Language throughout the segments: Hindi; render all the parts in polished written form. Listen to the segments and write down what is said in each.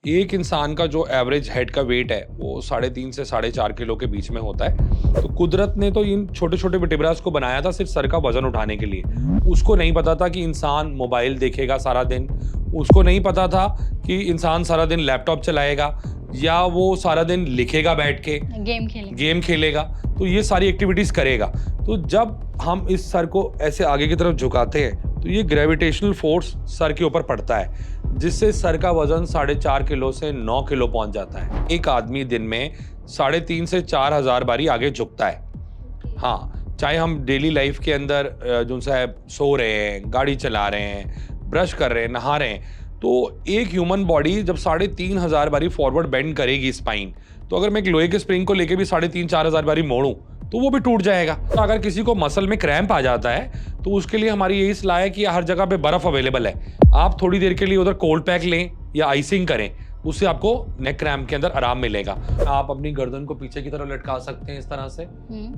एक इंसान का जो एवरेज हेड का वेट है वो 3.5 से 4.5 किलो के बीच में होता है। तो कुदरत ने तो इन छोटे छोटे वर्टिब्रास को बनाया था सिर्फ सर का वजन उठाने के लिए। उसको नहीं पता था कि इंसान मोबाइल देखेगा सारा दिन, उसको नहीं पता था कि इंसान सारा दिन लैपटॉप चलाएगा या वो सारा दिन लिखेगा बैठ के, गेम खेलेगा, तो ये सारी एक्टिविटीज करेगा। तो जब हम इस सर को ऐसे आगे की तरफ झुकाते हैं तो ये ग्रेविटेशनल फोर्स सर के ऊपर पड़ता है, जिससे सर का वजन 4.5 किलो से 9 किलो पहुंच जाता है। एक आदमी दिन में 3.5 से 4 हजार बारी आगे झुकता है। हाँ, चाहे हम डेली लाइफ के अंदर जो है सो रहे हैं, गाड़ी चला रहे हैं, ब्रश कर रहे हैं, नहा रहे हैं, तो एक ह्यूमन बॉडी जब 3.5 हजार बारी फॉरवर्ड बेंड करेगी स्पाइन, तो अगर मैं एक लोहे के स्प्रिंग को लेके भी 3.5-4 हजार बारी मोड़ूं तो वो भी टूट जाएगा। तो अगर किसी को मसल में क्रैम्प आ जाता है तो उसके लिए हमारी यही सलाह है कि हर जगह पे बर्फ अवेलेबल है, आप थोड़ी देर के लिए उधर कोल्ड पैक लें या आइसिंग करें, उससे आपको नेक क्रैम्प के अंदर आराम मिलेगा। आप अपनी गर्दन को पीछे की तरफ लटका सकते हैं इस तरह से,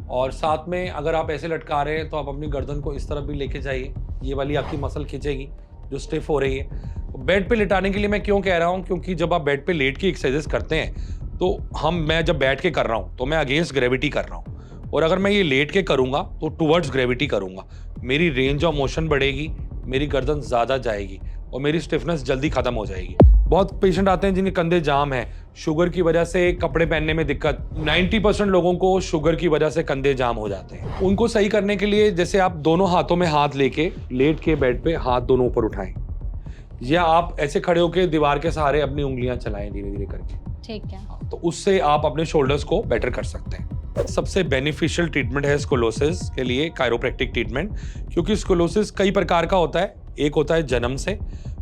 और साथ में अगर आप ऐसे लटका रहे हैं तो आप अपनी गर्दन को इस तरफ भी लेके जाइए, ये वाली आपकी मसल खींचेगी जो स्टिफ हो रही है। बेड पे लिटाने के लिए मैं क्यों कह रहा हूँ, क्योंकि जब आप बेड पे लेट के एक्सरसाइजेस करते हैं तो मैं जब बैठ के कर रहा हूँ तो मैं अगेंस्ट ग्रेविटी कर रहा हूँ, और अगर मैं ये लेट के करूंगा तो टुवर्ड्स ग्रेविटी करूंगा, मेरी रेंज ऑफ मोशन बढ़ेगी, मेरी गर्दन ज़्यादा जाएगी और मेरी स्टिफनेस जल्दी खत्म हो जाएगी। बहुत पेशेंट आते हैं जिनके कंधे जाम है, शुगर की वजह से कपड़े पहनने में दिक्कत। 90% लोगों को शुगर की वजह से कंधे जाम हो जाते हैं। उनको सही करने के लिए जैसे आप दोनों हाथों में हाथ लेके लेट के बेड पे हाथ दोनों ऊपर उठाएं, या आप ऐसे खड़े होकर दीवार के सहारे अपनी उंगलियां चलाएं धीरे धीरे करके। ठीक है, तो उससे आप अपने शोल्डर्स को बेटर कर सकते हैं। सबसे बेनिफिशियल ट्रीटमेंट है स्कोलोसिस के लिए कायरोप्रैक्टिक ट्रीटमेंट, क्योंकि स्कोलोसिस कई प्रकार का होता है। एक होता है जन्म से,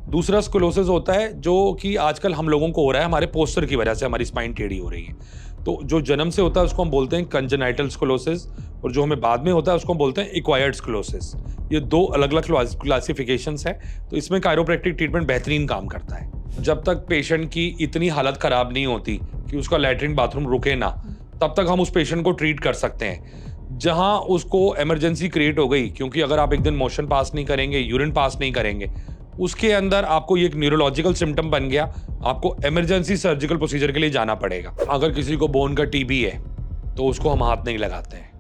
दूसरा स्कोलोसिस होता है जो कि आजकल हम लोगों को हो रहा है हमारे पोस्चर की वजह से, हमारी स्पाइन टेढ़ी हो रही है। तो जो जन्म से होता है उसको हम बोलते हैं कंजेनाइटल स्कोलोसिस, और जो हमें बाद में होता है उसको हम बोलते हैं एक्वायर्ड स्कोलोसिस। ये दो अलग अलग क्लासिफिकेशंस हैं। तो इसमें कायरोप्रैक्टिक ट्रीटमेंट बेहतरीन काम करता है। जब तक पेशेंट की इतनी हालत खराब नहीं होती कि उसका लैट्रिन बाथरूम रुके ना, तब तक हम उस पेशेंट को ट्रीट कर सकते हैं। जहां उसको इमरजेंसी क्रिएट हो गई, क्योंकि अगर आप एक दिन मोशन पास नहीं करेंगे, यूरिन पास नहीं करेंगे, उसके अंदर आपको ये एक न्यूरोलॉजिकल सिम्टम बन गया, आपको इमरजेंसी सर्जिकल प्रोसीजर के लिए जाना पड़ेगा। अगर किसी को बोन का टीबी है तो उसको हम हाथ नहीं लगाते हैं,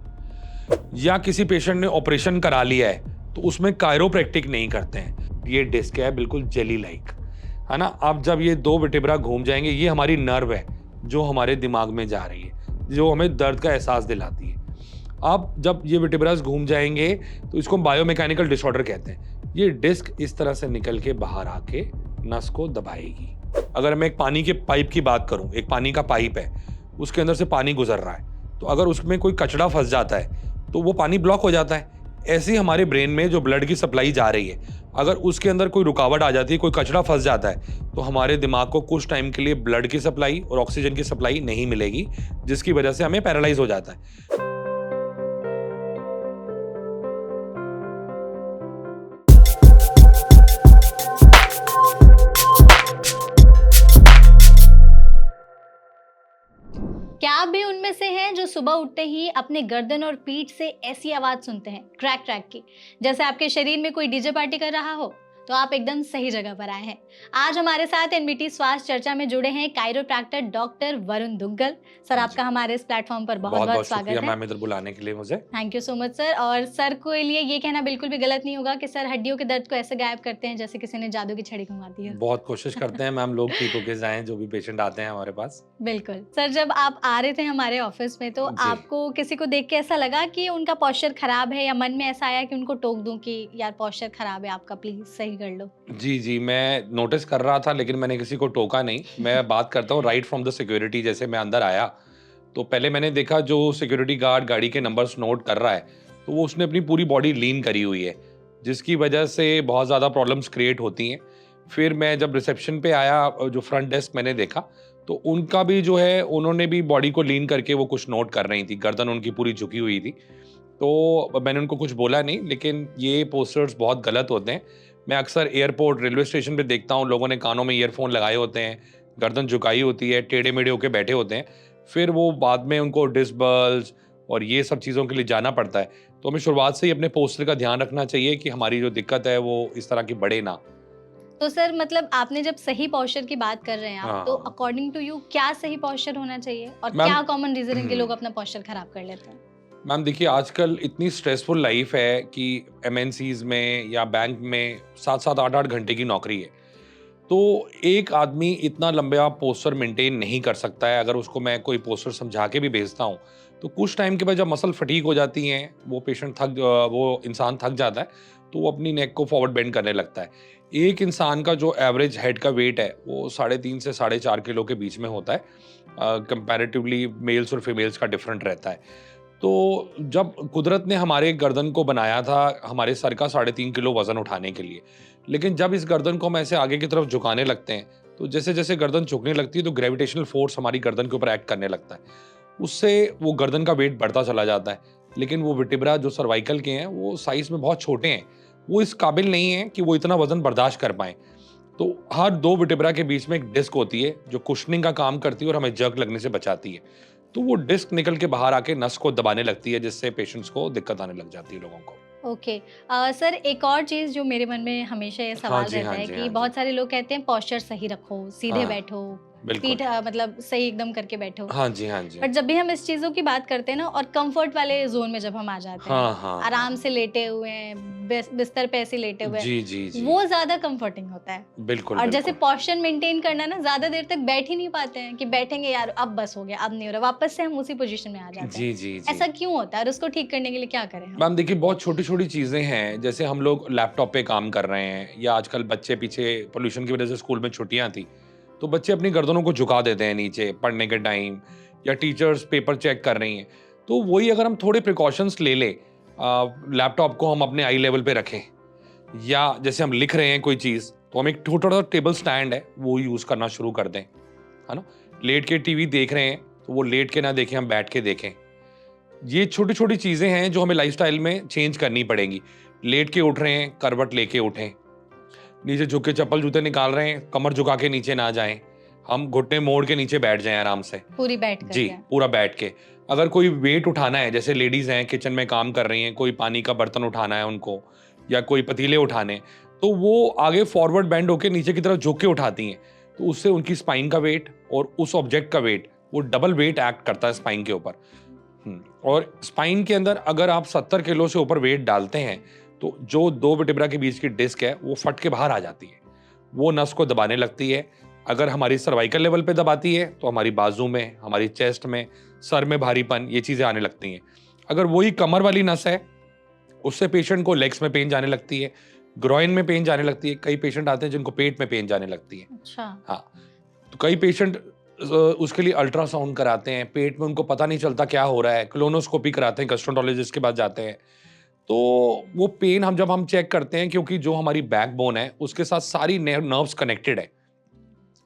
या किसी पेशेंट ने ऑपरेशन करा लिया है तो उसमें कायरोप्रैक्टिक नहीं करते हैं। ये डिस्क है बिल्कुल जेली लाइक, है ना। अब जब ये दो वर्टिब्रा घूम जाएंगे, ये हमारी नर्व है जो हमारे दिमाग में जा रही है, जो हमें दर्द का एहसास दिलाती है। अब जब ये वर्टिब्रास घूम जाएंगे तो इसको बायोमैकेनिकल डिसऑर्डर कहते हैं। ये डिस्क इस तरह से निकल के बाहर आके नस को दबाएगी। अगर मैं एक पानी के पाइप की बात करूं, एक पानी का पाइप है, उसके अंदर से पानी गुजर रहा है, तो अगर उसमें कोई कचड़ा फंस जाता है तो वो पानी ब्लॉक हो जाता है। ऐसे ही हमारे ब्रेन में जो ब्लड की सप्लाई जा रही है, अगर उसके अंदर कोई रुकावट आ जाती है, कोई कचड़ा फंस जाता है, तो हमारे दिमाग को कुछ टाइम के लिए ब्लड की सप्लाई और ऑक्सीजन की सप्लाई नहीं मिलेगी, जिसकी वजह से हमें पैरालाइज हो जाता है। क्या आप भी उनमें से हैं जो सुबह उठते ही अपने गर्दन और पीठ से ऐसी आवाज सुनते हैं, क्रैक क्रैक की, जैसे आपके शरीर में कोई डीजे पार्टी कर रहा हो? तो आप एकदम सही जगह पर आए हैं। आज हमारे साथ एनबीटी स्वास्थ्य चर्चा में जुड़े हैं chiropractor doctor Varun Duggal. Sir, आपका हमारे इस प्लेटफॉर्म पर बहुत बहुत स्वागत है। मैम इधर बुलाने के लिए मुझे thank you so much sir. और सर के लिए ये कहना बिल्कुल भी गलत नहीं होगा कि सर हड्डियों के दर्द को ऐसे गायब करते हैं जैसे किसी ने जादू की छड़ी घुमा दी है। बहुत कोशिश करते हैं मैम, लोग ठीक होके जाएं जो भी पेशेंट आते हैं हमारे पास। बिल्कुल सर, जब आप आ रहे थे हमारे ऑफिस में तो आपको किसी को देख के ऐसा लगा कि उनका पोस्चर खराब है, या मन में ऐसा आया कि उनको टोक दूं कि यार पोस्चर खराब है आपका, प्लीज सही कर लो? जी, मैं नोटिस कर रहा था, लेकिन मैंने किसी को टोका नहीं। मैं बात करता हूँ राइट फ्रॉम द सिक्योरिटी। जैसे मैं अंदर आया तो पहले मैंने देखा जो सिक्योरिटी गार्ड गाड़ी के नंबर्स नोट कर रहा है, तो वो उसने अपनी पूरी बॉडी लीन करी हुई है, जिसकी वजह से बहुत ज़्यादा प्रॉब्लम्स क्रिएट होती हैं। फिर मैं जब रिसेप्शन पे आया, जो फ्रंट डेस्क मैंने देखा, तो उनका भी जो है, उन्होंने भी बॉडी को लीन करके वो कुछ नोट कर रही थी, गर्दन उनकी पूरी झुकी हुई थी। तो मैंने उनको कुछ बोला नहीं, लेकिन ये पोस्टर्स बहुत गलत होते हैं। मैं अक्सर एयरपोर्ट, रेलवे स्टेशन पे देखता हूँ, लोगों ने कानों में ईयरफोन लगाए होते हैं, गर्दन झुकाई होती है, टेढ़े मेढ़े होके बैठे होते हैं, फिर वो बाद में उनको डिसबल्स और ये सब चीज़ों के लिए जाना पड़ता है। तो हमें शुरुआत से ही अपने पोस्टर का ध्यान रखना चाहिए कि हमारी जो दिक्कत है वो इस तरह की बढ़े ना। तो सर मतलब आपने जब सही पोस्चर की बात कर रहे हैं आप, तो हाँ अकॉर्डिंग टू यू क्या सही पोस्चर होना चाहिए और मैम। क्या कॉमन रीजन है कि लोग अपना पोस्चर खराब कर लेते हैं? मैम देखिए, आजकल इतनी स्ट्रेसफुल लाइफ है कि एमएनसीज में या बैंक में 7-7 8-8 घंटे की नौकरी है। तो एक आदमी इतना लंबा पोस्चर मेंटेन नहीं कर सकता है। अगर उसको मैं कोई पोस्चर समझा के भी भेजता हूँ, तो कुछ टाइम के बाद जब मसल फटीग हो जाती हैं, वो इंसान थक जाता है, तो वो अपनी नेक को फॉरवर्ड बेंड करने लगता है। एक इंसान का जो एवरेज हेड का वेट है, वो 3.5 से 4.5 किलो के बीच में होता है। कंपैरेटिवली मेल्स और फीमेल्स का डिफरेंट रहता है। तो जब कुदरत ने हमारे गर्दन को बनाया था हमारे सर का 3.5 किलो वजन उठाने के लिए, लेकिन जब इस गर्दन को हम ऐसे आगे की तरफ झुकाने लगते हैं, तो जैसे जैसे गर्दन झुकने लगती है तो ग्रेविटेशनल फोर्स हमारी गर्दन के ऊपर एक्ट करने लगता है। उससे वो गर्दन का वेट बढ़ता चला जाता है। लेकिन वो वर्टिब्रा जो सर्वाइकल के हैं, वो साइज में बहुत छोटे हैं, वो इस काबिल नहीं है कि वो इतना वजन बर्दाश्त कर पाए। तो हर दो वर्टिब्रा के बीच में एक डिस्क होती है जो कुशनिंग का काम करती है और हमें जर्क लगने से बचाती है। तो वो डिस्क निकल के बाहर आके नस को दबाने लगती है, जिससे पेशेंट्स को दिक्कत आने लग जाती है लोगों को। ओके। सर एक और चीज़ जो मेरे मन में हमेशा ये हाँ सवाल जी, रहता हाँ है जी, कि हाँ जी। बहुत सारे लोग कहते हैं पोस्चर सही रखो, सीधे हाँ, बैठो, बिल्कुल। पीठ मतलब सही एकदम करके बैठो। हाँ जी, हाँ जी। बट जब भी हम इस चीज़ों की बात करते हैं ना और कंफर्ट वाले ज़ोन में जब हम आ जाते हैं, हाँ, हाँ, आराम हाँ। से लेटे हुए हैं, बिस्तर पे ऐसे लेटे हुए हैं, जी, जी, जी। वो ज़्यादा कंफर्टिंग होता है। बिल्कुल, और जैसे बिल्कुल। पोस्चर मेंटेन करना ना ज़्यादा देर तक बैठ ही नहीं पाते हैं कि बैठेंगे यार अब बस हो गया, अब नहीं हो रहा, वापस से हम उसी पोज़ीशन में आ जाते हैं। जी, जी, जी। ऐसा क्यों होता है और उसको ठीक करने के लिए क्या करें हम? मैम देखिए, बहुत छोटी-छोटी चीज़ें हैं, जैसे हम लोग लैपटॉप पे काम कर रहे हैं या आजकल बच्चे पीछे पॉल्यूशन की वज़ह से स्कूल में छुट्टियाँ थी, तो बच्चे अपनी गर्दनों को झुका देते हैं नीचे पढ़ने के टाइम, या टीचर्स पेपर चेक कर रही हैं। तो वही अगर हम थोड़े प्रिकॉशंस ले लें, लैपटॉप को हम अपने आई लेवल पे रखें, या जैसे हम लिख रहे हैं कोई चीज़, तो हम एक छोटा-सा टेबल स्टैंड है, वो यूज़ करना शुरू कर दें, है ना? लेट के टीवी देख रहे हैं, तो वो लेट के ना देखें, हम बैठ के देखें। ये छोटी-छोटी चीज़ें हैं जो हमें लाइफ़स्टाइल में चेंज करनी पड़ेंगी। लेट के उठ रहे हैं, करवट लेके उठें। नीचे झुक के चप्पल जूते निकाल रहे हैं, कमर झुका के नीचे ना जाएँ। हम घुटने मोड़ के नीचे बैठ जाएँ आराम से। पूरी बैठ जी, करके? पूरा बैठ के। अगर कोई वेट उठाना है, जैसे लेडीज़ हैं, किचन में काम कर रही हैं, कोई पानी का बर्तन उठाना है उनको, या कोई पतीले उठाने, तो वो आगे फॉरवर्ड बेंड होके नीचे की तरफ झुक के उठाती हैं। तो उससे उनकी स्पाइन का वेट और उस ऑब्जेक्ट का वेट, वो डबल वेट एक्ट करता है स्पाइन के ऊपर। और स्पाइन के अंदर अगर आप 70 किलो से ऊपर वेट डालते हैं, तो जो 2 वर्टिब्रा के बीच की डिस्क है, वो फट के बाहर आ जाती है। वो नस को दबाने लगती है। अगर हमारी सर्वाइकल लेवल पे दबाती है, तो हमारी बाजू में, हमारी चेस्ट में, सर में भारीपन, ये चीज़ें आने लगती हैं। अगर वही कमर वाली नस है, उससे पेशेंट को लेग्स में पेन जाने लगती है, ग्रॉइन में पेन जाने लगती है। कई पेशेंट आते हैं जिनको पेट में पेन जाने लगती है। अच्छा। हाँ, तो कई पेशेंट उसके लिए अल्ट्रासाउंड कराते हैं, पेट में उनको पता नहीं चलता क्या हो रहा है, कोलोनोस्कोपी कराते हैं, गैस्ट्रोएंटरोलॉजिस्ट के पास जाते हैं। तो वो पेन जब हम चेक करते हैं, क्योंकि जो हमारी बैकबोन है, उसके साथ सारी नर्व्स कनेक्टेड है,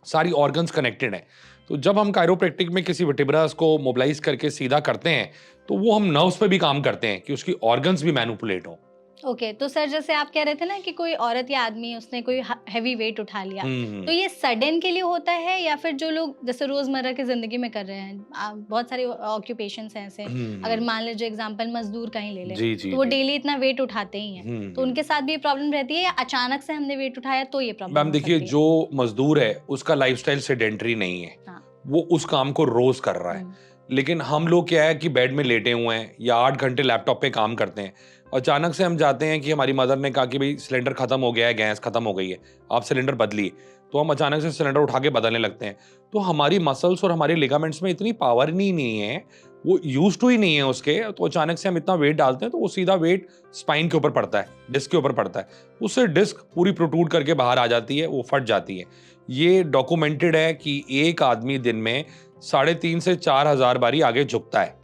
सारी ऑर्गन्स कनेक्टेड हैं। तो जब हम कायरोप्रैक्टिक में किसी वर्टिब्रास को मोबिलाइज करके सीधा करते हैं, तो वो हम नर्व्स पे भी काम करते हैं कि उसकी ऑर्गन्स भी मैनिपुलेट हों। ओके, तो सर जैसे आप कह रहे थे ना कि कोई औरत या आदमी उसने कोई हैवी वेट उठा लिया, तो ये सडन के लिए होता है या फिर जो लोग जैसे रोजमर्रा की जिंदगी में कर रहे हैं, बहुत सारे ऑक्यूपेशंस हैं ऐसे, अगर मान लीजिए एग्जांपल मजदूर का ही ले लें, जी, जी, तो वो जी। डेली इतना वेट उठाते ही हैं, तो उनके साथ भी ये प्रॉब्लम रहती है या अचानक से हमने वेट उठाया तो ये प्रॉब्लम मैम हो देखिए, सकती है? जो मजदूर है, उसका लाइफस्टाइल सेडेंटरी नहीं है। हाँ। वो उस काम को रोज कर रहा है। लेकिन हम लोग क्या है कि बेड में लेटे हुए हैं या 8 घंटे लैपटॉप पे काम करते हैं। अचानक से हम जाते हैं कि हमारी मदर ने कहा कि भई सिलेंडर खत्म हो गया है, गैस खत्म हो गई है, आप सिलेंडर बदलिए। तो हम अचानक से सिलेंडर उठा के बदलने लगते हैं। तो हमारी मसल्स और हमारे लिगामेंट्स में इतनी पावर नहीं है, वो यूज्ड टू ही नहीं है उसके, तो अचानक से हम इतना वेट डालते हैं, तो वो सीधा वेट स्पाइन के ऊपर पड़ता है, डिस्क के ऊपर पड़ता है। उससे डिस्क पूरी प्रोट्रूड करके बाहर आ जाती है, वो फट जाती है। ये डॉक्यूमेंटेड है कि एक आदमी दिन में 3,500 से 4,000 बारी आगे झुकता है।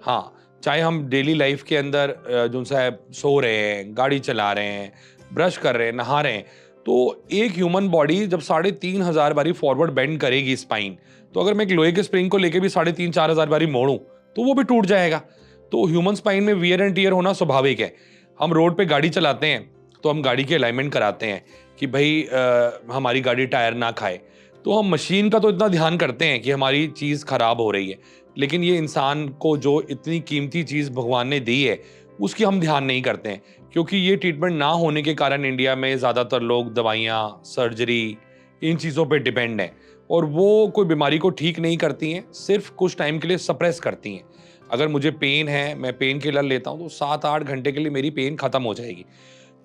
हाँ, चाहे हम डेली लाइफ के अंदर जो सा सो रहे हैं, गाड़ी चला रहे हैं, ब्रश कर रहे हैं, नहा रहे हैं, तो एक ह्यूमन बॉडी जब 3,500 बारी फॉरवर्ड बेंड करेगी स्पाइन, तो अगर मैं एक लोहे के स्प्रिंग को लेके भी 3,500-4,000 बारी मोड़ूं, तो वो भी टूट जाएगा। तो ह्यूमन स्पाइन में वियर एंड टियर होना स्वाभाविक है। हम रोड पे गाड़ी चलाते हैं, तो हम गाड़ी की अलाइनमेंट कराते हैं कि भाई हमारी गाड़ी टायर ना खाए। तो हम मशीन का तो इतना ध्यान करते हैं कि हमारी चीज़ खराब हो रही है, लेकिन ये इंसान को जो इतनी कीमती चीज़ भगवान ने दी है, उसकी हम ध्यान नहीं करते हैं, क्योंकि ये ट्रीटमेंट ना होने के कारण इंडिया में ज़्यादातर लोग दवाइयाँ, सर्जरी, इन चीज़ों पे डिपेंड हैं और वो कोई बीमारी को ठीक नहीं करती हैं, सिर्फ कुछ टाइम के लिए सप्रेस करती हैं। अगर मुझे पेन है, मैं पेन किलर लेता हूँ तो 7-8 घंटे के लिए मेरी पेन खत्म हो जाएगी।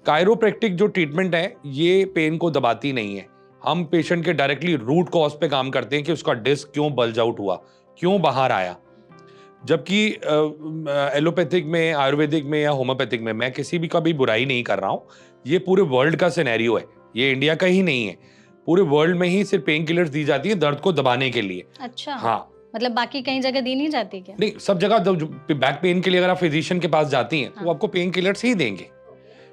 कायरोप्रैक्टिक जो ट्रीटमेंट है, ये पेन को दबाती नहीं है। हम पेशेंट के डायरेक्टली रूट कॉज पे काम करते हैं कि उसका डिस्क क्यों बल्ज आउट हुआ, क्यों बाहर आया। जबकि एलोपैथिक में, आयुर्वेदिक में या होम्योपैथिक में, मैं किसी भी का भी बुराई नहीं कर रहा हूँ, ये पूरे वर्ल्ड का सिनेरियो है, ये इंडिया का ही नहीं है। पूरे वर्ल्ड में ही सिर्फ पेन किलर्स दी जाती है दर्द को दबाने के लिए। अच्छा। हाँ, मतलब बाकी कहीं जगह दी नहीं जाती क्या? नहीं, सब जगह बैक पेन के लिए अगर आप फिजिशियन के पास जाती हैं तो हाँ। वो आपको पेन किलर्स ही देंगे,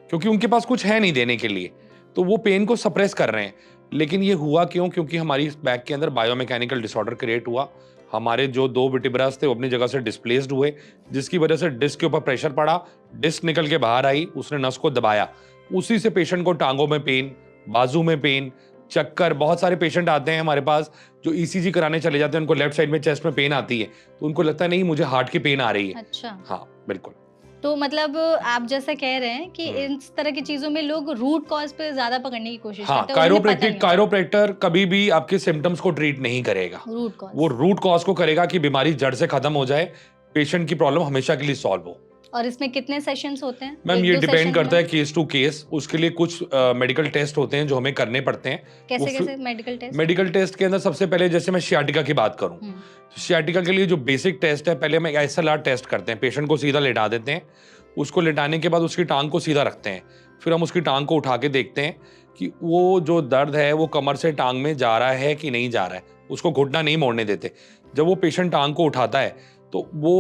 क्योंकि उनके पास कुछ है नहीं देने के लिए, तो वो पेन को सप्रेस कर रहे हैं। लेकिन ये हुआ क्यों? क्योंकि हमारी बैक के अंदर बायोमैकेनिकल डिसऑर्डर क्रिएट हुआ। हमारे जो 2 वर्टिब्रास थे वो अपनी जगह से डिस्प्लेस्ड हुए, जिसकी वजह से डिस्क के ऊपर प्रेशर पड़ा, डिस्क निकल के बाहर आई, उसने नस को दबाया। उसी से पेशेंट को टांगों में पेन, बाजू में पेन, चक्कर, बहुत सारे पेशेंट आते हैं हमारे पास जो ईसीजी कराने चले जाते हैं, उनको लेफ्ट साइड में चेस्ट में पेन आती है, तो उनको लगता है नहीं मुझे हार्ट की पेन आ रही है। अच्छा। हाँ, बिल्कुल। तो मतलब आप जैसा कह रहे हैं कि इस तरह की चीजों में लोग रूट कॉज पे ज्यादा पकड़ने की कोशिश हाँ, करते हैं और उन्हें पता नहीं कायरोप्रैक्टर कभी भी आपके सिम्टम्स को ट्रीट नहीं करेगा। Root cause. वो रूट कॉज को करेगा कि बीमारी जड़ से खत्म हो जाए, पेशेंट की प्रॉब्लम हमेशा के लिए सॉल्व हो। और इसमें कितने सेशंस होते हैं? मैम, एक ये दो डिपेंड सेशन करता में? है केस टू केस। उसके लिए कुछ मेडिकल टेस्ट होते हैं जो हमें करने पड़ते हैं। कैसे कैसे मेडिकल टेस्ट? मेडिकल टेस्ट के अंदर सबसे पहले, जैसे मैं शियाटिका की बात करूं, तो शियाटिका के लिए जो बेसिक टेस्ट है, पहले हम एक एसएलआर टेस्ट करते हैं। पेशेंट को सीधा लेटा देते हैं, उसको लेटाने के बाद उसकी टांग को सीधा रखते हैं, फिर हम उसकी टांग को उठा के देखते हैं कि वो जो दर्द है वो कमर से टांग में जा रहा है कि नहीं जा रहा है। उसको घुटना नहीं मोड़ने देते। जब वो पेशेंट टांग को उठाता है तो वो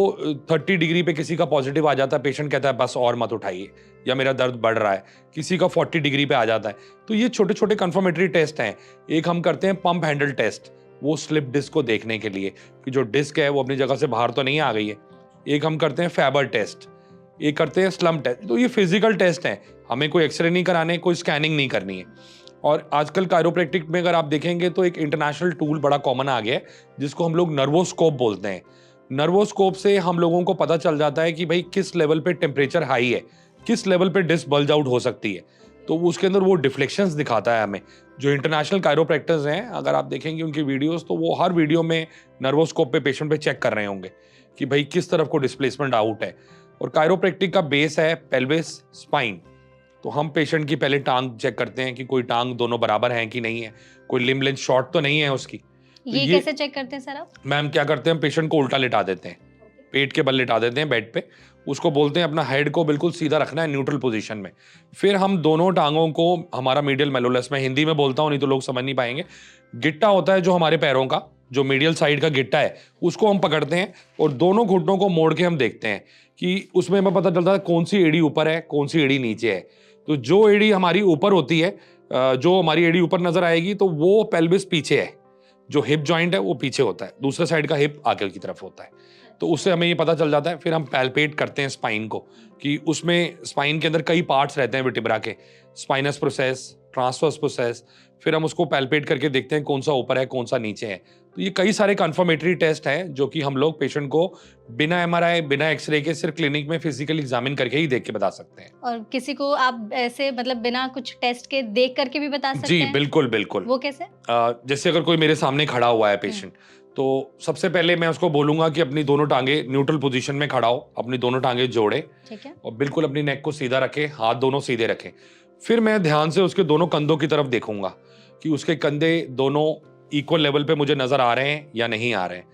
30 डिग्री पे किसी का पॉजिटिव आ जाता है, पेशेंट कहता है बस और मत उठाइए, या मेरा दर्द बढ़ रहा है। किसी का 40 डिग्री पे आ जाता है। तो ये छोटे छोटे कंफर्मेटरी टेस्ट हैं। एक हम करते हैं पंप हैंडल टेस्ट, वो स्लिप डिस्क को देखने के लिए कि जो डिस्क है वो अपनी जगह से बाहर तो नहीं आ गई है। एक हम करते हैं फैबर टेस्ट, एक करते हैं स्लम्प टेस्ट। तो ये फिजिकल टेस्ट हैं, हमें कोई एक्सरे नहीं कराने, कोई स्कैनिंग नहीं करनी है। और आजकल कायरोप्रैक्टिक में अगर आप देखेंगे तो एक इंटरनेशनल टूल बड़ा कॉमन आ गया है, जिसको हम लोग नर्वोस्कोप बोलते हैं। नर्वोस्कोप से हम लोगों को पता चल जाता है कि भाई किस लेवल पे टेम्परेचर हाई है, किस लेवल पे डिस्क बल्ज आउट हो सकती है। तो उसके अंदर वो डिफ्लेक्शंस दिखाता है हमें। जो इंटरनेशनल कायरोप्रैक्टर्स हैं, अगर आप देखेंगे उनकी वीडियोस, तो वो हर वीडियो में नर्वोस्कोप पे पेशेंट पे चेक कर रहे होंगे कि भाई किस तरफ को डिस्प्लेसमेंट आउट है। और कायरोप्रैक्टिक का बेस है पेल्विस, स्पाइन। तो हम पेशेंट की पहले टांग चेक करते हैं कि कोई टांग दोनों बराबर हैं कि नहीं है, कोई लिम्ब लेंथ शॉर्ट तो नहीं है उसकी। तो ये कैसे चेक करते हैं सर आप? मैम, क्या करते हैं, पेशेंट को उल्टा लेटा देते हैं, पेट के बल लेटा देते हैं बेड पे। उसको बोलते हैं अपना हेड को बिल्कुल सीधा रखना है, न्यूट्रल पोजीशन में। फिर हम दोनों टांगों को, हमारा मीडियल मेलोलस, में हिंदी में बोलता हूँ नहीं तो लोग समझ नहीं पाएंगे, गिट्टा होता है जो हमारे पैरों का, जो मीडियल साइड का गिट्टा है, उसको हम पकड़ते हैं और दोनों घुटनों को मोड़ के हम देखते हैं कि उसमें हमें पता चलता है कौन सी एड़ी ऊपर है, कौन सी एड़ी नीचे है। तो जो एड़ी हमारी ऊपर होती है, जो हमारी एड़ी ऊपर नजर आएगी, तो वो पेल्विस पीछे है, जो हिप जॉइंट है वो पीछे होता है, दूसरे साइड का हिप आगे की तरफ होता है। तो उससे हमें ये पता चल जाता है। फिर हम पैल्पेट करते हैं स्पाइन को, कि उसमें स्पाइन के अंदर कई पार्ट्स रहते हैं वर्टिब्रा के, स्पाइनस प्रोसेस, ट्रांसवर्स प्रोसेस। फिर हम उसको पैल्पेट करके देखते हैं कौन सा ऊपर है, कौन सा नीचे है। तो ये कई सारे कंफर्मेटरी टेस्ट हैं जो कि हम लोग पेशेंट को बिना एमआरआई, बिना एक्सरे के, सिर्फ क्लिनिक में फिजिकली एग्जामिन करके ही देख के बता सकते हैं। और किसी को आप ऐसे मतलब बिना कुछ टेस्ट के देख करके भी बता सकते जी हैं? बिल्कुल बिल्कुल। वो कैसे? जैसे अगर कोई मेरे सामने खड़ा हुआ है पेशेंट, तो सबसे पहले मैं उसको बोलूंगा कि अपनी दोनों टांगे न्यूट्रल पोजीशन में खड़ा हो, अपनी दोनों टांगे जोड़े, ठीक है। और बिल्कुल अपनी नेक को सीधा रखे, हाथ दोनों सीधे रखें। फिर मैं ध्यान से उसके दोनों कंधों की तरफ देखूंगा कि उसके कंधे दोनों इक्वल लेवल पे मुझे नजर आ रहे हैं या नहीं आ रहे हैं।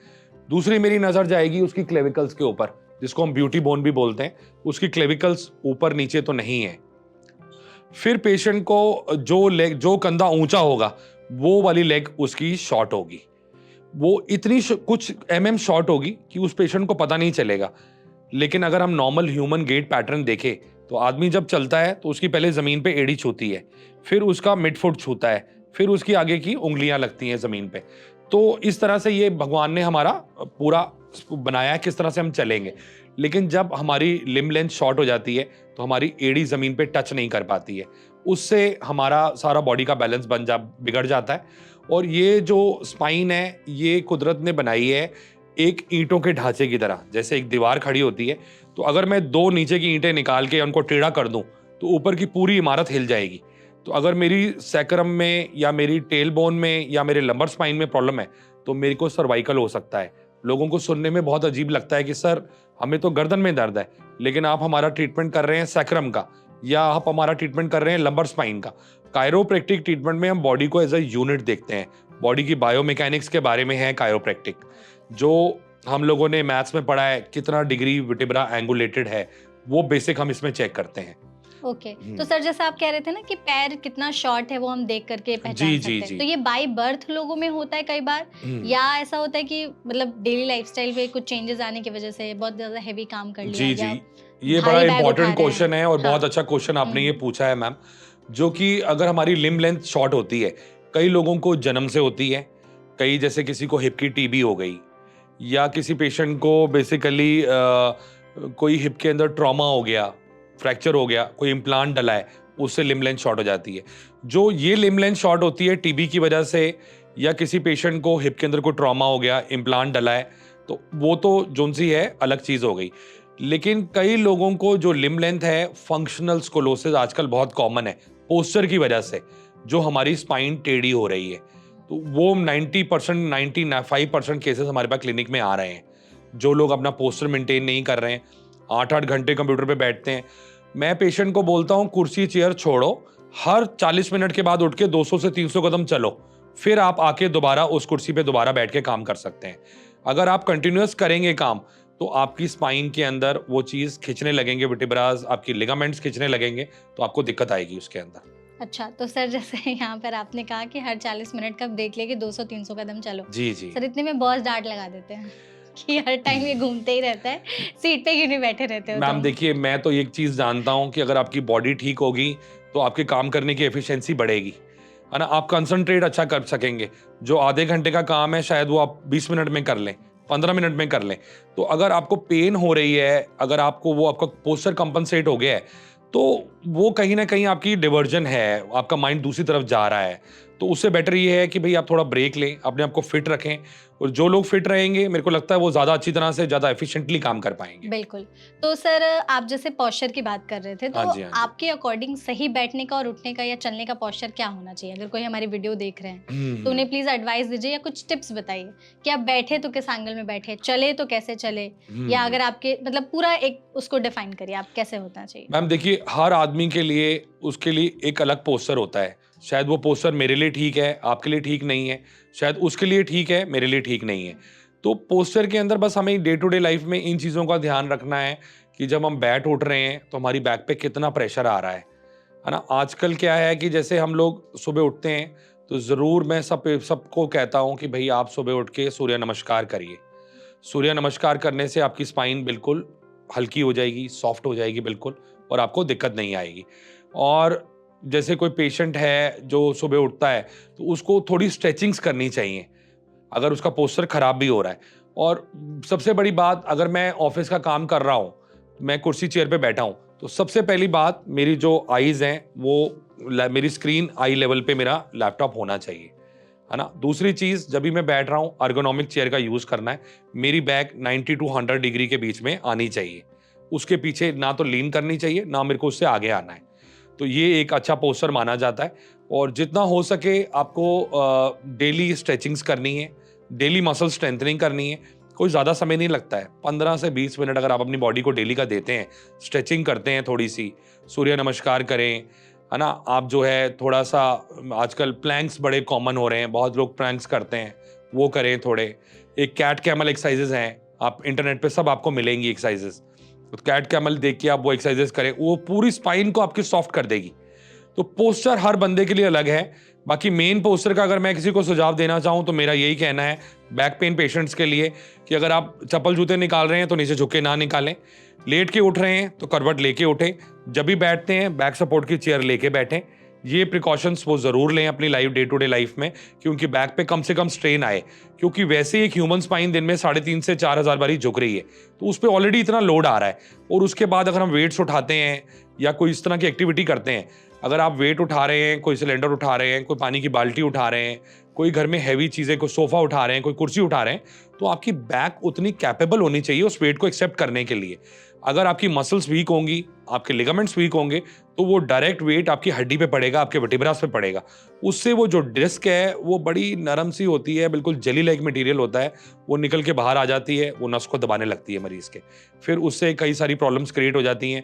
दूसरी मेरी नजर जाएगी उसकी क्लेविकल्स के ऊपर, जिसको हम ब्यूटी बोन भी बोलते हैं। उसकी क्लेविकल्स ऊपर नीचे तो नहीं है। फिर पेशेंट को जो कंधा ऊंचा होगा, वो वाली लेग उसकी शॉर्ट होगी। वो इतनी कुछ शॉर्ट होगी कि उस पेशेंट को पता नहीं चलेगा। लेकिन अगर हम नॉर्मल ह्यूमन गेट पैटर्न देखें, तो आदमी जब चलता है तो उसकी पहले जमीन पे एड़ी छूती है, फिर उसका मिडफुट छूता है, फिर उसकी आगे की उंगलियां लगती हैं जमीन पे। तो इस तरह से ये भगवान ने हमारा पूरा बनाया है किस तरह से हम चलेंगे। लेकिन जब हमारी लिम्ब लेंथ शॉर्ट हो जाती है तो हमारी एड़ी जमीन पे टच नहीं कर पाती है, उससे हमारा सारा बॉडी का बैलेंस बिगड़ जाता है। और ये जो स्पाइन है, ये कुदरत ने बनाई है एक ईंटों के ढांचे की तरह। जैसे एक दीवार खड़ी होती है तो अगर मैं 2 नीचे की ईंटें निकाल के उनको टेढ़ा कर दूं तो ऊपर की पूरी इमारत हिल जाएगी। तो अगर मेरी सैक्रम में या मेरी टेल बोन में या मेरे लंबर स्पाइन में प्रॉब्लम है तो मेरे को सर्वाइकल हो सकता है। लोगों को सुनने में बहुत अजीब लगता है कि सर हमें तो गर्दन में दर्द है, लेकिन आप हमारा ट्रीटमेंट कर रहे हैं सैक्रम का या आप हमारा ट्रीटमेंट कर रहे हैं लंबर स्पाइन का। कायरोप्रैक्टिक ट्रीटमेंट में हम बॉडी को एज अ यूनिट देखते हैं। बॉडी की बायोमैकेनिक्स के बारे में है कायरोप्रैक्टिक, जो हम लोगों ने मैथ्स में पढ़ा है कितना डिग्री वर्टिब्रा एंगुलेटेड है, वो बेसिक हम इसमें चेक करते हैं। ओके। तो सर जैसे आप कह रहे थे ना कि पैर कितना शॉर्ट है वो हम देख करके पहचान जी सकते जी हैं, जी। तो ये बाय बर्थ लोगों में होता है कई बार, या ऐसा होता है कि मतलब डेली लाइफस्टाइल में कुछ चेंजेस आने की वजह से बहुत ज्यादा हैवी काम कर लिया जी या जी, ये बड़ा भारी बैग उठा इंपॉर्टेंट रहे क्वेश्चन हैं। है और हाँ। बहुत अच्छा क्वेश्चन आपने ये पूछा है मैम। जो कि अगर हमारी लिम्ब लेंथ शॉर्ट होती है, कई लोगों को जन्म से होती है, कई जैसे किसी को हिप की टीबी हो गई या किसी पेशेंट को बेसिकली कोई हिप के अंदर ट्रॉमा हो गया, फ्रैक्चर हो गया, कोई इम्प्लांट डला है, उससे लिम्ब लेंथ शॉर्ट हो जाती है। जो ये लिम्ब लेंथ शॉर्ट होती है टीबी की वजह से या किसी पेशेंट को हिप के अंदर कोई ट्रॉमा हो गया, इम्प्लांट डला है, तो वो तो जोन सी है अलग चीज़ हो गई। लेकिन कई लोगों को जो लिम्ब लेंथ है, फंक्शनल स्कोलोसिस आजकल बहुत कॉमन है पोस्चर की वजह से, जो हमारी स्पाइन टेढ़ी हो रही है। तो वो 90% 95% केसेस हमारे पास क्लिनिक में आ रहे हैं। जो लोग अपना पोस्चर मेंटेन नहीं कर रहे हैं, 8-8 घंटे कंप्यूटर पे बैठते हैं। मैं पेशेंट को बोलता हूँ कुर्सी चेयर छोड़ो, हर 40 मिनट के बाद उठ के 200 से 300 कदम चलो, फिर आप आके दोबारा उस कुर्सी पे दोबारा बैठ के काम कर सकते हैं। अगर आप कंटिन्यूअस करेंगे काम तो आपकी स्पाइन के अंदर वो चीज़ खींचने लगेंगे, वर्टिब्रास, आपकी लिगामेंट्स खींचने लगेंगे, तो आपको दिक्कत आएगी उसके अंदर। अच्छा, तो सर जैसे यहाँ पर आपने कहा कि हर 40 मिनट का ब्रेक लेके 200-300 कदम चलो। जी जी। सर इतने में बॉस डाँट लगा देते हैं कि हर टाइम ये घूमते ही रहता है, सीट पे क्यों नहीं बैठे रहते हो मैम तुम? देखिए, मैं तो एक चीज़ जानता हूँ कि अगर आपकी बॉडी ठीक होगी तो आपके काम करने की एफिशिएंसी बढ़ेगी, है ना? आप कंसंट्रेट अच्छा कर सकेंगे। जो आधे घंटे का काम है शायद वो आप 20 मिनट में कर लें, 15 मिनट में कर लें। तो अगर आपको पेन हो रही है, अगर आपको वो आपका पोस्चर कंपनसेट हो गया है, तो वो कहीं न कहीं आपकी डिवर्जन है, आपका माइंड दूसरी तरफ जा रहा है। तो उससे बेटर ये है कि भई आप थोड़ा ब्रेक लें, अपने आप को फिट रखें, और जो लोग फिट रहेंगे मेरे को लगता है वो ज़्यादा अच्छी तरह से, ज़्यादा एफिशिएंटली काम कर पाएँगे। बिल्कुल। तो सर आप जैसे पोस्चर की बात कर रहे थे, तो हाँ जी, हाँ जी। आपके अकॉर्डिंग सही बैठने का और उठने का या चलने का पोस्चर क्या होना चाहिए? अगर कोई हमारी वीडियो देख रहे हैं, तो उन्हें प्लीज़ एडवाइस दीजिए या कुछ टिप्स बताइए कि आप बैठे तो किस एंगल में बैठे, चले तो कैसे चले? या अगर आपके मतलब पूरा एक उसको डिफाइन करिए, आप कैसे होना चाहिए? मैम देखिए, हर आदमी के लिए उसके लिए एक अलग पोस्चर होता है। शायद वो पोस्चर मेरे लिए ठीक है, आपके लिए ठीक नहीं है। शायद उसके लिए ठीक है, मेरे लिए ठीक नहीं है। तो पोस्चर के अंदर बस हमें डे टू डे लाइफ में इन चीज़ों का ध्यान रखना है कि जब हम बैठ उठ रहे हैं तो हमारी बैक पे कितना प्रेशर आ रहा है ना? आजकल क्या है कि जैसे हम लोग सुबह उठते हैं तो ज़रूर मैं सबको कहता हूँ कि भई आप सुबह उठ के सूर्य नमस्कार करिए। सूर्य नमस्कार करने से आपकी स्पाइन बिल्कुल हल्की हो जाएगी, सॉफ्ट हो जाएगी बिल्कुल, और आपको दिक्कत नहीं आएगी। और जैसे कोई पेशेंट है जो सुबह उठता है तो उसको थोड़ी स्ट्रेचिंग्स करनी चाहिए अगर उसका पोस्चर खराब भी हो रहा है। और सबसे बड़ी बात, अगर मैं ऑफिस का काम कर रहा हूँ, मैं कुर्सी चेयर पे बैठा हूँ, तो सबसे पहली बात, मेरी जो आईज हैं वो मेरी स्क्रीन आई लेवल पे मेरा लैपटॉप होना चाहिए, है ना? दूसरी चीज़, जब भी मैं बैठ रहा हूँ अर्गोनॉमिक चेयर का यूज़ करना है। मेरी बैक 90 टू 100 डिग्री के बीच में आनी चाहिए। उसके पीछे ना तो लीन करनी चाहिए, ना मेरे को उससे आगे आना है। तो ये एक अच्छा पोस्चर माना जाता है। और जितना हो सके आपको डेली स्ट्रेचिंग्स करनी है, डेली मसल स्ट्रेंथनिंग करनी है। कोई ज़्यादा समय नहीं लगता है, 15 से 20 मिनट अगर आप अपनी बॉडी को डेली का देते हैं, स्ट्रेचिंग करते हैं, थोड़ी सी सूर्य नमस्कार करें, है ना? आप जो है थोड़ा सा, आजकल प्लैंक्स बड़े कॉमन हो रहे हैं, बहुत लोग प्लैंक्स करते हैं, वो करें थोड़े। एक कैट कैमल एक्सरसाइजेज हैं, आप इंटरनेट पे सब आपको मिलेंगी एक्सरसाइजेज। तो कैट कैमल देख के आप वो एक्सरसाइजेज करें, वो पूरी स्पाइन को आपकी सॉफ्ट कर देगी। तो पोस्चर हर बंदे के लिए अलग है। बाकी मेन पोस्चर का अगर मैं किसी को सुझाव देना चाहूँ तो मेरा यही कहना है बैक पेन पेशेंट्स के लिए कि अगर आप चप्पल जूते निकाल रहे हैं तो नीचे झुक के ना निकालें, लेट के उठ रहे हैं तो करवट लेके उठें, जब भी बैठते हैं बैक सपोर्ट की चेयर लेके बैठें। ये प्रिकॉशंस वो ज़रूर लें अपनी life day to day life में, क्योंकि बैक पे कम से कम स्ट्रेन आए, क्योंकि वैसे ही एक ह्यूमन स्पाइन दिन में 3.5 से 4,000 बारी झुक रही है, तो उस पर ऑलरेडी इतना लोड आ रहा है। और उसके बाद अगर हम वेट्स उठाते हैं या कोई इस तरह की एक्टिविटी करते हैं, अगर आप वेट उठा रहे हैं, कोई सिलेंडर उठा रहे हैं, कोई पानी की बाल्टी उठा रहे हैं, कोई घर में हैवी चीज़ें, कोई सोफ़ा उठा रहे हैं, कोई कुर्सी उठा रहे हैं, तो आपकी बैक उतनी कैपेबल होनी चाहिए उस वेट को एक्सेप्ट करने के लिए। अगर आपकी मसल्स वीक होंगी, आपके लिगामेंट्स वीक होंगे, तो वो डायरेक्ट वेट आपकी हड्डी पे पड़ेगा, आपके वर्टिब्रास पे पड़ेगा। उससे वो जो डिस्क है वो बड़ी नरम सी होती है, बिल्कुल जेली लाइक मटेरियल होता है, वो निकल के बाहर आ जाती है, वो नस को दबाने लगती है मरीज के। फिर उससे कई सारी प्रॉब्लम्स क्रिएट हो जाती हैं।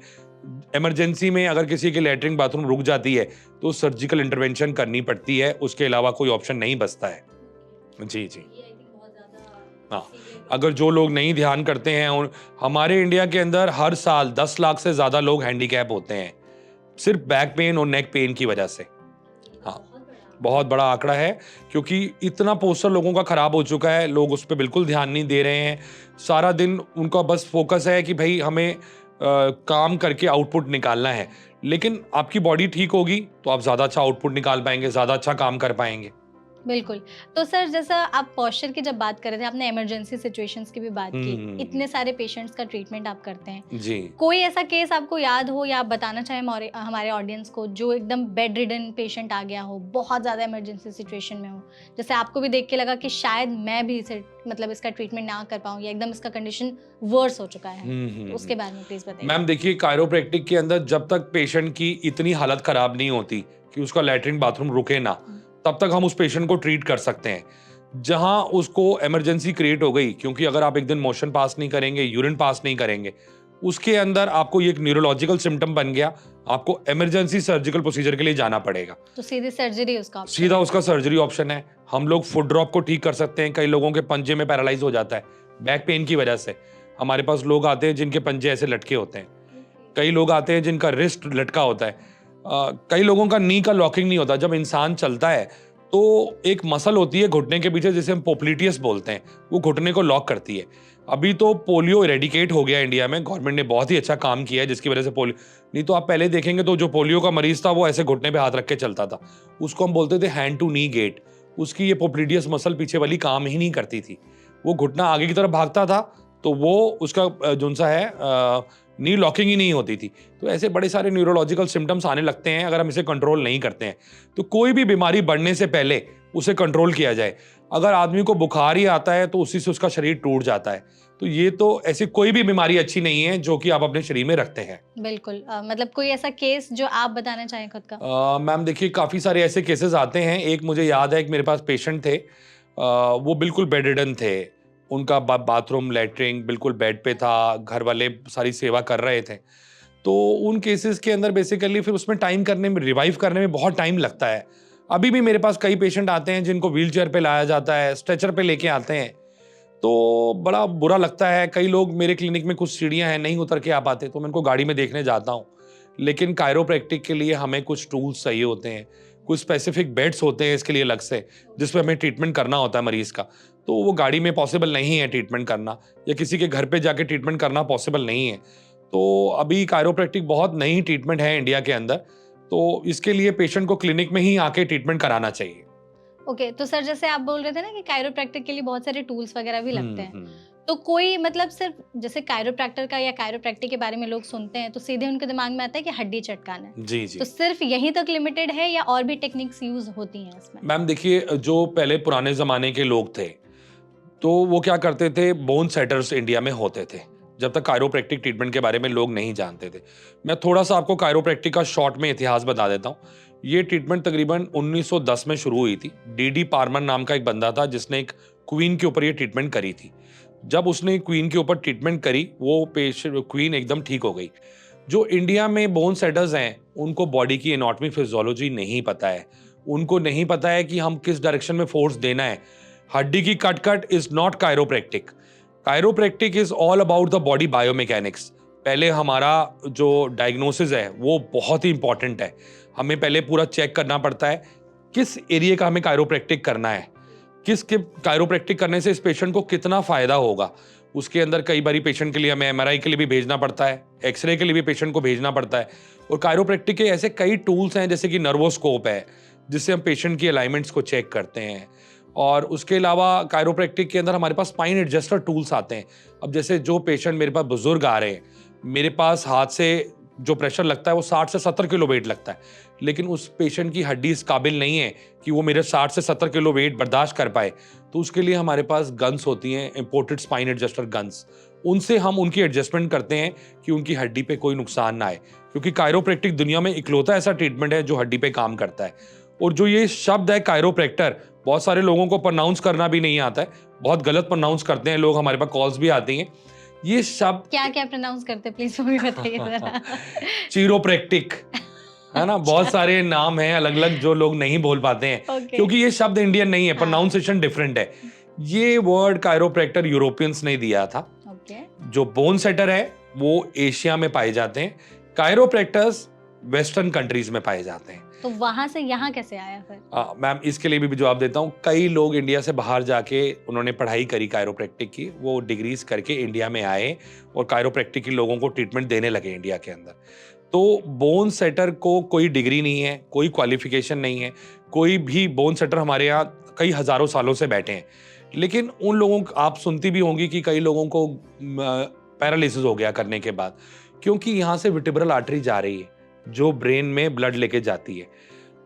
इमरजेंसी में अगर किसी की लैट्रिन बाथरूम रुक जाती है तो सर्जिकल इंटरवेंशन करनी पड़ती है, उसके अलावा कोई ऑप्शन नहीं बचता है। जी जी। हाँ, अगर जो लोग नहीं ध्यान करते हैं, और हमारे इंडिया के अंदर हर साल 10 लाख से ज्यादा लोग हैंडीकैप होते हैं सिर्फ बैक पेन और नेक पेन की वजह से। हाँ, बहुत बड़ा आंकड़ा है, क्योंकि इतना पोस्टर लोगों का खराब हो चुका है, लोग उस पर बिल्कुल ध्यान नहीं दे रहे हैं। सारा दिन उनका बस फोकस है कि भाई हमें काम करके आउटपुट निकालना है। लेकिन आपकी बॉडी ठीक होगी तो आप ज़्यादा अच्छा आउटपुट निकाल पाएंगे, ज़्यादा अच्छा काम कर पाएंगे। बिल्कुल। तो सर जैसा आप पोस्चर की जब बात कर रहे थे, आपने इमरजेंसी सिचुएशंस की भी बात की। इतने सारे पेशेंट्स का ट्रीटमेंट आप करते हैं। जी। कोई ऐसा केस आपको याद हो या आप बताना चाहें हमारे ऑडियंस को, जो एकदम बेड रिडन पेशेंट आ गया हो, बहुत ज़्यादा इमरजेंसी सिचुएशन में हो, जैसे आपको भी देख के लगा कि शायद मैं भी इसे मतलब इसका ट्रीटमेंट ना कर पाऊँ या एकदम इसका कंडीशन वर्स हो चुका है, तो उसके बारे में प्लीज़ बताइए। मैम देखिए, कायरोप्रैक्टिक के अंदर जब तक पेशेंट की इतनी हालत खराब नहीं होती कि उसका लैट्रिन बाथरूम रुके ना, तब तक हम उस पेशेंट को ट्रीट कर सकते हैं। जहां उसको इमरजेंसी क्रिएट हो गई, क्योंकि अगर आप एक दिन मोशन पास नहीं करेंगे, यूरिन पास नहीं करेंगे, उसके अंदर आपको ये एक न्यूरोलॉजिकल सिम्टम बन गया, आपको इमरजेंसी सर्जिकल प्रोसीजर के लिए जाना पड़ेगा। तो सीधी सर्जरी उसका ऑप्शन सीधा उसका सर्जरी ऑप्शन है। हम लोग फुट ड्रॉप को ठीक कर सकते हैं। कई लोगों के पंजे में पैरालाइज हो जाता है बैक पेन की वजह से। हमारे पास लोग आते हैं जिनके पंजे ऐसे लटके होते हैं, कई लोग आते हैं जिनका रिस्ट लटका होता है, कई लोगों का नी का लॉकिंग नहीं होता। जब इंसान चलता है तो एक मसल होती है घुटने के पीछे, जिसे हम पोप्लिटियस बोलते हैं, वो घुटने को लॉक करती है। अभी तो पोलियो इरेडिकेट हो गया इंडिया में, गवर्नमेंट ने बहुत ही अच्छा काम किया है, जिसकी वजह से पोलियो, नहीं तो आप पहले देखेंगे तो जो पोलियो का मरीज था वो ऐसे घुटने पे हाथ रख के चलता था, उसको हम बोलते थे हैंड टू नी गेट। उसकी ये पोप्लिटियस मसल पीछे वाली काम ही नहीं करती थी, वो घुटना आगे की तरफ भागता था, तो वो उसका जो सा है नी लॉकिंग ही नहीं होती थी। तो ऐसे बड़े सारे न्यूरोलॉजिकल सिम्टम्स आने लगते हैं अगर हम इसे कंट्रोल नहीं करते हैं। तो कोई भी बीमारी बढ़ने से पहले उसे कंट्रोल किया जाए। अगर आदमी को बुखार ही आता है तो उसी से उसका शरीर टूट जाता है। तो ये तो ऐसी कोई भी बीमारी अच्छी नहीं है जो कि आप अपने शरीर में रखते हैं। बिल्कुल। मतलब कोई ऐसा केस जो आप बताना चाहें खुद का? मैम देखिए, काफ़ी सारे ऐसे केसेस आते हैं। एक मुझे याद है, एक मेरे पास पेशेंट थे, वो बिल्कुल बेड रिडन थे। उनका बाथरूम लैट्रिन बिल्कुल बेड पे था, घर वाले सारी सेवा कर रहे थे। तो उन केसेस के अंदर बेसिकली फिर उसमें टाइम करने में, रिवाइव करने में बहुत टाइम लगता है। अभी भी मेरे पास कई पेशेंट आते हैं जिनको व्हील चेयर पे लाया जाता है, स्ट्रेचर पे लेके आते हैं, तो बड़ा बुरा लगता है। कई लोग, मेरे क्लिनिक में कुछ सीढ़ियाँ हैं, नहीं उतर के आ पाते, तो मैं उनको गाड़ी में देखने जाता हूँ। लेकिन कायरोप्रैक्टिक के लिए हमें कुछ टूल्स चाहिए होते हैं, कुछ स्पेसिफिक बेड्स होते हैं इसके लिए अलग से, जिसमें हमें ट्रीटमेंट करना होता है मरीज का। तो वो गाड़ी में पॉसिबल नहीं है ट्रीटमेंट करना, या किसी के घर पे जाके ट्रीटमेंट करना पॉसिबल नहीं है। तो अभी कायरोप्रैक्टिक बहुत नई ट्रीटमेंट है इंडिया के अंदर, तो इसके लिए पेशेंट को क्लिनिक में ही आके ट्रीटमेंट कराना चाहिए। ओके, तो सर जैसे आप बोल रहे थे ना कि कायरोप्रैक्टिक के लिए बहुत सारे टूल्स वगैरह भी लगते हैं, हम्म। तो कोई मतलब सिर्फ जैसे कायरोप्रैक्टर का या कायरोप्रैक्टिक के बारे में लोग सुनते हैं तो सीधे उनके दिमाग में आता है कि हड्डी चटकाना है। जी जी। तो सिर्फ यहीं तक लिमिटेड है या और भी टेक्निक्स यूज होती हैं इसमें? मैम देखिए, जो पहले पुराने जमाने के लोग थे, तो वो क्या करते थे, बोन सेटर्स इंडिया में होते थे, जब तक कायरोप्रैक्टिक ट्रीटमेंट के बारे में लोग नहीं जानते थे। मैं थोड़ा सा आपको कायरोप्रैक्टिक का शॉर्ट में इतिहास बता देता हूँ। ये ट्रीटमेंट तकरीबन 1910 में शुरू हुई थी। डी पार्मन नाम का एक बंदा था जिसने एक क्वीन के ऊपर ये ट्रीटमेंट करी थी। जब उसने क्वीन के ऊपर ट्रीटमेंट करी, वो पेशेंट क्वीन एकदम ठीक हो गई। जो इंडिया में बोन सेटर्स हैं, उनको बॉडी की एनाटॉमी फिजियोलॉजी नहीं पता है, उनको नहीं पता है कि हम किस डायरेक्शन में फोर्स देना है। हड्डी की cut is not chiropractic. Chiropractic is all about the body biomechanics. पहले हमारा जो डायग्नोसिस है वो बहुत ही इंपॉर्टेंट है। हमें पहले पूरा चेक करना पड़ता है किस एरिया का हमें कायरोप्रैक्टिक करना है, किस के कायरोप्रैक्टिक करने से इस पेशेंट को कितना फायदा होगा। उसके अंदर कई बारी पेशेंट के लिए हमें एमआरआई के लिए भी भेजना पड़ता है, एक्सरे के लिए भी पेशेंट को भेजना पड़ता है। और कायरोप्रैक्टिक के ऐसे कई टूल्स हैं, जैसे कि नर्वोस्कोप है, जिससे हम पेशेंट की अलाइनमेंट्स को चेक करते हैं। और उसके अलावा कायरोप्रैक्टिक के अंदर हमारे पास स्पाइन एडजस्टर टूल्स आते हैं। अब जैसे जो पेशेंट मेरे पास बुजुर्ग आ रहे हैं, मेरे पास हाथ से जो प्रेशर लगता है वो 60 से 70 किलो वेट लगता है, लेकिन उस पेशेंट की हड्डी इस काबिल नहीं है कि वो मेरे 60 से 70 किलो वेट बर्दाश्त कर पाए। तो उसके लिए हमारे पास गन्स होती हैं, इंपोर्टेड स्पाइन एडजस्टर गन्स। उनसे हम उनकी एडजस्टमेंट करते हैं कि उनकी हड्डी पे कोई नुकसान ना आए, क्योंकि कायरोप्रैक्टिक दुनिया में इकलौता ऐसा ट्रीटमेंट है जो हड्डी पे काम करता है। और जो ये शब्द है कायरोप्रैक्टर, बहुत सारे लोगों को प्रोनाउंस करना भी नहीं आता है, बहुत गलत प्रोनाउंस करते हैं लोग, हमारे पास कॉल्स भी आती हैं। ये शब्द क्या क्या प्रोनाउंस करते हैं, प्लीज वो भी बताइए जरा। चिरोप्रैक्टिक है ना, बहुत सारे नाम हैं अलग अलग जो लोग नहीं बोल पाते हैं, Okay. क्योंकि ये शब्द इंडियन नहीं है, हाँ। प्रोनाउंसिएशन डिफरेंट है। ये वर्ड कायरोप्रैक्टर यूरोपियंस ने दिया था। ओके। जो बोन सेटर है वो एशिया में पाए जाते हैं, कायरोप्रैक्टर्स वेस्टर्न कंट्रीज में पाए जाते हैं। तो वहां से यहाँ कैसे आया फिर? मैम इसके लिए भी जवाब देता हूँ। कई लोग इंडिया से बाहर जाके उन्होंने पढ़ाई करी कायरोप्रैक्टिक की, वो डिग्रीज करके इंडिया में आए और कायरोप्रैक्टिक के लोगों को ट्रीटमेंट देने लगे इंडिया के अंदर। तो बोन सेटर को कोई डिग्री नहीं है, कोई क्वालिफिकेशन नहीं है, कोई भी बोन सेटर हमारे यहाँ कई हजारों सालों से बैठे हैं, लेकिन उन लोगों को आप सुनती भी होंगी कि कई लोगों को पैरालिसिस हो गया करने के बाद, क्योंकि यहाँ से वर्टिब्रल आर्टरी जा रही है जो ब्रेन में ब्लड लेके जाती है।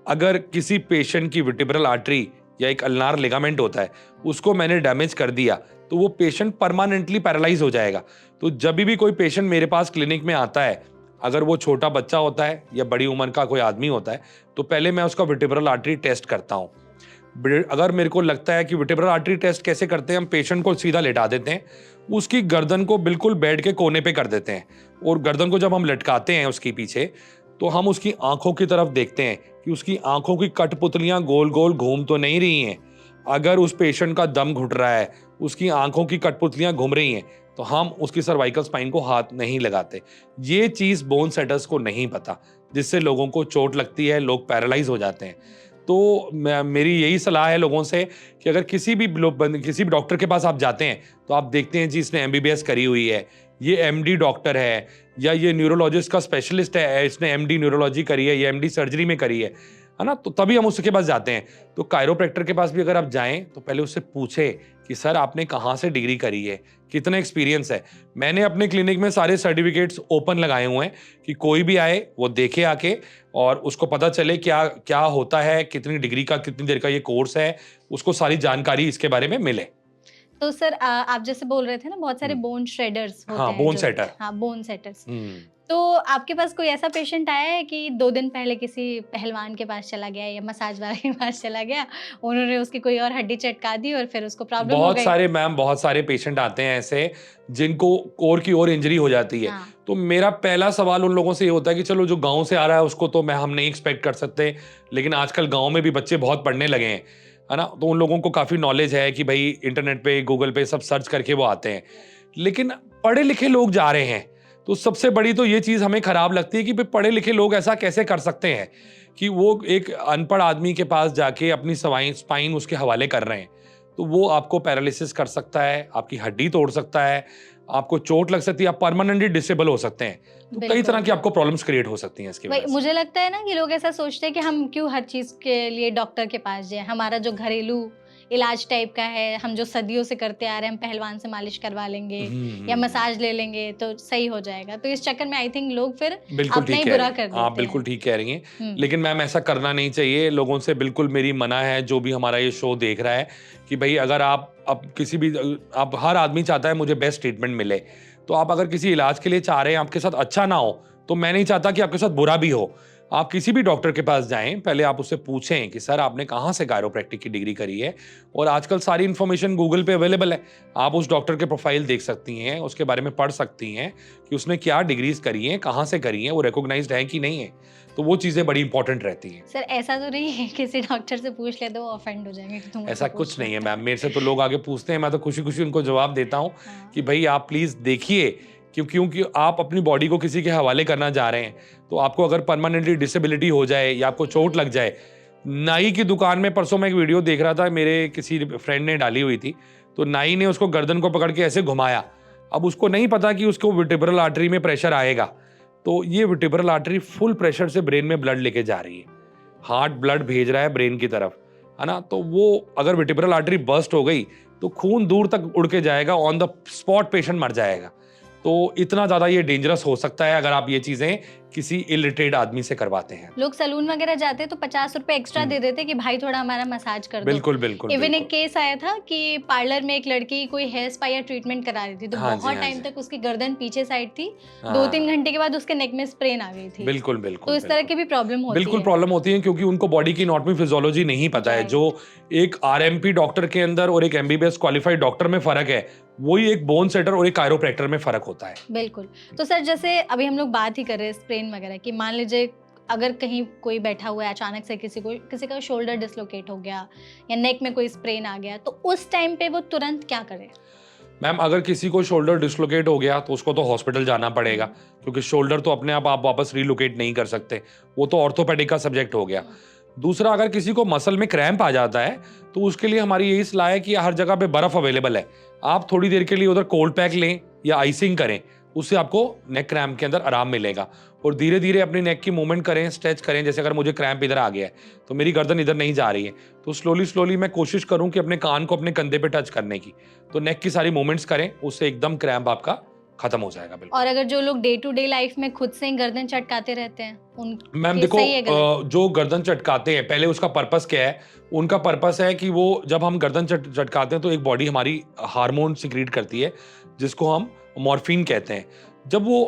अगर किसी पेशेंट की वर्टिब्रल आर्टरी या एक अल्नार लिगामेंट होता है, उसको मैंने डैमेज कर दिया तो वो पेशेंट परमानेंटली पैरालाइज हो जाएगा। तो जब भी कोई पेशेंट मेरे पास क्लिनिक में आता है, अगर वो छोटा बच्चा होता है या बड़ी उम्र का कोई आदमी होता है, तो पहले मैं उसका वर्टिब्रल आर्टरी टेस्ट करता हूँ। अगर मेरे को लगता है कि वर्टिब्रल आर्टरी टेस्ट कैसे करते हैं, हम पेशेंट को सीधा लेटा देते हैं, उसकी गर्दन को बिल्कुल बेड के कोने पे कर देते हैं, और गर्दन को जब हम लटकाते हैं उसके पीछे, तो हम उसकी आंखों की तरफ देखते हैं कि उसकी आंखों की कठपुतलियां गोल गोल घूम तो नहीं रही हैं। अगर उस पेशेंट का दम घुट रहा है, उसकी आंखों की कठपुतलियां घूम रही हैं, तो हम उसकी सर्वाइकल स्पाइन को हाथ नहीं लगाते। ये चीज बोन सेटर्स को नहीं पता, जिससे लोगों को चोट लगती है, लोग पैरालाइज हो जाते हैं। तो मेरी यही सलाह है लोगों से कि अगर किसी भी डॉक्टर के पास आप जाते हैं, तो आप देखते हैं जी इसने एमबीबीएस करी हुई है, ये एमडी डॉक्टर है, या ये न्यूरोलॉजिस्ट का स्पेशलिस्ट है, इसने एमडी न्यूरोलॉजी करी है या एमडी सर्जरी में करी है ना, तो तभी हम उसके पास जाते हैं। तो कायरोप्रैक्टर के पास भी अगर आप जाएं तो पहले उससे पूछे कि सर आपने कहाँ से डिग्री करी है, कितना एक्सपीरियंस है। मैंने अपने क्लिनिक में सारे सर्टिफिकेट्स ओपन लगाए हुए हैं कि कोई भी आए वो देखे आके, और उसको पता चले क्या क्या होता है, कितनी डिग्री का, कितनी देर का ये कोर्स है, उसको सारी जानकारी इसके बारे में मिले। तो सर आप जैसे बोल रहे थे ना, बहुत सारे बोन श्रेडर्स होते हाँ, हैं, बोन सेटर। हाँ, बोन सेटर्स। तो आपके पास कोई ऐसा पेशेंट आया है कि 2 दिन पहले किसी पहलवान के पास चला गया या मसाज वाले के पास चला गया, उन्होंने उसकी कोई और हड्डी चटका दी और फिर उसको प्रॉब्लम हो गई? बहुत सारे पेशेंट आते हैं ऐसे जिनको कोर की ओर इंजरी हो जाती है। हाँ। तो मेरा पहला सवाल उन लोगों से ये होता है कि चलो जो गांव से आ रहा है उसको तो हम नहीं एक्सपेक्ट कर सकते, लेकिन आजकल गांव में भी बच्चे बहुत पढ़ने लगे हैं, है ना, तो उन लोगों को काफी नॉलेज है कि भाई इंटरनेट पे, गूगल पे सब सर्च करके वो आते हैं। लेकिन पढ़े लिखे लोग जा रहे हैं, तो सबसे बड़ी तो ये चीज हमें खराब लगती है कि भाई पढ़े लिखे लोग ऐसा कैसे कर सकते हैं कि वो एक अनपढ़ आदमी के पास जाके अपनी स्पाइन उसके हवाले कर रहे हैं। तो वो आपको पैरालिसिस कर सकता है, आपकी हड्डी तोड़ सकता है, आपको चोट लग सकती है, आप परमानेंटली डिसेबल हो सकते हैं। तो कई तरह की आपको प्रॉब्लम्स क्रिएट हो सकती हैं इसकी वजह से। मुझे लगता है ना कि लोग ऐसा सोचते हैं कि हम क्यों हर चीज के लिए डॉक्टर के पास जाए, हमारा जो घरेलू इलाज टाइप का है, हम जो सदियों से करते आ रहे हैं, हम पहलवान से मालिश करवा लेंगे या मसाज ले लेंगे तो सही हो जाएगा। तो इस चक्कर में आई थिंक लोग फिर अपना ही बुरा कर देते हैं। आप बिल्कुल ठीक कह रही हैं, लेकिन मैम ऐसा करना नहीं चाहिए। लोगों से बिल्कुल मेरी मना है, जो भी हमारा ये शो देख रहा है, कि भाई अगर आप हर आदमी चाहता है मुझे बेस्ट ट्रीटमेंट मिले, तो आप अगर किसी इलाज के लिए चाह रहे हैं आपके साथ अच्छा ना हो, तो मैं नहीं चाहता कि आपके साथ बुरा भी हो। आप किसी भी डॉक्टर के पास जाएं, पहले आप उससे पूछें कि सर आपने कहाँ से कायरोप्रैक्टिक की डिग्री करी है, और आजकल सारी इन्फॉर्मेशन गूगल पे अवेलेबल है। आप उस डॉक्टर के प्रोफाइल देख सकती हैं, उसके बारे में पढ़ सकती हैं कि उसने क्या डिग्रीज करी हैं, कहाँ से करी हैं, वो रिकॉग्नाइज्ड है कि नहीं है। तो वो चीजें बड़ी इंपॉर्टेंट रहती हैं। सर ऐसा तो नहीं है किसी डॉक्टर से पूछ ले तो वो ऑफेंड हो जाएंगे कि तुम ऐसा कुछ नहीं है मैम, मेरे से तो लोग आगे पूछते हैं, मैं तो खुशी खुशी उनको जवाब देता हूँ कि भाई आप प्लीज देखिए, क्योंकि आप अपनी बॉडी को किसी के हवाले करना जा रहे हैं, तो आपको अगर परमानेंटली डिसेबिलिटी हो जाए या आपको चोट लग जाए। नाई की दुकान में परसों मैं एक वीडियो देख रहा था, मेरे किसी फ्रेंड ने डाली हुई थी, तो नाई ने उसको गर्दन को पकड़ के ऐसे घुमाया। अब उसको नहीं पता कि उसको वर्टिब्रल आर्टरी में प्रेशर आएगा, तो ये वर्टिब्रल आर्टरी फुल प्रेशर से ब्रेन में ब्लड लेके जा रही है, हार्ट ब्लड भेज रहा है ब्रेन की तरफ, है ना। तो वो अगर वर्टिब्रल आर्टरी बर्स्ट हो गई तो खून दूर तक उड़ के जाएगा, ऑन द स्पॉट पेशेंट मर जाएगा। तो इतना ज़्यादा ये डेंजरस हो सकता है अगर आप ये चीज़ें किसी इलिटरेट आदमी से करवाते हैं। लोग सैलून वगैरह जाते हैं तो 50 रुपए एक्स्ट्रा दे देते कि भाई थोड़ा हमारा मसाज कर दो। बिल्कुल, बिल्कुल, इवन एक बिल्कुल। केस आया था कि पार्लर में एक लड़की कोई हेयर स्पा या ट्रीटमेंट करा रही थी, तो हाँ जी, बहुत हाँ टाइम जी। तक उसकी गर्दन पीछे साइड थी। हाँ, 2-3 घंटे के बाद उसके नेक में स्प्रेन आ गई थी। बिल्कुल, तो बिल्कुल, इस तरह बिल्कुल। की भी प्रॉब्लम होती बिल्कुल है। प्रॉब्लम होती है क्योंकि उनको बॉडी की एनाटॉमी फिजियोलॉजी नहीं पता है। जो राइट, एक आरएमपी डॉक्टर के अंदर और एक एमबीबीएस क्वालिफाइड डॉक्टर में फ़र्क है, वही एक बोन सेटर और एक कायरोप्रैक्टर में फ़र्क होता है। बिल्कुल। तो सर जैसे अभी हम लोग बात ही कर रहे हैं स्प्रेन वगैरह की, मान लीजिए अगर कहीं कोई बैठा हुआ है, अचानक से किसी का शोल्डर डिसलोकेट हो गया या नेक में कोई स्प्रेन आ गया, तो उस टाइम पे वो तुरंत क्या करे? मैम अगर किसी को शोल्डर डिसलोकेट हो गया तो उसको तो हॉस्पिटल जाना पड़ेगा हुँ। क्योंकि शोल्डर तो अपने आप वापस रिलोकेट नहीं कर सकते, वो तो ऑर्थोपेडिक का सब्जेक्ट हो गया। दूसरा, अगर किसी को मसल में क्रैम्प आ जाता है तो उसके लिए हमारी यही सलाह है कि हर जगह पे बर्फ अवेलेबल है, आप थोड़ी देर के लिए उधर कोल्ड पैक लें या आइसिंग करें, उससे आपको नेक क्रैम्प के अंदर आराम मिलेगा। और धीरे धीरे अपनी नेक की मूवमेंट करें, स्ट्रेच करें। जैसे अगर मुझे क्रैम्प इधर आ गया है तो मेरी गर्दन इधर नहीं जा रही है, तो स्लोली स्लोली मैं कोशिश करूं कि अपने कान को अपने कंधे पे टच करने की, तो नेक की सारी मूवमेंट्स करें, उससे एकदम क्रैम्प आपका खत्म हो जाएगा। बिल्कुल। और अगर जो लोग डे टू डे लाइफ में खुद से ही गर्दन चटकाते रहते हैं, मैम उनके देखो, सही है गलत? जो गर्दन चटकाते हैं पहले उसका पर्पस क्या है? उनका पर्पस है कि वो जब हम गर्दन चटकाते हैं तो एक बॉडी हमारी हार्मोन सिक्रीट करती है जिसको हम मॉर्फिन कहते हैं। जब वो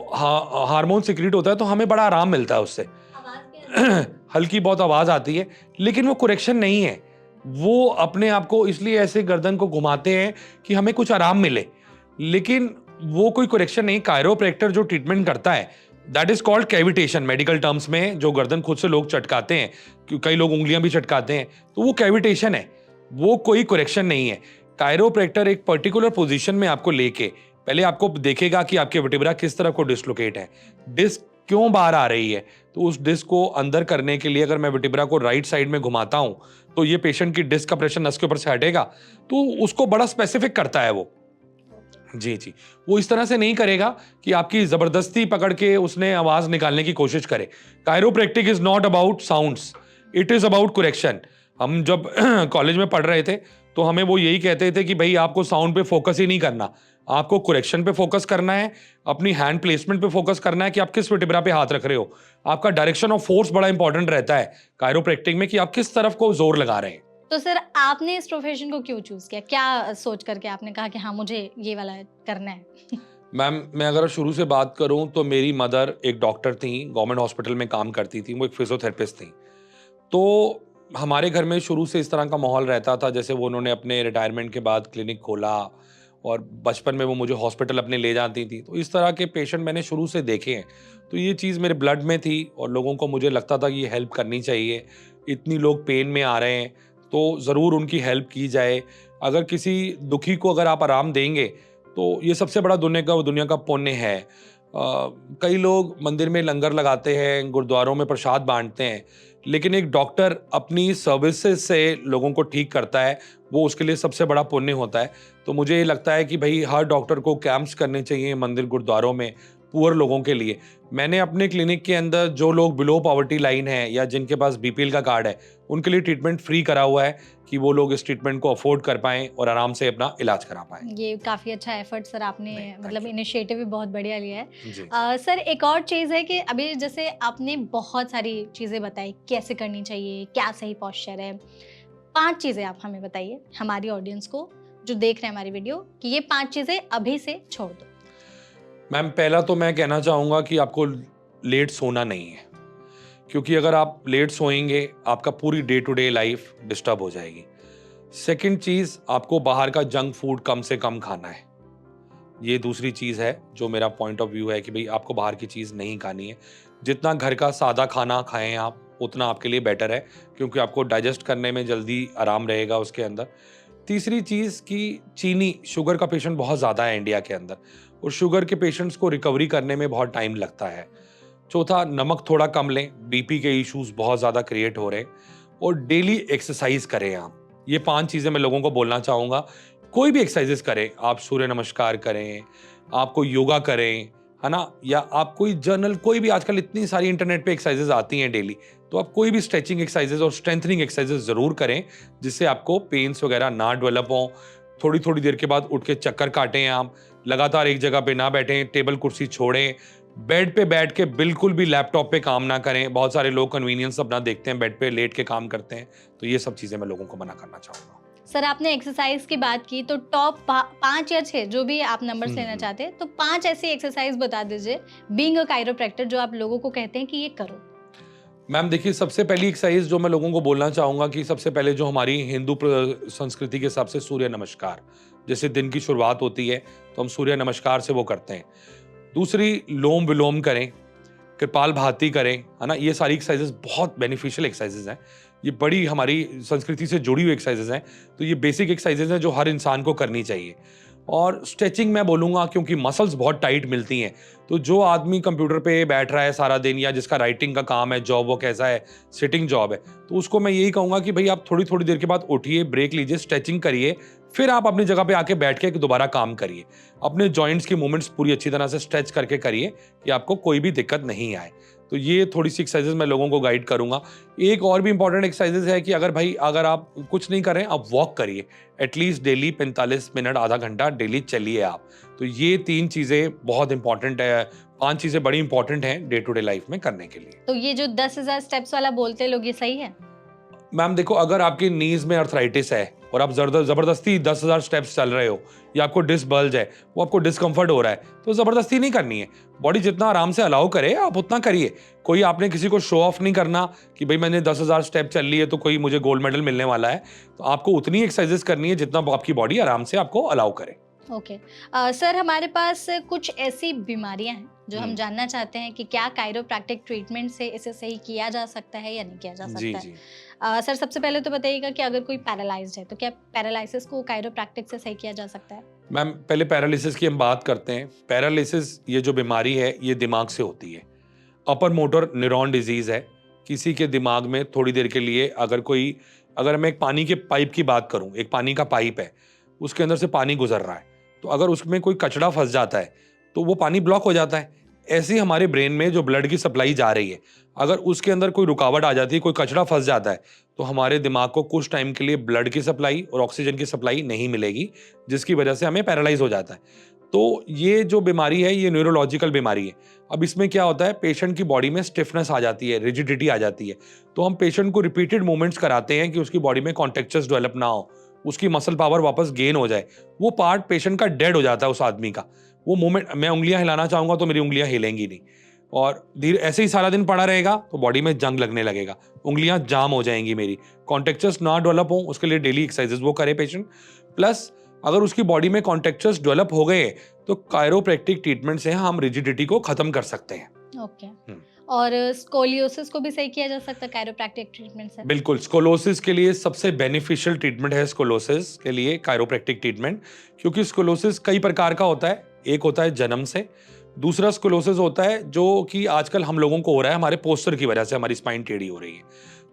हार्मोन सिक्रीट होता है तो हमें बड़ा आराम मिलता है उससे। आवाज़ क्या हल्की बहुत आवाज आती है, लेकिन वो करेक्शन नहीं है। वो अपने आप को इसलिए ऐसे गर्दन को घुमाते हैं कि हमें कुछ आराम मिले, लेकिन वो कोई करेक्शन नहीं। कायरोप्रैक्टर जो ट्रीटमेंट करता है, that is called cavitation medical terms में। जो गर्दन खुद से लोग चटकाते हैं, कई लोग उंगलियां भी चटकाते हैं, तो वो कैविटेशन है, वो कोई करेक्शन नहीं है। कायरोप्रैक्टर एक पर्टिकुलर पोजीशन में आपको लेके पहले आपको देखेगा कि आपके वर्टिब्रा किस तरफ को डिसलोकेट है, डिस्क क्यों बाहर आ रही है। तो उस डिस्क को अंदर करने के लिए अगर मैं वर्टिब्रा को राइट साइड में घुमाता हूं तो ये पेशेंट की डिस्क का प्रेशर नस के ऊपर से हटेगा, तो उसको बड़ा स्पेसिफिक करता है वो। जी, जी। वो इस तरह से नहीं करेगा कि आपकी ज़बरदस्ती पकड़ के उसने आवाज़ निकालने की कोशिश करे। Chiropractic is not about sounds, it is about correction. हम जब कॉलेज में पढ़ रहे थे, तो हमें वो यही कहते थे कि भई आपको साउंड पे फ़ोकस ही नहीं करना, आपको करेक्शन पे फ़ोकस करना है, अपनी हैंड प्लेसमेंट पे फ़ोकस करना है कि आप किस वर्टिब्रा पे हाथ रख रहे हो। आपका डायरेक्शन ऑफ फ़ोर्स बड़ा इंपॉर्टेंट रहता है कायरोप्रैक्टिक में कि आप किस तरफ को ज़ोर लगा रहे हैं। तो सर आपने इस प्रोफ़ेशन को क्यों चूज़ किया? क्या सोच कर के आपने कहा कि हाँ, मुझे ये वाला करना है? मैम, मैं अगर शुरू से बात करूं तो मेरी मदर एक डॉक्टर थी, गवर्नमेंट हॉस्पिटल में काम करती थी, वो एक फिजियोथेरेपिस्ट थी। तो हमारे घर में शुरू से इस तरह का माहौल रहता था, जैसे वो उन्होंने अपने रिटायरमेंट के बाद क्लिनिक खोला और बचपन में वो मुझे हॉस्पिटल अपने ले जाती थी। तो इस तरह के पेशेंट मैंने शुरू से देखे हैं, तो ये चीज़ मेरे ब्लड में थी और लोगों को मुझे लगता था कि ये हेल्प करनी चाहिए। इतनी लोग पेन में आ रहे हैं तो ज़रूर उनकी हेल्प की जाए। अगर किसी दुखी को अगर आप आराम देंगे तो ये सबसे बड़ा दुनिया का पुण्य है। कई लोग मंदिर में लंगर लगाते हैं, गुरुद्वारों में प्रसाद बांटते हैं, लेकिन एक डॉक्टर अपनी सर्विसेज से लोगों को ठीक करता है, वो उसके लिए सबसे बड़ा पुण्य होता है। तो मुझे ये लगता है कि भाई हर डॉक्टर को कैंप्स करने चाहिए मंदिर गुरुद्वारों में पुअर लोगों के लिए। मैंने अपने क्लिनिक के अंदर जो लोग बिलो पॉवर्टी लाइन है या जिनके पास बीपीएल का कार्ड है, उनके लिए ट्रीटमेंट फ्री करा हुआ है कि वो लोग इस ट्रीटमेंट को अफोर्ड कर पाएँ और आराम से अपना इलाज करा पाएँ। ये काफ़ी अच्छा एफर्ट सर आपने नहीं, थैंक मतलब यू। इनिशिएटिव भी बहुत बढ़िया लिया है। जी। सर एक और चीज़ है कि अभी जैसे आपने बहुत सारी चीज़ें बताई कैसे करनी चाहिए, क्या सही पोस्चर है। 5 चीज़ें आप हमें बताइए, हमारी ऑडियंस को जो देख रहे हैं हमारी वीडियो, कि ये 5 चीज़ें अभी से छोड़ दो। मैम, पहला तो मैं कहना चाहूँगा कि आपको लेट सोना नहीं है, क्योंकि अगर आप लेट सोएंगे आपका पूरी day to day life disturb हो जाएगी। सेकंड चीज़, आपको बाहर का जंक फूड कम से कम खाना है। ये दूसरी चीज़ है जो मेरा पॉइंट ऑफ व्यू है कि भाई आपको बाहर की चीज़ नहीं खानी है। जितना घर का सादा खाना खाएं आप, उतना आपके लिए बेटर है, क्योंकि आपको डाइजेस्ट करने में जल्दी आराम रहेगा उसके अंदर। तीसरी चीज़ कि चीनी, शुगर का पेशेंट बहुत ज़्यादा है इंडिया के अंदर और शुगर के पेशेंट्स को रिकवरी करने में बहुत टाइम लगता है। चौथा, नमक थोड़ा कम लें, बीपी के इश्यूज बहुत ज़्यादा क्रिएट हो रहे हैं। और डेली एक्सरसाइज करें आप। ये 5 चीज़ें मैं लोगों को बोलना चाहूँगा। कोई भी एक्सरसाइजेस करें, आप सूर्य नमस्कार करें, आप कोई योगा करें, है ना? या आप कोई जर्नल, कोई भी, आजकल इतनी सारी इंटरनेट पे एक्सरसाइजेस आती हैं डेली, तो आप कोई भी स्ट्रेचिंग एक्सरसाइजेस और स्ट्रेंथनिंग एक्सरसाइजेस ज़रूर करें, जिससे आपको पेन्स वगैरह ना डेवलप हों। थोड़ी थोड़ी देर के बाद उठ के चक्कर काटें आप, लगातार एक जगह पे ना बैठें, टेबल कुर्सी छोड़ें, बेड पे बैठ के बिल्कुल भी लैपटॉप पे काम ना करें। बहुत सारे लोग कन्वीनियंस अपना देखते हैं, बेड पे लेट के काम करते हैं, तो ये सब चीज़ें मैं लोगों को मना करना चाहूँगा। सर आपने एक्सरसाइज की बात की, तो टॉप 5 या 6 जो भी आप नंबर्स लेना चाहते हैं, तो 5 ऐसी एक्सरसाइज बता दीजिए बीइंग अ काइरोप्रैक्टर जो आप लोगों को कहते हैं कि ये करो। मैम देखिए, सबसे पहली एक्सरसाइज जो मैं लोगों को बोलना चाहूँगा कि सबसे पहले जो हमारी हिंदू संस्कृति के हिसाब से सूर्य नमस्कार, जैसे दिन की शुरुआत होती है तो हम सूर्य नमस्कार से वो करते हैं। दूसरी, लोम विलोम करें, कपालभाति करें, है ना? ये सारी एक्सरसाइजेज बहुत बेनिफिशियल एक्सरसाइजेज हैं। ये बड़ी हमारी संस्कृति से जुड़ी हुई एक्सरसाइजेज हैं, तो ये बेसिक एक्सरसाइजेज हैं जो हर इंसान को करनी चाहिए। और स्ट्रेचिंग मैं बोलूँगा, क्योंकि मसल्स बहुत टाइट मिलती हैं, तो जो आदमी कंप्यूटर पे बैठ रहा है सारा दिन, या जिसका राइटिंग का काम है, जॉब वो कैसा है, सिटिंग जॉब है, तो उसको मैं यही कहूँगा कि भाई आप थोड़ी थोड़ी देर के बाद उठिए, ब्रेक लीजिए, स्ट्रेचिंग करिए, फिर आप अपनी जगह पे आके बैठ के दोबारा काम करिए। अपने जॉइंट्स की मूवमेंट्स पूरी अच्छी तरह से स्ट्रेच करके करिए कि आपको कोई भी दिक्कत नहीं आए। तो ये थोड़ी सी एक्सरसाइजेज मैं लोगों को गाइड करूंगा। एक और भी इंपॉर्टेंट एक्सरसाइजेज है कि अगर आप कुछ नहीं कर रहे हैं, आप वॉक करिए, एटलीस्ट डेली 45 मिनट, आधा घंटा डेली चलिए आप। तो ये 3 चीज़ें बहुत इंपॉर्टेंट है, 5 चीज़ें बड़ी इंपॉर्टेंट हैं डे टू डे लाइफ में करने के लिए। तो ये जो 10,000 स्टेप्स वाला बोलते हैं लोग, ये सही है? मैम देखो, अगर आपकी नीज में अर्थराइटिस है और आप जबरदस्ती 10,000 स्टेप्स चल रहे हो, या आपको डिस्क बल्ज है, वो आपको डिस्कम्फर्ट हो रहा है, तो जबरदस्ती नहीं करनी है। बॉडी जितना आराम से अलाउ करे आप उतना करिए। कोई आपने किसी को शो ऑफ नहीं करना कि भाई मैंने 10,000 स्टेप चल ली है तो कोई मुझे गोल्ड मेडल मिलने वाला है। तो आपको उतनी एक्सरसाइजेस करनी है जितना आपकी बॉडी आराम से आपको अलाउ करे। ओके। सर हमारे पास कुछ ऐसी बीमारियां हैं जो हम जानना चाहते हैं कि क्या काइरोप्रैक्टिक ट्रीटमेंट से इसे सही किया जा सकता है या नहीं किया जा सकता है। सर सबसे पहले तो बताइएगा कि अगर कोई पैरालाइज्ड है तो क्या पैरालिसिस को काइरोप्रैक्टिक से सही किया जा सकता है? मैम पहले पैरालिसिस की हम बात करते हैं। पैरालिसिस ये जो बीमारी है ये दिमाग से होती है, अपर मोटर न्यूरॉन डिजीज है। किसी के दिमाग में थोड़ी देर के लिए अगर मैं एक पानी के पाइप की बात करूं, एक पानी का पाइप है, उसके अंदर से पानी गुजर रहा है, तो अगर उसमें कोई कचरा फंस जाता है तो वो पानी ब्लॉक हो जाता है। ऐसे ही हमारे ब्रेन में जो ब्लड की सप्लाई जा रही है, अगर उसके अंदर कोई रुकावट आ जाती है, कोई कचरा फंस जाता है, तो हमारे दिमाग को कुछ टाइम के लिए ब्लड की सप्लाई और ऑक्सीजन की सप्लाई नहीं मिलेगी, जिसकी वजह से हमें पैरालाइज हो जाता है। तो ये जो बीमारी है ये न्यूरोलॉजिकल बीमारी है। अब इसमें क्या होता है, पेशेंट की बॉडी में स्टिफनेस आ जाती है, रिजिडिटी आ जाती है। तो हम पेशेंट को रिपीटेड मूवमेंट्स कराते हैं कि उसकी बॉडी में कॉन्ट्रैक्चर्स डेवलप ना हो, उसकी मसल पावर वापस गेन हो जाए। वो पार्ट पेशेंट का डेड हो जाता है उस आदमी का। वो मूवमेंट, मैं उंगलियां हिलाना चाहूंगा तो मेरी उंगलियां हिलेंगी नहीं, और धीरे ऐसे ही सारा दिन पड़ा रहेगा तो बॉडी में जंग लगने लगेगा, उंगलियां जाम हो जाएंगी मेरी। कॉन्ट्रैक्चर्स ना डेवलप हो उसके लिए डेली एक्सरसाइजेस वो करे पेशेंट। प्लस अगर उसकी बॉडी में कॉन्ट्रैक्चर्स डेवलप हो गए तो कायरोप्रैक्टिक ट्रीटमेंट से हम रिजिडिटी को खत्म कर सकते हैं। ओके। और स्कोलियोसिस को भी सही किया जा सकता है कायरोप्रैक्टिक ट्रीटमेंट से? बिल्कुल, स्कोलोसिस के लिए सबसे बेनिफिशियल ट्रीटमेंट है स्कोलोसिस के लिए कायरोप्रैक्टिक ट्रीटमेंट, क्योंकि स्कोलोसिस कई प्रकार का होता है। एक होता है जन्म से, दूसरा स्कोलोसिस होता है जो कि आजकल हम लोगों को हो रहा है हमारे पोस्चर की वजह से, हमारी स्पाइन टेढ़ी हो रही है।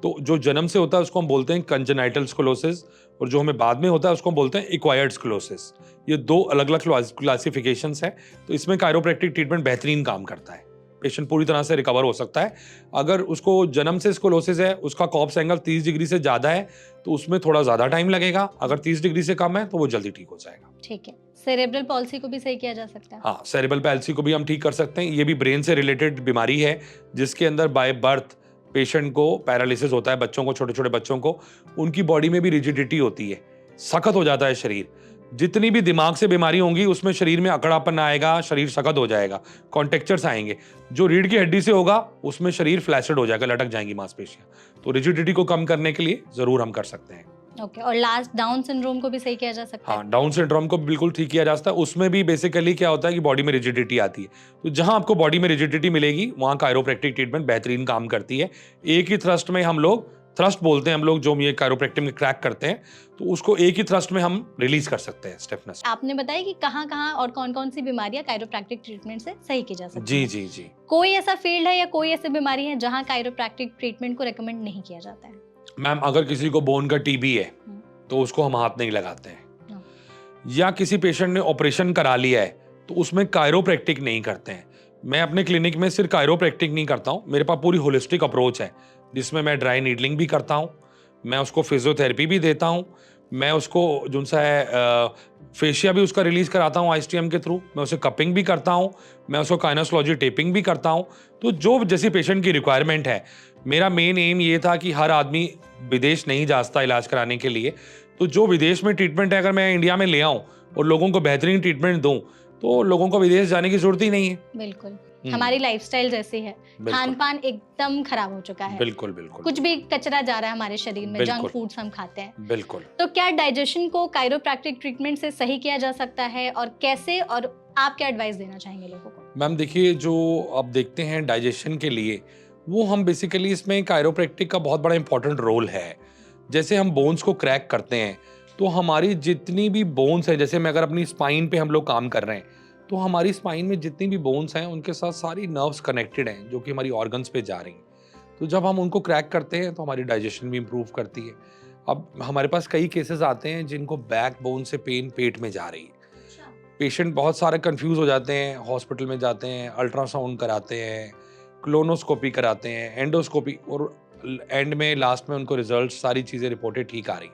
तो जो जन्म से होता है उसको हम बोलते हैं कंजेनाइटल स्कोलोसिस, और जो हमें बाद में होता है उसको हम बोलते हैं एक्वायर्ड स्कोलोसिस। ये 2 अलग अलग क्लासिफिकेशंस हैं। तो इसमें कायरोप्रैक्टिक ट्रीटमेंट बेहतरीन काम करता है, पेशेंट पूरी तरह से रिकवर हो सकता है। अगर उसको जन्म से स्कोलोसिस है, उसका कॉप्स एंगल 30 डिग्री से ज़्यादा है, तो उसमें थोड़ा ज़्यादा टाइम लगेगा। अगर 30 डिग्री से कम है तो वो जल्दी ठीक हो जाएगा। ठीक है। सेरेब्रल पॉल्सी को भी सही किया जा सकता है? हाँ, सेरेब्रल पैल्सी को भी हम ठीक कर सकते हैं। ये भी ब्रेन से रिलेटेड बीमारी है, जिसके अंदर बाय बर्थ पेशेंट को पैरालिसिस होता है। बच्चों को, छोटे छोटे बच्चों को, उनकी बॉडी में भी रिजिडिटी होती है, सख्त हो जाता है शरीर। जितनी भी दिमाग से बीमारी होंगी उसमें शरीर में अकड़ापन आएगा, शरीर सख्त हो जाएगा, कॉन्ट्रैक्चर्स आएंगे। जो रीढ़ की हड्डी से होगा उसमें शरीर फ्लैसिड हो जाएगा, लटक जाएंगी मांसपेशियां। तो रिजिडिटी को कम करने के लिए जरूर हम कर सकते हैं। ओके। और लास्ट, डाउन सिंड्रोम को भी सही किया जा सकता है? हाँ, डाउन सिंड्रोम को बिल्कुल ठीक किया जा सकता है। उसमें भी बेसिकली क्या होता है कि बॉडी में रिजिडिटी आती है। तो जहां आपको बॉडी में रिजिडिटी मिलेगी वहां कायरोप्रैक्टिक ट्रीटमेंट बेहतरीन काम करती है। एक ही थ्रस्ट में हम लोग, थ्रस्ट बोलते हैं हम लोग, जो ये कायरोप्रैक्टिक में क्रैक करते हैं, तो उसको एक ही थ्रस्ट में हम रिलीज कर सकते हैं स्टिफनेस। आपने बताया कि कहाँ-कहाँ और कौन-कौन सी बीमारियां कायरोप्रैक्टिक ट्रीटमेंट से सही की जा सकती जी है? जी जी। कोई ऐसा फील्ड है या कोई ऐसी बीमारी है जहां कायरोप्रैक्टिक ट्रीटमेंट को रेकमेंड नहीं किया जाता है? मैम अगर किसी को बोन का टीबी है तो उसको हम हाथ नहीं लगाते हैं, या किसी पेशेंट ने ऑपरेशन करा लिया है तो उसमें कायरोप्रैक्टिक नहीं करते हैं। मैं अपने क्लिनिक में सिर्फ कायरोप्रैक्टिक नहीं करता हूँ, मेरे पास पूरी होलिस्टिक अप्रोच है, जिसमें मैं ड्राई नीडलिंग भी करता हूँ, मैं उसको फिजियोथेरेपी भी देता हूँ, मैं उसको जो सा है फेशिया भी उसका रिलीज कराता हूँ आईएसटीएम के थ्रू, मैं उसे कपिंग भी करता हूँ, मैं उसको काइनोसोलॉजी टेपिंग भी करता हूँ। तो जो जैसी पेशेंट की रिक्वायरमेंट है, मेरा मेन एम ये था कि हर आदमी विदेश नहीं जा सकता इलाज कराने के लिए, तो जो विदेश में ट्रीटमेंट है अगर मैं इंडिया में ले आऊँ और लोगों को बेहतरीन ट्रीटमेंट दूँ, तो लोगों को विदेश जाने की जरूरत ही नहीं है। बिल्कुल। हमारी लाइफस्टाइल जैसी है, बिल्कुल खान-पान एकदम खराब हो चुका है। बिल्कुल बिल्कुल कुछ भी कचरा जा रहा है हमारे शरीर में, जंक बिल्कुल फूड्स हम खाते हैं। बिल्कुल। तो क्या डाइजेशन को कायरोप्रैक्टिक ट्रीटमेंट से सही किया जा सकता है और कैसे, और आप क्या एडवाइस देना चाहेंगे लोगों को? मैम देखिए, जो आप देखते हैं डाइजेशन के लिए, वो हम बेसिकली इसमें कायरोप्रैक्टिक का बहुत बड़ा इंपॉर्टेंट रोल है। जैसे हम बोन्स को क्रैक करते हैं, तो हमारी जितनी भी बोन्स हैं, जैसे मैं अगर अपनी स्पाइन पे हम लोग काम कर रहे हैं, तो हमारी स्पाइन में जितनी भी बोन्स हैं उनके साथ सारी नर्व्स कनेक्टेड हैं जो कि हमारी ऑर्गन्स पे जा रही हैं। तो जब हम उनको क्रैक करते हैं तो हमारी डाइजेशन भी इम्प्रूव करती है। अब हमारे पास कई केसेस आते हैं जिनको बैक बोन से पेन पेट में जा रही है। पेशेंट बहुत सारे कंफ्यूज हो जाते हैं, हॉस्पिटल में जाते हैं, अल्ट्रासाउंड कराते हैं, क्लोनोस्कोपी कराते हैं, एंडोस्कोपी, और एंड में लास्ट में उनको रिजल्ट सारी चीज़ें रिपोर्टेड ठीक आ रही।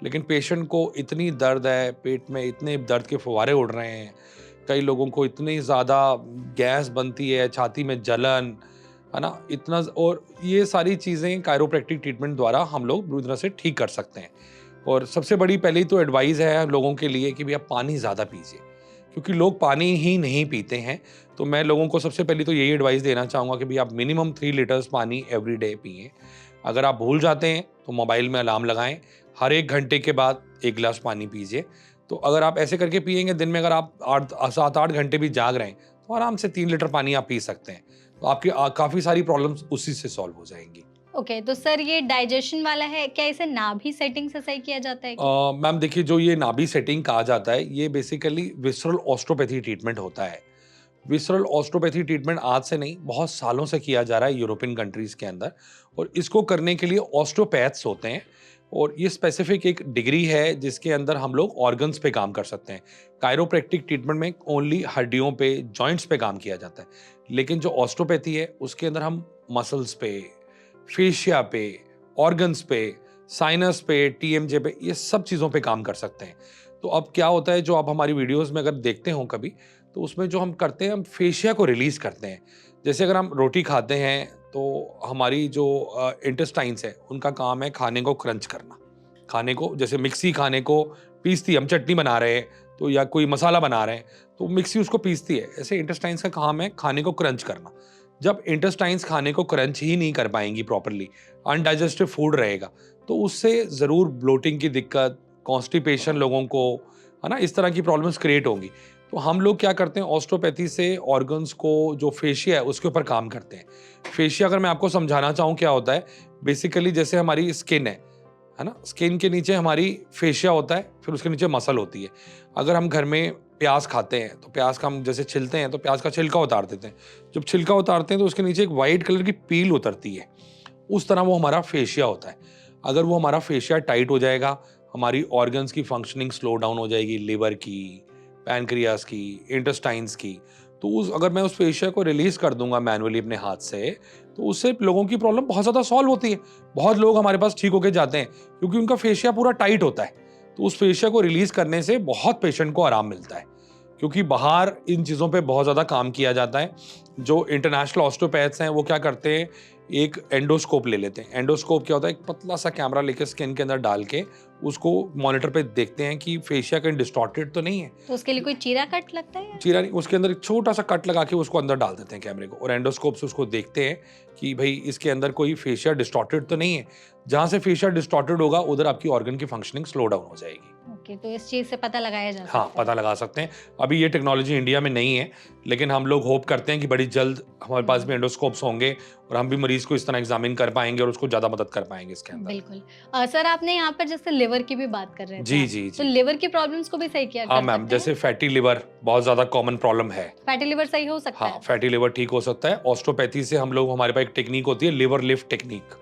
लेकिन पेशेंट को इतनी दर्द है, पेट में इतने दर्द के फुवारे उड़ रहे हैं, कई लोगों को इतनी ज़्यादा गैस बनती है, छाती में जलन, है ना, इतना, और ये सारी चीज़ें कायरोप्रैक्टिक ट्रीटमेंट द्वारा हम लोग पूरी तरह से ठीक कर सकते हैं। और सबसे बड़ी पहली तो एडवाइस है लोगों के लिए कि भैया पानी ज़्यादा पीजिए, क्योंकि लोग पानी ही नहीं पीते हैं। तो मैं लोगों को सबसे पहले तो यही एडवाइस देना चाहूँगा कि भैया आप मिनिमम 3 लीटर्स पानी एवरी डे पिएँ। अगर आप भूल जाते हैं तो मोबाइल में अलार्म लगाएं, हर 1 घंटे के बाद 1 गिलास पानी पीजिए। तो अगर आप ऐसे करके पिएंगे, दिन में अगर आप 7-8 घंटे भी जाग रहे हैं, तो आराम से 3 लीटर पानी आप पी सकते हैं। तो आपकी काफ़ी सारी प्रॉब्लम्स उसी से सॉल्व हो जाएंगी। ओके, तो सर ये डाइजेशन वाला है, क्या इसे नाभि सेटिंग से सही किया जाता है क्या? मैम देखिए, जो ये नाभि सेटिंग कहा जाता है, ये बेसिकली विसरल ऑस्टियोपैथी ट्रीटमेंट होता है। विसरल ऑस्टियोपैथी ट्रीटमेंट आज से नहीं, बहुत सालों से किया जा रहा है यूरोपियन कंट्रीज के अंदर, और इसको करने के लिए ऑस्टियोपैथ्स होते हैं, और ये स्पेसिफिक एक डिग्री है जिसके अंदर हम लोग ऑर्गन्स पे काम कर सकते हैं। कायरोप्रैक्टिक ट्रीटमेंट में ओनली हड्डियों पे, जॉइंट्स पे काम किया जाता है, लेकिन जो ऑस्टियोपैथी है उसके अंदर हम मसल्स पे, फेशिया पे, ऑर्गन्स पे, साइनस पे, टीएमजे पे, ये सब चीज़ों पे काम कर सकते हैं। तो अब क्या होता है, जो आप हमारी वीडियोस में अगर देखते हो कभी, तो उसमें जो हम करते हैं, हम फेशिया को रिलीज करते हैं। जैसे अगर हम रोटी खाते हैं तो हमारी जो इंटेस्टाइन्स है उनका काम है खाने को क्रंच करना। खाने को, जैसे मिक्सी खाने को पीसती, हम चटनी बना रहे हैं तो, या कोई मसाला बना रहे हैं तो मिक्सी उसको पीसती है, ऐसे इंटेस्टाइन्स का काम है खाने को क्रंच करना। जब इंटेस्टाइन्स खाने को क्रंच ही नहीं कर पाएंगी प्रॉपरली, अनडाइजेस्टिव फूड रहेगा, तो उससे ज़रूर ब्लोटिंग की दिक्कत, कॉन्स्टिपेशन लोगों को, है ना, इस तरह की प्रॉब्लम्स क्रिएट होंगी। तो हम लोग क्या करते हैं, ऑस्टियोपैथी से ऑर्गन्स को, जो फेशिया है उसके ऊपर काम करते हैं। फेशिया अगर मैं आपको समझाना चाहूँ क्या होता है, बेसिकली जैसे हमारी स्किन है ना, स्किन के नीचे हमारी फेशिया होता है, फिर उसके नीचे मसल होती है। अगर हम घर में प्याज खाते हैं तो प्याज का हम जैसे छिलते हैं तो प्याज का छिलका उतार देते हैं, जब छिलका उतारते हैं तो उसके नीचे एक वाइट कलर की पील उतरती है, उस तरह वो हमारा फेशिया होता है। अगर वो हमारा फेशिया टाइट हो जाएगा, हमारी ऑर्गन्स की फंक्शनिंग स्लो डाउन हो जाएगी, लिवर की, पैनक्रियास की, इंटेस्टाइन्स की। तो उस, अगर मैं उस फेशिया को रिलीज कर दूंगा मैनुअली अपने हाथ से, तो उससे लोगों की प्रॉब्लम बहुत ज़्यादा सॉल्व होती है। बहुत लोग हमारे पास ठीक होके जाते हैं क्योंकि उनका फेशिया पूरा टाइट होता है। तो उस फेशिया को रिलीज करने से बहुत पेशेंट को आराम मिलता है, क्योंकि बाहर इन चीज़ों पे बहुत ज़्यादा काम किया जाता है। जो इंटरनेशनल ऑस्टियोपैथ्स हैं वो क्या करते हैं, एक एंडोस्कोप ले लेते हैं। एंडोस्कोप क्या होता है, एक पतला सा कैमरा लेके स्किन के अंदर डाल के उसको मॉनिटर पे देखते हैं कि फेशिया कहीं डिस्टॉर्टेड तो नहीं है। तो उसके लिए कोई चीरा कट लगता है या? चीरा नहीं, उसके अंदर एक छोटा सा कट लगा के उसको अंदर डाल देते हैं कैमरे को, और एंडोस्कोप से उसको देखते हैं कि भाई इसके अंदर कोई फेशिया डिस्टॉर्टेड तो नहीं है। जहाँ से फेशिया डिस्टॉर्टेड होगा उधर आपकी ऑर्गन की फंक्शनिंग स्लो डाउन हो जाएगी। ओके, तो इस चीज से पता लगाया जा सकता हाँ, है। पता लगा सकते हैं। अभी ये टेक्नोलॉजी इंडिया में नहीं है, लेकिन हम लोग होप करते हैं कि बड़ी जल्द हमारे पास भी एंडोस्कोप्स होंगे और हम भी मरीज को इस तरह एग्जामिन कर पाएंगे और उसको ज़्यादा मदद कर पाएंगे इसके अंदर। बिल्कुल। सर आपने यहाँ पर जैसे लिवर की भी बात कर रहे थे जी आप, जी तो जी। लिवर की प्रॉब्लम्स को भी सही किया हाँ कर मैम, सकते जैसे फैटी लिवर बहुत ज़्यादा कॉमन प्रॉब्लम है। फैटी लिवर सही हो सकता हाँ, है? फैटी लिवर ठीक हो सकता है। ऑस्टियोपैथी से हम लोग, हमारे पास एक टेक्निक होती है लिवर लिफ्ट टेक्निक।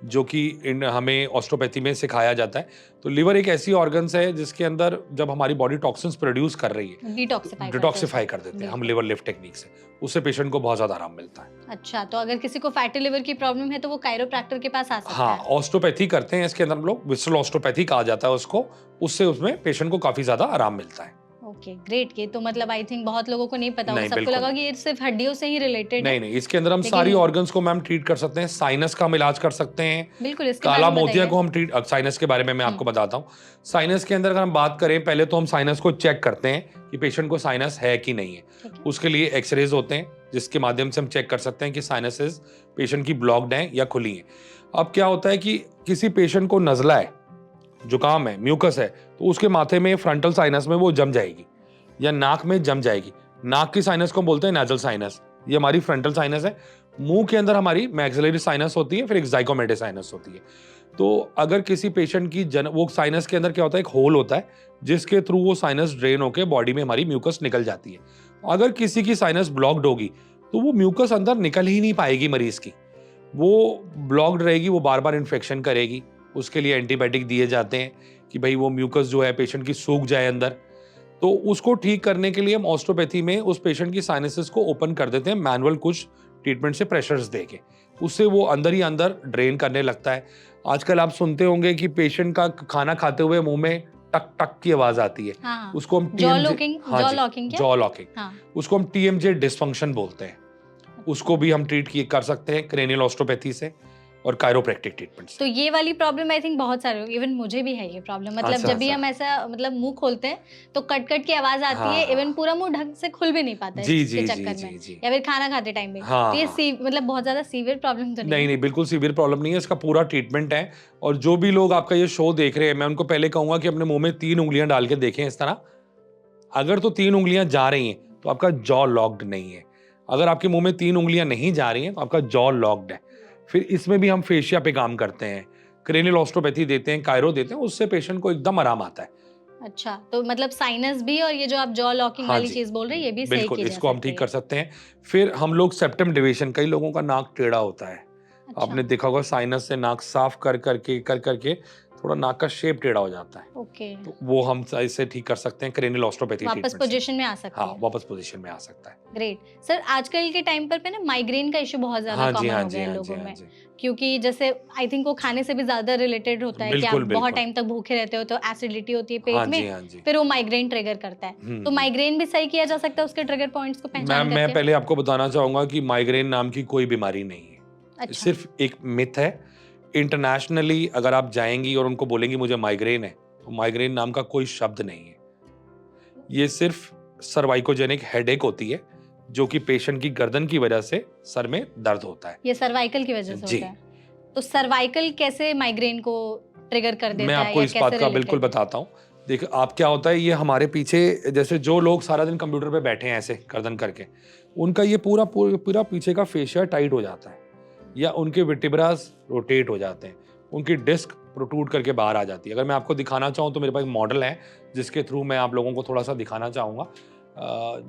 जो कि हमें ऑस्टियोपैथी में सिखाया जाता है। तो लिवर एक ऐसी ऑर्गन्स है जिसके अंदर जब हमारी बॉडी टॉक्सिन्स प्रोड्यूस कर रही है, डिटॉक्सिफाई कर देते हैं हम लिवर लिफ्ट टेक्निक से, उससे पेशेंट को बहुत ज़्यादा आराम मिलता है। अच्छा, तो अगर किसी को फैटी लिवर की प्रॉब्लम है तो वो कायरोप्रैक्टर के पास आ सकता हाँ, है? ऑस्टियोपैथी करते हैं इसके अंदर हम लोग, विसरल ऑस्टियोपैथी कहा जाता है उसको, उससे उसमें पेशेंट को काफ़ी ज़्यादा आराम मिलता है। Okay, great. ये तो मतलब आई थिंक बहुत लोगों को नहीं पता होगा, नहीं, सबको बिल्कुल लगा नहीं। कि ये सिर्फ हड्डियों से ही रिलेटेड है। नहीं, नहीं, इसके अंदर हम लेकिन सारी ऑर्गन्स को मैम ट्रीट कर सकते हैं, साइनस का हम इलाज कर सकते हैं, बिल्कुल, इसके काला बारे में मोतिया बताइए। को हम ट्रीट साइनस के बारे में मैं आपको बताता हूँ। साइनस के अंदर अगर हम बात करें, पहले तो हम साइनस को चेक करते हैं कि पेशेंट को साइनस है कि नहीं है। ठीक है। उसके लिए एक्सरेज होते हैं जिसके माध्यम से हम चेक कर सकते हैं कि साइनसेस पेशेंट की ब्लॉक्ड हैं या खुली हैं। अब क्या होता है कि किसी पेशेंट को नज़ला है, जुकाम है, म्यूकस है, तो उसके माथे में फ्रंटल साइनस में वो जम जाएगी या नाक में जम जाएगी। नाक की साइनस को हम बोलते हैं नेजल साइनस, ये हमारी फ्रंटल साइनस है। मुंह के अंदर हमारी मैक्सिलरी साइनस होती है, फिर एक ज़ाइगोमेटिक साइनस होती है। तो अगर किसी पेशेंट की वो साइनस के अंदर क्या होता है, एक होल होता है जिसके थ्रू वो साइनस ड्रेन होकर बॉडी में हमारी म्यूकस निकल जाती है। अगर किसी की साइनस ब्लॉक्ड होगी तो वो म्यूकस अंदर निकल ही नहीं पाएगी मरीज की, वो ब्लॉक्ड रहेगी, वो बार बार इन्फेक्शन करेगी। उसके लिए एंटीबायोटिक दिए जाते हैं कि भाई वो म्यूकस जो है पेशेंट की सूख जाए अंदर। तो उसको ठीक करने के लिए हम ऑस्टियोपैथी में उस पेशेंट की साइनसेस को ओपन कर देते हैं मैनुअल कुछ ट्रीटमेंट से, प्रेशर्स देके, उससे वो अंदर ही अंदर ड्रेन करने लगता है। आजकल आप सुनते होंगे कि पेशेंट का खाना खाते हुए मुंह में टक टक की आवाज आती है। हाँ, उसको हम जॉ लॉकिंग, जॉ लॉकिंग क्या? जॉ लॉकिंग, हाँ, उसको हम टीएमजे डिसफंक्शन बोलते हैं। उसको भी हम ट्रीट कर सकते हैं क्रेनियल ऑस्टियोपैथी से और कायरोप्रैक्टिक ट्रीटमेंट से। तो ये वाली प्रॉब्लम आई थिंक बहुत सारे, इवन मुझे भी है ये प्रॉब्लम। मतलब अच्छा, जब भी अच्छा। हम ऐसा मतलब मुंह खोलते हैं तो कट कट की आवाज आती हाँ, है, हाँ। इवन पूरा मुंह ढंग से खुल भी नहीं पाता है जी, इसके जी, चक्कर जी, में, जी, जी। या फिर खाना खाते टाइम भी। हाँ, तो ये हाँ। मतलब बहुत ज्यादा सीवियर प्रॉब्लम तो नहीं नहीं, है? नहीं, बिल्कुल सीवियर प्रॉब्लम नहीं है, इसका पूरा ट्रीटमेंट है। और जो भी लोग आपका ये शो देख रहे हैं, मैं उनको पहले कहूंगा कि अपने मुंह में 3 उंगलियां डाल के देखें इस तरह। अगर तो 3 उंगलियां जा रही हैं तो आपका जॉ लॉक्ड नहीं है। अगर आपके मुंह में 3 उंगलियां नहीं जा रही हैं तो आपका जॉ लॉक्ड है। फिर इसमें भी हम फेशिया पे काम करते हैं, क्रेनियल ऑस्टियोपैथी देते हैं, कायरो देते हैं, उससे पेशेंट को एकदम आराम आता है। अच्छा, तो मतलब साइनस भी और ये जो आप जॉ लॉकिंग हाँ वाली जी, चीज बोल रहे हैं, ये भी सही बिल्कुल, की जा इसको हम सकती ठीक है। कर सकते हैं। फिर हम लोग सेप्टम डिवीजन, कई लोगों का नाक टेढ़ा होता है, अच्छा, आपने देखा होगा, साइनस से नाक साफ कर करके थोड़ा नाक का शेप टेढ़ा हो जाता है, ओके, तो वो हम इससे ठीक कर सकते हैं क्रेनियल ऑस्टियोपैथी वापस ट्रीटमेंट से। पोजीशन में आ सकती हाँ, है। वापस पोजीशन में आ सकता है। ग्रेट सर, आजकल के टाइम पर ना माइग्रेन का इशू बहुत ज्यादा हाँ जी, कॉमन हाँ हो जी, गया है हाँ जी, लोगों हाँ में, जी। क्योंकि जैसे आई थिंक वो खाने से भी ज्यादा रिलेटेड होता है कि आप बिल्कुल, बहुत बिल्कुल। टाइम तक भूखे रहते हो तो एसिडिटी होती है हाँ पेट जी, में, हाँ जी। फिर वो माइग्रेन ट्रिगर करता है। तो माइग्रेन भी सही किया जा सकता है उसके ट्रिगर पॉइंट्स को पहचान मैम, मैं करके? पहले आपको बताना चाहूंगा कि माइग्रेन नाम की कोई बीमारी नहीं है, अच्छा, सिर्फ एक मिथ है। इंटरनेशनली अगर आप जाएंगी और उनको बोलेंगी मुझे माइग्रेन है, तो माइग्रेन नाम का कोई शब्द नहीं है। ये सिर्फ सर्वाइकोजेनिक हेडेक होती है, जो कि पेशेंट की गर्दन की वजह से सर में दर्द होता है। ये सर्वाइकल की वजह से जी। होता है? तो सर्वाइकल कैसे माइग्रेन को ट्रिगर कर मैं देता है आपको या इस कैसे बात का बिल्कुल रिलेटेड? बताता हूँ। देखिए, आप क्या होता है, ये हमारे पीछे, जैसे जो लोग सारा दिन कंप्यूटर पे बैठे हैं ऐसे गर्दन करके, उनका ये पूरा पूरा पूरा पीछे का फेशिया टाइट हो जाता है, या उनके वर्टिब्रास रोटेट हो जाते हैं, उनकी डिस्क प्रोट्रूड करके बाहर आ जाती है। अगर मैं आपको दिखाना चाहूँ तो मेरे पास एक मॉडल है जिसके थ्रू मैं आप लोगों को थोड़ा सा दिखाना चाहूँगा।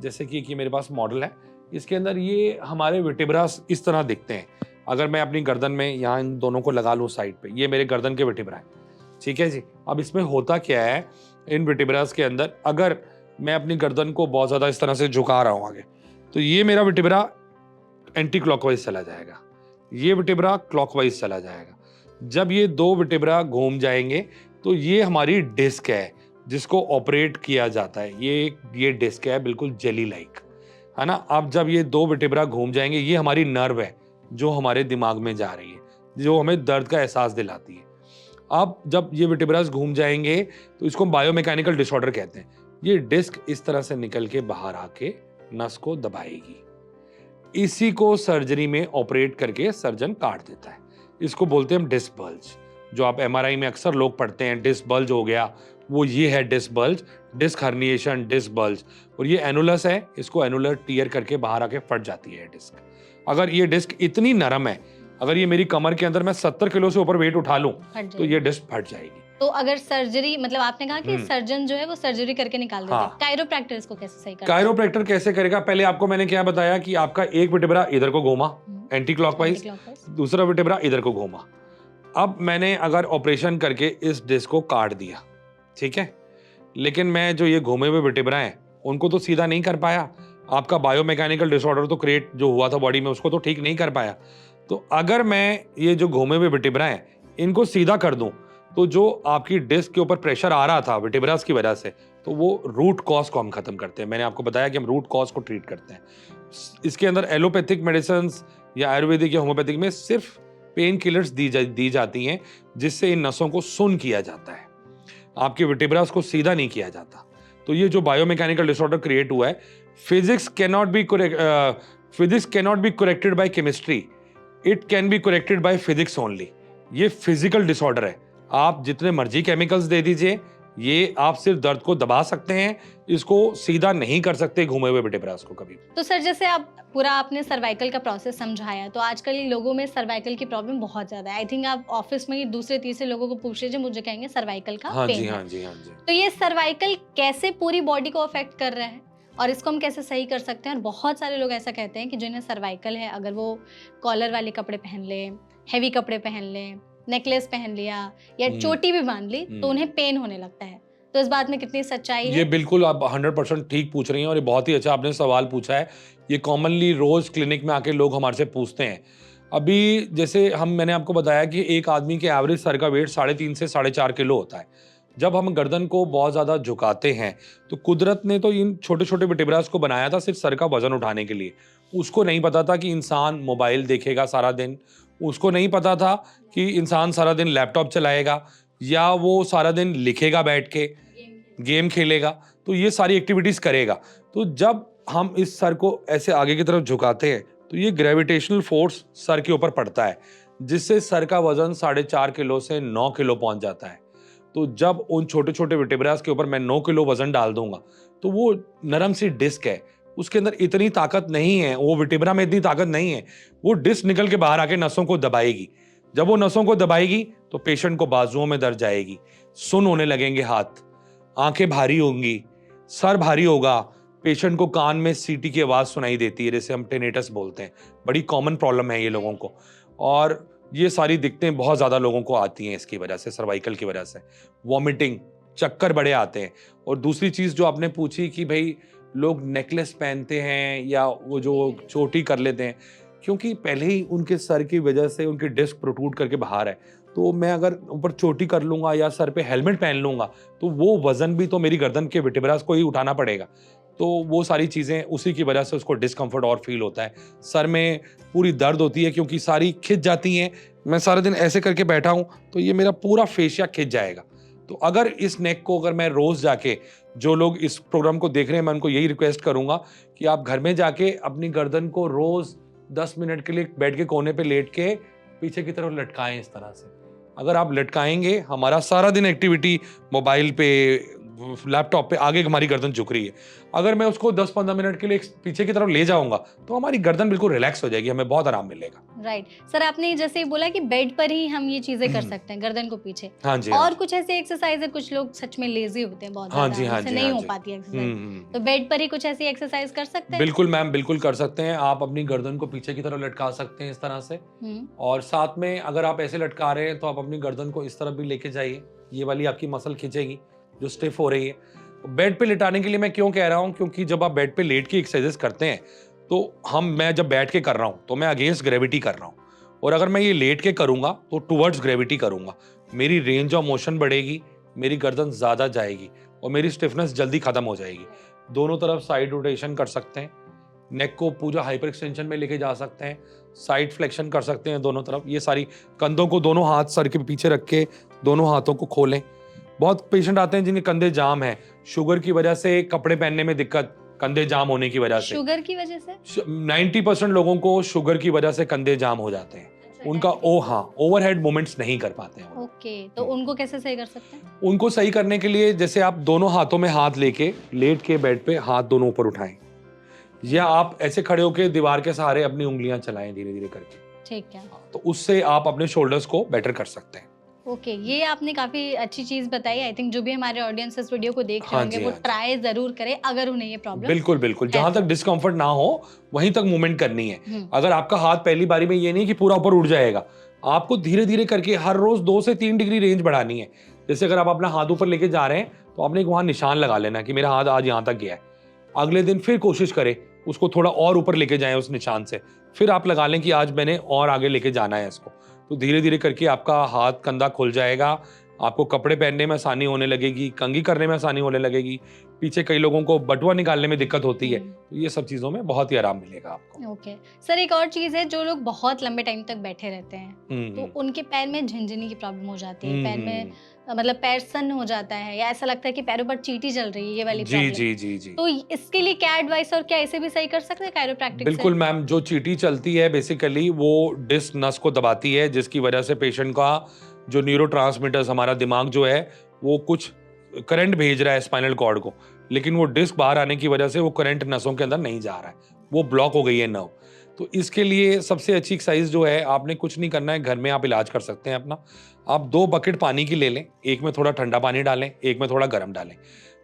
जैसे कि मेरे पास मॉडल है, इसके अंदर ये हमारे वर्टिब्रास इस तरह दिखते हैं। अगर मैं अपनी गर्दन में यहाँ इन दोनों को लगा लूँ साइड पे, ये मेरे गर्दन के वर्टिब्रा है, ठीक है जी। अब इसमें होता क्या है, इन वर्टिब्रास के अंदर अगर मैं अपनी गर्दन को बहुत ज़्यादा इस तरह से झुका रहा हूँ आगे, तो ये मेरा वर्टिब्रा एंटी क्लॉकवाइज चला जाएगा, ये वर्टिब्रा क्लॉकवाइज चला जाएगा। जब ये दो वर्टिब्रा घूम जाएंगे तो ये हमारी डिस्क है जिसको ऑपरेट किया जाता है। ये डिस्क है बिल्कुल जेली लाइक, है ना। अब जब ये दो वर्टिब्रा घूम जाएंगे, ये हमारी नर्व है जो हमारे दिमाग में जा रही है, जो हमें दर्द का एहसास दिलाती है। अब जब ये वर्टिब्रास घूम जाएंगे तो इसको बायोमैकेनिकल डिसऑर्डर कहते हैं। ये डिस्क इस तरह से निकल के बाहर आके नस को दबाएगी, इसी को सर्जरी में ऑपरेट करके सर्जन काट देता है। इसको बोलते हैं हम डिस्क बल्ज, जो आप एमआरआई में अक्सर लोग पढ़ते हैं, डिस्क बल्ज हो गया, वो ये है disc bulge, disc herniation, disc bulge. और ये एनुलस है, इसको एनुलर टीयर करके बाहर आके फट जाती है डिस्क। अगर ये डिस्क इतनी नरम है, अगर ये मेरी कमर के अंदर मैं 70 किलो से ऊपर वेट उठा लूं तो ये डिस्क फट जाएगी। तो अगर सर्जरी, मतलब आपने कहा कि सर्जन जो है वो सर्जरी करके निकाल देते हैं, कायरोप्रैक्टर इसको कैसे सही करता है? कायरोप्रैक्टर कैसे करेगा, पहले आपको मैंने क्या बताया कि आपका एक वर्टिब्रा इधर को घूमा एंटी क्लॉकवाइज, दूसरा वर्टिब्रा इधर को घूमा, अब मैंने अगर ऑपरेशन करके इस डिस्क को काट दिया, ठीक है, लेकिन मैं जो ये घूमे हुए वर्टिब्रा हैं उनको तो सीधा नहीं कर पाया। आपका बायोमैकेनिकल डिसऑर्डर तो क्रिएट जो हुआ था बॉडी में उसको तो ठीक नहीं कर पाया। तो अगर मैं ये जो घूमे हुए वर्टिब्रा हैं इनको सीधा कर दूं तो जो आपकी डिस्क के ऊपर प्रेशर आ रहा था वर्टिब्रास की वजह से, तो वो रूट कॉज को हम खत्म करते हैं। मैंने आपको बताया कि हम रूट कॉज को ट्रीट करते हैं। इसके अंदर एलोपैथिक मेडिसिन या आयुर्वेदिक या होम्योपैथिक में सिर्फ पेन किलर्स दी जाती हैं जिससे इन नसों को सुन्न किया जाता है, आपके वर्टिब्रास को सीधा नहीं किया जाता। तो ये जो बायोमैकेनिकल डिसऑर्डर क्रिएट हुआ है, physics cannot be corrected bye chemistry, it can be corrected bye physics only. ये फिजिकल डिसऑर्डर है। आप जितने मर्जी केमिकल्स दे दीजिए, ये आप सिर्फ दर्द को दबा सकते हैं, इसको सीधा नहीं कर सकते घूमे हुए वर्टिब्रास को कभी। तो सर जैसे आप पूरा आपने सर्वाइकल का प्रोसेस समझाया, तो आजकल लोगों में सर्वाइकल की प्रॉब्लम बहुत ज़्यादा है। आई थिंक आप ऑफिस में ही दूसरे तीसरे लोगों को पूछ लीजिए, मुझे कहेंगे सर्वाइकल का हाँ पेन जी, है। हाँ जी, हाँ जी। तो ये सर्वाइकल कैसे पूरी बॉडी को अफेक्ट कर रहा है और इसको हम कैसे सही कर सकते हैं? और बहुत सारे लोग ऐसा कहते हैं कि जिन्हें सर्वाइकल है, अगर वो कॉलर वाले कपड़े पहन लें, हैवी कपड़े पहन लें, नेकलेस पहन लिया या चोटी भी बांध ली तो उन्हें पेन होने लगता है। तो इस बात में कितनी सच्चाई है? ये बिल्कुल आप 100% ठीक पूछ रही हैं और ये बहुत ही अच्छा आपने सवाल पूछा है। ये कॉमनली रोज क्लिनिक में आके लोग हमारे से पूछते हैं। अभी जैसे मैंने आपको बताया कि एक आदमी के एवरेज सर का वेट 3.5 से 4.5 किलो होता है। जब हम गर्दन को बहुत ज़्यादा झुकाते हैं तो कुदरत ने तो इन छोटे छोटे वर्टिब्रास को बनाया था सिर्फ सर का वजन उठाने के लिए। उसको नहीं पता था कि इंसान मोबाइल देखेगा सारा दिन, उसको नहीं पता था कि इंसान सारा दिन लैपटॉप चलाएगा या वो सारा दिन लिखेगा बैठ के, गेम खेलेगा, तो ये सारी एक्टिविटीज़ करेगा। तो जब हम इस सर को ऐसे आगे की तरफ झुकाते हैं तो ये ग्रेविटेशनल फोर्स सर के ऊपर पड़ता है जिससे सर का वजन 4.5 किलो से 9 किलो पहुंच जाता है। तो जब उन छोटे छोटे वर्टिब्रास के ऊपर मैं 9 किलो वजन डाल दूंगा तो वो नरम सी डिस्क है, उसके अंदर इतनी ताकत नहीं है, वो वर्टिब्रा में इतनी ताकत नहीं है, वो डिस्क निकल के बाहर आके नसों को दबाएगी। जब वो नसों को दबाएगी तो पेशेंट को बाजुओं में दर्द जाएगी, सुन्न होने लगेंगे हाथ, आंखें भारी होंगी, सर भारी होगा, पेशेंट को कान में सीटी की आवाज़ सुनाई देती है जिसे हम टेनेटस बोलते हैं। बड़ी कॉमन प्रॉब्लम है ये लोगों को और ये सारी दिक्कतें बहुत ज़्यादा लोगों को आती हैं इसकी वजह से, सर्वाइकल की वजह से। वॉमिटिंग, चक्कर बड़े आते हैं। और दूसरी चीज़ जो आपने पूछी कि भाई लोग नेकलेस पहनते हैं या वो जो चोटी कर लेते हैं, क्योंकि पहले ही उनके सर की वजह से उनकी डिस्क प्रोट्रूड करके बाहर है, तो मैं अगर ऊपर चोटी कर लूँगा या सर पे हेलमेट पहन लूँगा तो वो वज़न भी तो मेरी गर्दन के वर्टिब्रास को ही उठाना पड़ेगा। तो वो सारी चीज़ें उसी की वजह से उसको डिस्कम्फर्ट और फील होता है। सर में पूरी दर्द होती है क्योंकि सारी खिंच जाती हैं। मैं सारा दिन ऐसे करके बैठा हूँ तो ये मेरा पूरा फेशिया खिंच जाएगा। तो अगर इस नेक को अगर मैं रोज़ जाके, जो लोग इस प्रोग्राम को देख रहे हैं, मैं उनको यही रिक्वेस्ट करूँगा कि आप घर में जाके अपनी गर्दन को रोज़ 10 मिनट के लिए बेड के कोने पे लेट के पीछे की तरफ लटकाएं। इस तरह से अगर आप लटकाएंगे, हमारा सारा दिन एक्टिविटी मोबाइल पे, लैपटॉप पे, आगे हमारी गर्दन झुक रही है, अगर मैं उसको 10-15 मिनट के लिए पीछे की तरफ ले जाऊंगा तो हमारी गर्दन बिल्कुल रिलैक्स हो जाएगी, हमें बहुत आराम मिलेगा। राइट सर, आपने जैसे बोला कि बेड पर ही हम ये चीजें कर सकते हैं, गर्दन को पीछे। हाँ जी। और कुछ ऐसी एक्सरसाइज है, कुछ लोग सच में लेजी होते हैं बहुत हाँ जी, ज्यादा, हाँ जिनसे जी, नहीं हाँ हो जी। पाती एक्सरसाइज, तो बेड पर ही कुछ ऐसी एक्सरसाइज कर सकते हैं? बिल्कुल मैम, बिल्कुल कर सकते हैं। आप अपनी गर्दन को पीछे की तरफ लटका सकते हैं इस तरह से, और साथ में अगर आप ऐसे लटका रहे हैं तो आप अपनी गर्दन को इस तरफ भी लेके जाइए, ये वाली आपकी मसल खींचेगी जो स्टिफ हो रही है। बेड पे लिटाने के लिए मैं क्यों कह रहा हूँ, क्योंकि जब आप बेड पे लेट के एक्सरसाइजेस करते हैं तो मैं जब बैठ के कर रहा हूँ तो मैं अगेंस्ट ग्रेविटी कर रहा हूँ, और अगर मैं ये लेट के करूँगा तो टुवर्ड्स ग्रेविटी करूँगा। मेरी रेंज ऑफ मोशन बढ़ेगी, मेरी गर्दन ज़्यादा जाएगी और मेरी स्टिफनेस जल्दी ख़त्म हो जाएगी। दोनों तरफ साइड रोटेशन कर सकते हैं, नेक को पूरा हाइपर एक्सटेंशन में लेके जा सकते हैं, साइड फ्लेक्शन कर सकते हैं दोनों तरफ। ये सारी, कंधों को दोनों हाथ सर के पीछे रख के दोनों हाथों को खोलें। बहुत पेशेंट आते हैं जिनके कंधे जाम है, शुगर की वजह से कपड़े पहनने में दिक्कत, कंधे जाम होने की वजह से। शुगर की वजह से 90% लोगों को शुगर की वजह से कंधे जाम हो जाते हैं। उनका ओवरहेड मूवमेंट्स नहीं कर पाते हैं। ओके, तो उनको कैसे सही कर सकते हैं? उनको सही करने के लिए जैसे आप दोनों हाथों में हाथ लेके लेट के बेड पे हाथ दोनों ऊपर उठाएं, या आप ऐसे खड़े होकर दीवार के सहारे अपनी उंगलियां चलाएं धीरे धीरे करके। ठीक है, तो उससे आप अपने शोल्डर्स को बेटर कर सकते हैं। ओके, ये आपने काफी अच्छी चीज बताई। आई थिंक जो भी हमारे ऑडियंस इस वीडियो को देख रहे हाँ होंगे जी, वो हाँ जी। ट्राई जरूर करें अगर उन्हें ये प्रॉब्लम बिल्कुल बिल्कुल, जहां तक डिस्कम्फर्ट ना हो वहीं तक मूवमेंट करनी है। अगर आपका हाथ पहली बारी में ये नहीं कि पूरा ऊपर उठ जाएगा, आपको धीरे धीरे करके हर रोज 2 से 3 डिग्री रेंज बढ़ानी है। जैसे अगर आप अपना हाथ ऊपर लेके जा रहे हैं तो आपने एक वहां निशान लगा लेना कि मेरा हाथ आज यहाँ तक गया है। अगले दिन फिर कोशिश करें उसको थोड़ा और ऊपर लेके जाएं उस निशान से, फिर आप लगा लें कि आज मैंने और आगे लेके जाना है इसको। तो धीरे धीरे करके आपका हाथ कंधा खुल जाएगा, आपको कपड़े पहनने में आसानी होने लगेगी, कंघी करने में आसानी होने लगेगी। पीछे कई लोगों को बटुआ निकालने में दिक्कत होती है, तो ये सब चीज़ों में बहुत ही आराम मिलेगा आपको। ओके सर, एक और चीज़ है, जो लोग बहुत लंबे टाइम तक बैठे रहते हैं हम्म, तो उनके पैर में झनझनी की प्रॉब्लम हो जाती है, पैर में हम्म, मतलब पैर सन हो जाता है, या ऐसा लगता है कि पैरों पर चींटी चल रही है, ये वाली जी प्रॉब्लम। जी जी जी। तो इसके लिए क्या एडवाइस, और क्या इसे भी सही कर सकते हैं कायरोप्रैक्टिक से? बिल्कुल मैम, जो चींटी चलती है बेसिकली वो डिस्क नस को दबाती है, जिसकी वजह से पेशेंट का जो न्यूरोट्रांसमीटर्स, हमारा दिमाग जो है वो कुछ करंट भेज रहा है स्पाइनल कॉर्ड को, लेकिन वो डिस्क बाहर आने की वजह से वो करंट नसों के अंदर नहीं जा रहा है, वो ब्लॉक हो गई है नर्व। तो इसके लिए सबसे अच्छी एक्सरसाइज जो है, आपने कुछ नहीं करना है, घर में आप इलाज कर सकते हैं अपना। आप 2 बकेट पानी की ले लें, एक में थोड़ा ठंडा पानी डालें, एक में थोड़ा गर्म डालें।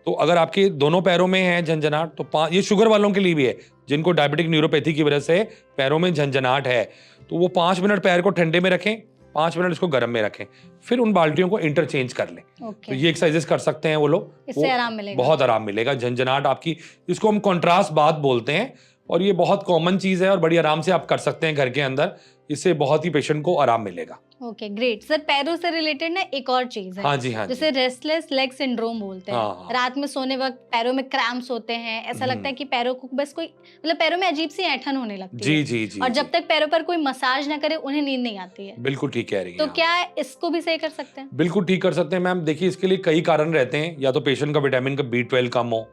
तो अगर आपके दोनों पैरों में है झंझनाहट, तो ये शुगर वालों के लिए भी है, जिनको डायबिटिक न्यूरोपैथी की वजह से पैरों में झंझनाहट है, तो वो 5 मिनट पैर को ठंडे में रखें, 5 मिनट इसको गर्म में रखें, फिर उन बाल्टियों को इंटरचेंज कर लें। तो ओके, ये एक्सरसाइजेस कर सकते हैं वो लोग, इससे आराम मिलेगा। बहुत आराम मिलेगा। झंझनाहट आपकी, इसको हम कॉन्ट्रास्ट बात बोलते हैं, और ये बहुत कॉमन चीज है और बड़ी आराम से आप कर सकते हैं घर के अंदर। इससे बहुत ही पेशेंट को आराम मिलेगा। ओके ग्रेट सर, पैरों से रिलेटेड ना एक और चीज है, हाँ जी, हाँ जी। जैसे रेस्टलेस लेग सिंड्रोम बोलते हैं। हाँ, हाँ। रात में सोने वक्त पैरों में क्रैम्प्स होते हैं, ऐसा लगता है कि पैरों को बस कोई, मतलब पैरों में अजीब सी ऐंठन होने लगती जी है, जी जी और जी। जब तक पैरों पर कोई मसाज ना करे उन्हें नींद नहीं आती है। बिल्कुल ठीक कह रही हैं तो आप। क्या इसको भी सही कर सकते हैं? बिल्कुल ठीक कर सकते हैं मैम। देखिए, इसके लिए कई कारण रहते हैं, या तो पेशेंट का विटामिन का B12 कम हो,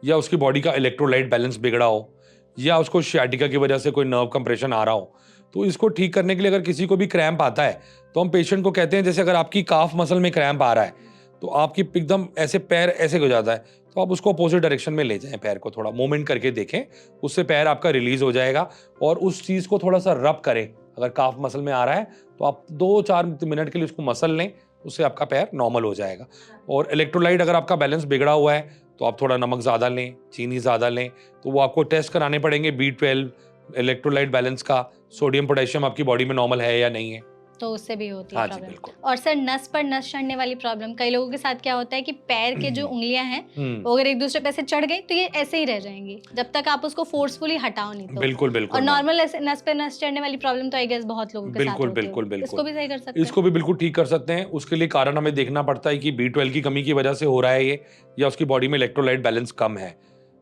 या उसकी बॉडी का इलेक्ट्रोलाइट बैलेंस बिगड़ा हो, या उसको शियाटिका की वजह से कोई नर्व कंप्रेशन आ रहा हो। तो इसको ठीक करने के लिए अगर किसी को भी क्रैम्प आता है तो हम पेशेंट को कहते हैं, जैसे अगर आपकी काफ मसल में क्रैम्प आ रहा है तो आपकी एकदम ऐसे पैर ऐसे हो जाता है, तो आप उसको अपोजिट डायरेक्शन में ले जाएं, पैर को थोड़ा मूवमेंट करके देखें, उससे पैर आपका रिलीज हो जाएगा। और उस चीज़ को थोड़ा सा रब करें, अगर काफ मसल में आ रहा है तो आप 2-4 मिनट के लिए उसको मसल लें, उससे आपका पैर नॉर्मल हो जाएगा। और इलेक्ट्रोलाइट अगर आपका बैलेंस बिगड़ा हुआ है तो आप थोड़ा नमक ज़्यादा लें, चीनी ज़्यादा लें, तो वो आपको टेस्ट कराने पड़ेंगे B12, इलेक्ट्रोलाइट बैलेंस का, सोडियम पोटेशियम आपकी बॉडी में नॉर्मल है या नहीं है। तो उससे भी होती है हाँ जी, प्रॉब्लम। बिल्कुल। और सर, नस पर नस चढ़ने वाली प्रॉब्लम, कई लोगों के साथ क्या होता है कि पैर के जो उंगलियां हैं वो अगर एक दूसरे पे ऐसे चढ़ गई तो ये ऐसे ही रह जाएंगी जब तक आप उसको फोर्सफुली हटाओ नहीं तो। बिल्कुल बिल्कुल और मैम। नॉर्मल ऐसे नस पे नस चढ़ने वाली प्रॉब्लम तो आई गेस बहुत लोगों के साथ बिल्कुल होती बिल्कुल होगी। बिल्कुल। इसको भी सही कर सकते हैं? इसको भी बिल्कुल ठीक कर सकते हैं। उसके लिए कारण हमें देखना पड़ता है कि B12 की कमी की वजह से हो रहा है ये, या उसकी बॉडी में इलेक्ट्रोलाइट बैलेंस कम है।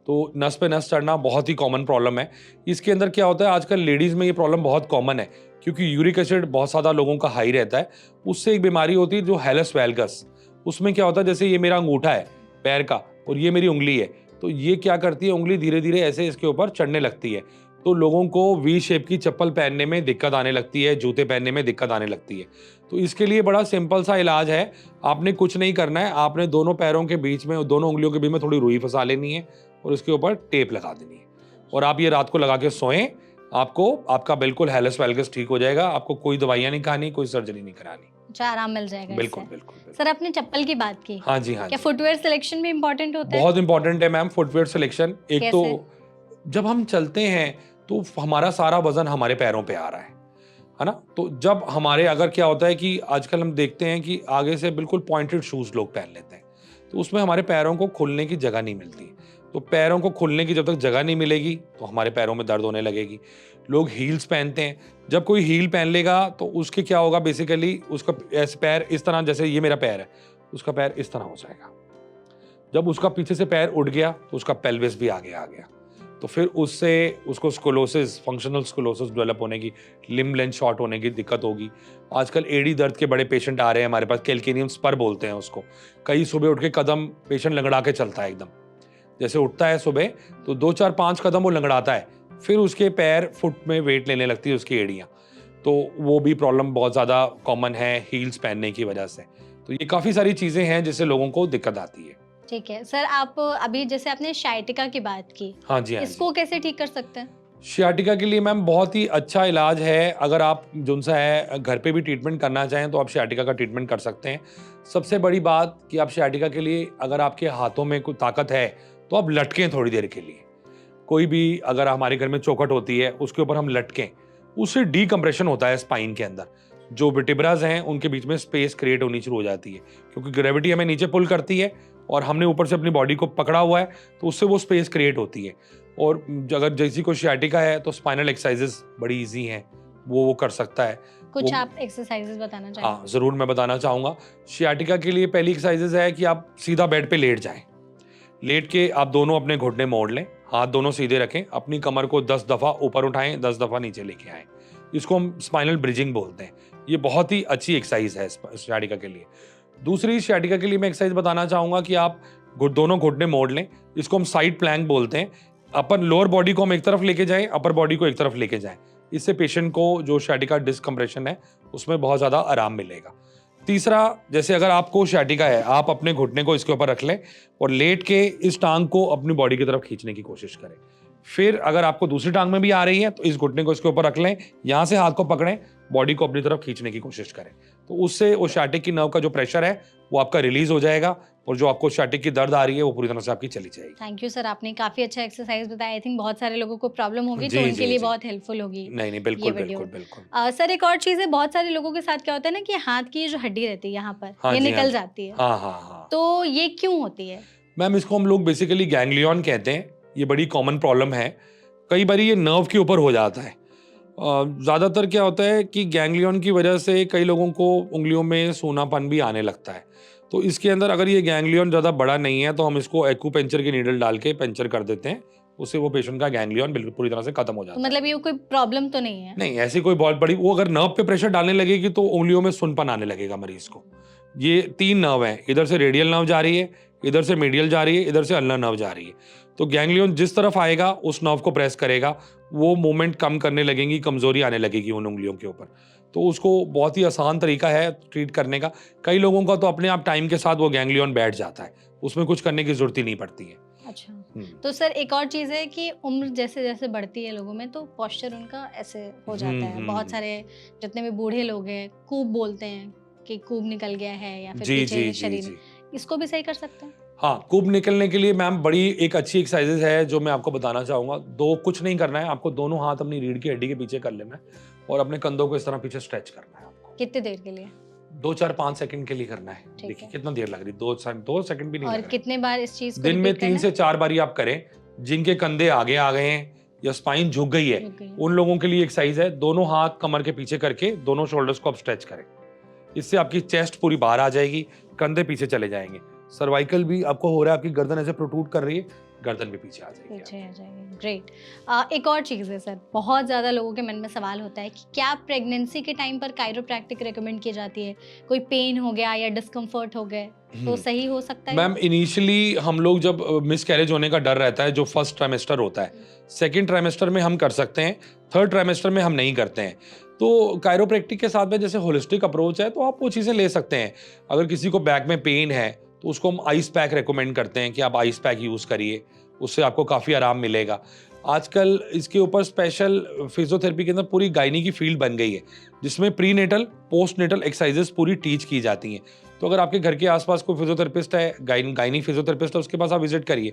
तो नस पे नस चढ़ना बहुत ही कॉमन प्रॉब्लम है। इसके अंदर क्या होता है, आजकल लेडीज में ये प्रॉब्लम बहुत कॉमन है, क्योंकि यूरिक एसिड बहुत ज़्यादा लोगों का हाई रहता है। उससे एक बीमारी होती है जो हेलस वैल्गस। उसमें क्या होता है, जैसे ये मेरा अंगूठा है पैर का और ये मेरी उंगली है, तो ये क्या करती है, उंगली धीरे धीरे ऐसे इसके ऊपर चढ़ने लगती है, तो लोगों को वी शेप की चप्पल पहनने में दिक्कत आने लगती है, जूते पहनने में दिक्कत आने लगती है। तो इसके लिए बड़ा सिंपल सा इलाज है, आपने कुछ नहीं करना है, आपने दोनों पैरों के बीच में, दोनों उंगलियों के बीच में थोड़ी रुई फंसा लेनी है और उसके ऊपर टेप लगा देनी है, और आप ये रात को लगा के सोएं, आपको आपका बिल्कुल हेलस वैल्गस ठीक हो जाएगा। आपको कोई दवाइयाँ नहीं खानी, कोई सर्जरी नहीं करानी। अच्छा, आराम मिल जाएगा बिल्कुल इससे। बिल्कुल बिल्कुल। सर, आपने चप्पल की बात की, हाँ जी, हाँ क्या जी। फुटवेयर सिलेक्शन भी इम्पोर्टेंट होता है? बहुत इंपॉर्टेंट है मैम फुटवेयर सिलेक्शन। एक कैसे? तो जब हम चलते हैं तो हमारा सारा वजन हमारे पैरों पे आ रहा है ना। तो जब हमारे, अगर क्या होता है कि आजकल हम देखते हैं कि आगे से बिल्कुल पॉइंटेड शूज लोग पहन लेते हैं, तो उसमें हमारे पैरों को खुलने की जगह नहीं मिलती। तो पैरों को खुलने की जब तक जगह नहीं मिलेगी तो हमारे पैरों में दर्द होने लगेगी। लोग हील्स पहनते हैं, जब कोई हील पहन लेगा तो उसके क्या होगा, बेसिकली उसका ऐसे पैर इस तरह, जैसे ये मेरा पैर है, उसका पैर इस तरह हो जाएगा। जब उसका पीछे से पैर उठ गया तो उसका पेल्विस भी आगे आ गया, तो फिर उससे उसको स्कोलोसिस, फंक्शनल स्कोलोसिस डेवलप होने की, लिम्ब लेंथ शॉर्ट होने की दिक्कत होगी। आजकल एड़ी दर्द के बड़े पेशेंट आ रहे हैं हमारे पास, कैल्केनियम स्पर बोलते हैं उसको। कई सुबह उठ के कदम पेशेंट लंगड़ा के चलता है, एकदम जैसे उठता है सुबह तो 2-4-5 कदम वो लंगड़ाता है, फिर उसके पैर फुट में वेट लेने लगती है उसकी एड़ियाँ। तो वो भी प्रॉब्लम बहुत ज़्यादा कॉमन है हील्स पहनने की वजह से। तो ये काफ़ी सारी चीज़ें हैं जिससे लोगों को दिक्कत आती है। ठीक है सर, आप अभी जैसे आपने शाइटिका की बात की, हाँ जी, हाँ जी। इसको कैसे ठीक कर सकते हैं? शियाटिका के लिए मैम बहुत ही अच्छा इलाज है। अगर आप जो सा है घर पे भी ट्रीटमेंट करना चाहें तो आप शियाटिका का ट्रीटमेंट कर सकते हैं। सबसे बड़ी बात कि आप शियाटिका के लिए, अगर आपके हाथों में कोई ताकत है तो आप लटकें थोड़ी देर के लिए। कोई भी, अगर हमारे घर में चौखट होती है उसके ऊपर हम लटकें, उससे डीकम्प्रेशन होता है स्पाइन के अंदर। जो वर्टिब्राज हैं उनके बीच में स्पेस क्रिएट होनी शुरू हो जाती है, क्योंकि ग्रेविटी हमें नीचे पुल करती है और हमने ऊपर से अपनी बॉडी को पकड़ा हुआ है, तो उससे वो स्पेस क्रिएट होती है। और अगर जैसी को सियाटिका है तो स्पाइनल एक्सरसाइजेस बड़ी इजी हैं, वो कर सकता है। कुछ वो आप एक्सरसाइजेस बताना चाहेंगे? हाँ, ज़रूर मैं बताना चाहूँगा। सियाटिका के लिए पहली एक्सरसाइजेज है कि आप सीधा बेड पे लेट जाएं। लेट के आप दोनों अपने घुटने मोड़ लें, हाथ दोनों सीधे रखें, अपनी कमर को 10 दफ़ा ऊपर उठाएं, 10 दफ़ा नीचे लेके आएं। इसको हम स्पाइनल ब्रिजिंग बोलते हैं। ये बहुत ही अच्छी एक्सरसाइज है सियाटिका के लिए। दूसरी सियाटिका के लिए मैं एक्सरसाइज बताना चाहूँगा कि आप दोनों घुटने मोड़ लें। इसको हम साइड प्लैंक बोलते हैं। अपन लोअर बॉडी को हम एक तरफ लेके जाएं, अपर बॉडी को एक तरफ लेके जाएं। इससे पेशेंट को जो सियाटिका डिस्कम्प्रेशन है उसमें बहुत ज़्यादा आराम मिलेगा। तीसरा, जैसे अगर आपको सियाटिका है, आप अपने घुटने को इसके ऊपर रख लें और लेट के इस टांग को अपनी बॉडी की तरफ खींचने की कोशिश करें। फिर अगर आपको दूसरी टांग में भी आ रही है तो इस घुटने को इसके ऊपर रख लें, यहाँ से हाथ को पकड़ें, बॉडी को अपनी तरफ खींचने की कोशिश करें। तो उससे वो सियाटिक की नर्व का जो प्रेशर है वो आपका रिलीज हो जाएगा और जो आपको सियाटिक की दर्द आ रही है वो पूरी तरह से आपकी चली जाएगी। थैंक यू सर, आपने काफ़ी अच्छा एक्सरसाइज बताया। आई थिंक बहुत सारे लोगों को प्रॉब्लम होगी, जी, तो उनके जी, लिए जी। बहुत हेल्पफुल होगी नहीं, बिल्कुल, ये वीडियो। बिल्कुल। सर, एक और चीज़ है, बहुत सारे लोगों के साथ क्या होता है ना कि हाथ की ये जो हड्डी रहती है यहाँ पर, हाँ ये जी, हाँ निकल जी। जाती है। हाँ। तो ये क्यों होती है? मैम, इसको हम लोग बेसिकली गैंग्लियन कहते हैं। ये बड़ी कॉमन प्रॉब्लम है। कई बार ये नर्व के ऊपर हो जाता है। ज़्यादातर क्या होता है कि गैंग्लियन की वजह से कई लोगों को उंगलियों में सूनापन भी आने लगता है। तो इसके अंदर अगर ये गैंग्लियन ज़्यादा बड़ा नहीं है तो हम इसको एक्यूपेंचर की नीडल डाल के पंचर कर देते हैं। उससे वो पेशेंट का गैंग्लियन बिल्कुल पूरी तरह से खत्म हो तो जाता है। मतलब ये कोई प्रॉब्लम तो नहीं है? नहीं, ऐसी कोई बहुत बड़ी, वो अगर नर्व पे प्रेशर डालने लगेगी तो उंगलियों में सुनपन आने लगेगा मरीज को। ये 3 नर्व हैं, इधर से रेडियल नर्व जा रही है, इधर से मीडियल जा रही है, इधर से अल्नर नर्व जा रही है। तो गैंग्लियन जिस तरफ आएगा उस नर्व को प्रेस करेगा, वो मूवमेंट कम करने लगेंगी, कमजोरी आने लगेगी उन उंगलियों के ऊपर। तो उसको बहुत ही आसान तरीका है ट्रीट करने का। कई लोगों का तो अपने आप टाइम के साथ वो गैंग्लियन बैठ जाता है, उसमें कुछ करने की जरूरत ही नहीं पड़ती है। अच्छा, हम्म। तो सर एक और चीज़ है कि उम्र जैसे जैसे बढ़ती है लोगों में, तो पोस्चर उनका ऐसे हो जाता है। बहुत सारे जितने भी बूढ़े लोग हैं, कूब बोलते हैं कि कूब निकल गया है या फिर जी पीछे जी शरीर जी में, जी। इसको भी सही कर सकते हैं? हाँ, कूब निकलने के लिए मैम बड़ी एक अच्छी एक्सरसाइजेज है जो मैं आपको बताना चाहूँगा। कुछ नहीं करना है आपको, दोनों हाथ अपनी रीढ़ की हड्डी के पीछे कर लेना है और अपने कंधों को इस तरह पीछे स्ट्रेच करना है आपको। कितनी देर के लिए? 2 4 5 सेकंड के लिए करना है। ठीक देखिए है। कितना देर लग रही, 2 सेकंड भी नहीं और लग रहा। कितने बार इस चीज़ को दिन में रिपीट 3 करना से 4 बारी आप करें। जिनके कंधे आगे आ गए हैं या स्पाइन झुक गई है, रुक गई? उन लोगों के लिए एक्सरसाइज है। दोनों हाथ कमर के पीछे करके दोनों शोल्डर्स को आप स्ट्रेच करें। इससे आपकी चेस्ट पूरी बाहर आ जाएगी, कंधे पीछे चले जाएंगे। सर्वाइकल भी आपको हो रहा है, आपकी गर्दन ऐसे प्रोट्रूड कर रही है, गर्दन भी पीछे आ जाएगी। पीछे आ जाएगी। ग्रेट। एक और चीज़ है सर, बहुत ज़्यादा लोगों के मन में सवाल होता है कि क्या प्रेगनेंसी के टाइम पर कायरोप्रैक्टिक रिकमेंड की जाती है? कोई पेन हो गया या डिस्कम्फर्ट हो गए तो सही हो सकता है? मैम, इनिशियली हम लोग जब मिस कैरेज होने का डर रहता है, जो फर्स्ट ट्राइमेस्टर होता है, सेकंड ट्राइमेस्टर में हम कर सकते हैं, थर्ड ट्राइमेस्टर में हम नहीं करते हैं। तो कायरोप्रैक्टिक के साथ में जैसे होलिस्टिक अप्रोच है तो आप वो चीज़ें ले सकते हैं। अगर किसी को बैक में पेन है तो उसको हम आइस पैक रेकमेंड करते हैं कि आप आइस पैक यूज़ करिए, उससे आपको काफ़ी आराम मिलेगा। आजकल इसके ऊपर स्पेशल फिजियोथेरेपी के अंदर पूरी गायनी की फील्ड बन गई है, जिसमें prenatal postnatal exercises पूरी टीच की जाती हैं। तो अगर आपके घर के आसपास कोई फिजियोथेरेपिस्ट है, गायनी फिजियोथेरेपिस्ट है, उसके पास आप विजिट करिए,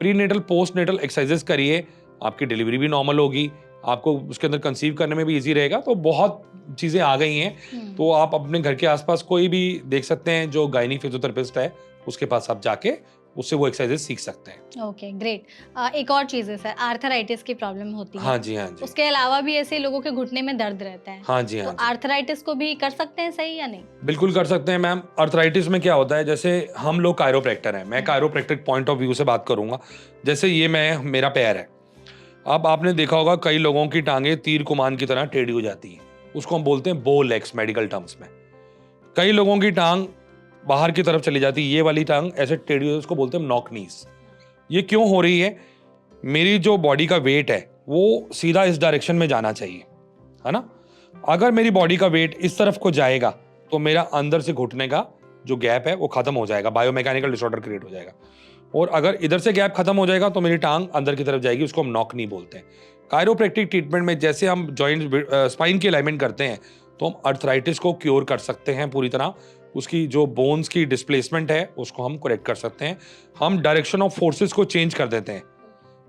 prenatal postnatal exercises करिए, आपकी डिलीवरी भी नॉर्मल होगी, आपको उसके अंदर कंसीव करने में भी इजी रहेगा। तो बहुत चीज़ें आ गई हैं। तो आप अपने घर के आसपास कोई भी देख सकते हैं जो गायनी फिजियोथेरेपिस्ट है, उसके पास आप जाके उससे वो एक्सरसाइजेस सीख सकते हैं। Okay, great. एक और चीज़ है सर, आर्थराइटिस की प्रॉब्लम होती है। हाँ जी, हाँ जी। उसके अलावा भी ऐसे लोगों के घुटने में दर्द रहता है। हाँ जी, तो हाँ जी। आर्थराइटिस को भी कर सकते हैं सही या नहीं? बिल्कुल कर सकते हैं मैम। आर्थराइटिस में क्या होता है, जैसे हम लोग कायरोप्रैक्टर हैं, मैं कायरोप्रैक्टिक पॉइंट ऑफ व्यू से बात करूंगा। जैसे ये मेरा पैर है, अब आपने देखा होगा कई लोगों की टांगे तीर कमान की तरह टेढ़ी हो जाती है, उसको हम बोलते हैं बो लेग्स मेडिकल टर्म्स में। कई लोगों की टांग बाहर की तरफ चली जाती है, ये वाली टांग ऐसे टेढ़ी हो, उसको बोलते हैं नॉक नीज। ये क्यों हो रही है? मेरी जो बॉडी का वेट है वो सीधा इस डायरेक्शन में जाना चाहिए, है ना। अगर मेरी बॉडी का वेट इस तरफ को जाएगा तो मेरा अंदर से घुटने का जो गैप है वो खत्म हो जाएगा, बायोमैकेनिकल डिसऑर्डर क्रिएट हो जाएगा। और अगर इधर से गैप खत्म हो जाएगा तो मेरी टांग अंदर की तरफ जाएगी, उसको हम नॉक नी बोलते हैं। कायरोप्रैक्टिक ट्रीटमेंट में जैसे हम जॉइंट स्पाइन की अलाइनमेंट करते हैं तो हम अर्थराइटिस को क्योर कर सकते हैं पूरी तरह। उसकी जो बोन्स की डिस्प्लेसमेंट है उसको हम करेक्ट कर सकते हैं। हम डायरेक्शन ऑफ फोर्सेस को चेंज कर देते हैं।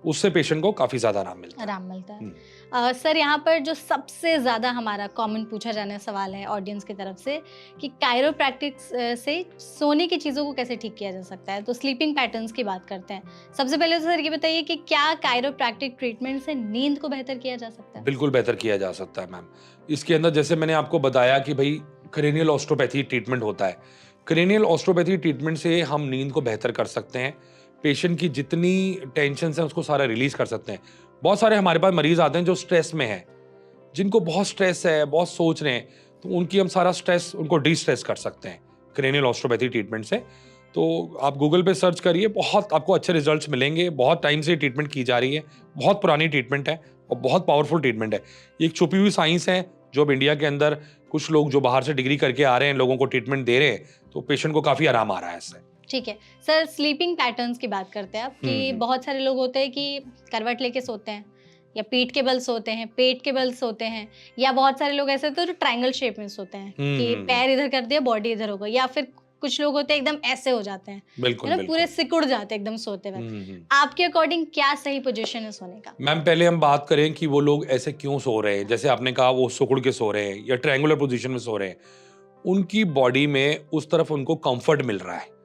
उससे पेशेंट को काफ़ी ज़्यादा आराम मिलता है। आराम मिलता है। सर यहाँ पर जो सबसे ज़्यादा हमारा कॉमन पूछा जाने वाला सवाल है ऑडियंस की तरफ से कि कायरोप्रैक्टिक्स से सोने की चीज़ों को कैसे ठीक किया जा सकता है, तो स्लीपिंग पैटर्न्स की बात करते हैं। सबसे पहले तो सर ये बताइए कि क्या कायरोप्रैक्टिक ट्रीटमेंट से नींद को बेहतर किया जा सकता है? बिल्कुल बेहतर किया जा सकता है मैम। इसके अंदर जैसे मैंने आपको बताया कि भाई क्रेनियल ऑस्टियोपैथी ट्रीटमेंट होता है। क्रेनियल ऑस्टियोपैथी ट्रीटमेंट से हम नींद को बेहतर कर सकते हैं। पेशेंट की जितनी टेंशन है उसको सारा रिलीज़ कर सकते हैं। बहुत सारे हमारे पास मरीज़ आते हैं जो स्ट्रेस में हैं, जिनको बहुत स्ट्रेस है, बहुत सोच रहे हैं, तो उनकी हम सारा स्ट्रेस उनको डिस्ट्रेस कर सकते हैं क्रेनियल ऑस्टियोपैथी ट्रीटमेंट से। तो आप गूगल पे सर्च करिए, बहुत आपको अच्छे रिजल्ट्स मिलेंगे। बहुत टाइम से ट्रीटमेंट की जा रही है, बहुत पुरानी ट्रीटमेंट है और बहुत पावरफुल ट्रीटमेंट है। ये एक छुपी हुई साइंस है जो अब इंडिया के अंदर कुछ लोग जो बाहर से डिग्री करके आ रहे हैं, लोगों को ट्रीटमेंट दे रहे हैं, तो पेशेंट को काफ़ी आराम आ रहा है इससे। ठीक है। सर स्लीपिंग पैटर्न्स की बात करते हैं आप कि बहुत सारे लोग होते हैं कि करवट लेके सोते हैं या पीठ के बल सोते हैं, पेट के बल सोते हैं, या बहुत सारे लोग ऐसे होते हैं जो ट्रायंगल शेप में सोते हैं कि पैर इधर कर दिया, बॉडी इधर हो गई, या फिर कुछ लोग होते हैं एकदम ऐसे हो जाते हैं, बिल्कुल, है ना, बिल्कुल। पूरे सिकुड़ जाते हैं एकदम सोते वक्त। आपके अकॉर्डिंग क्या सही पोजीशन है सोने का? मैम पहले हम बात करें कि वो लोग ऐसे क्यों सो रहे हैं। जैसे आपने कहा वो सिकुड़ के सो रहे हैं या ट्रायंगुलर पोजीशन में सो रहे हैं, उनकी बॉडी में उस तरफ उनको कंफर्ट मिल रहा है।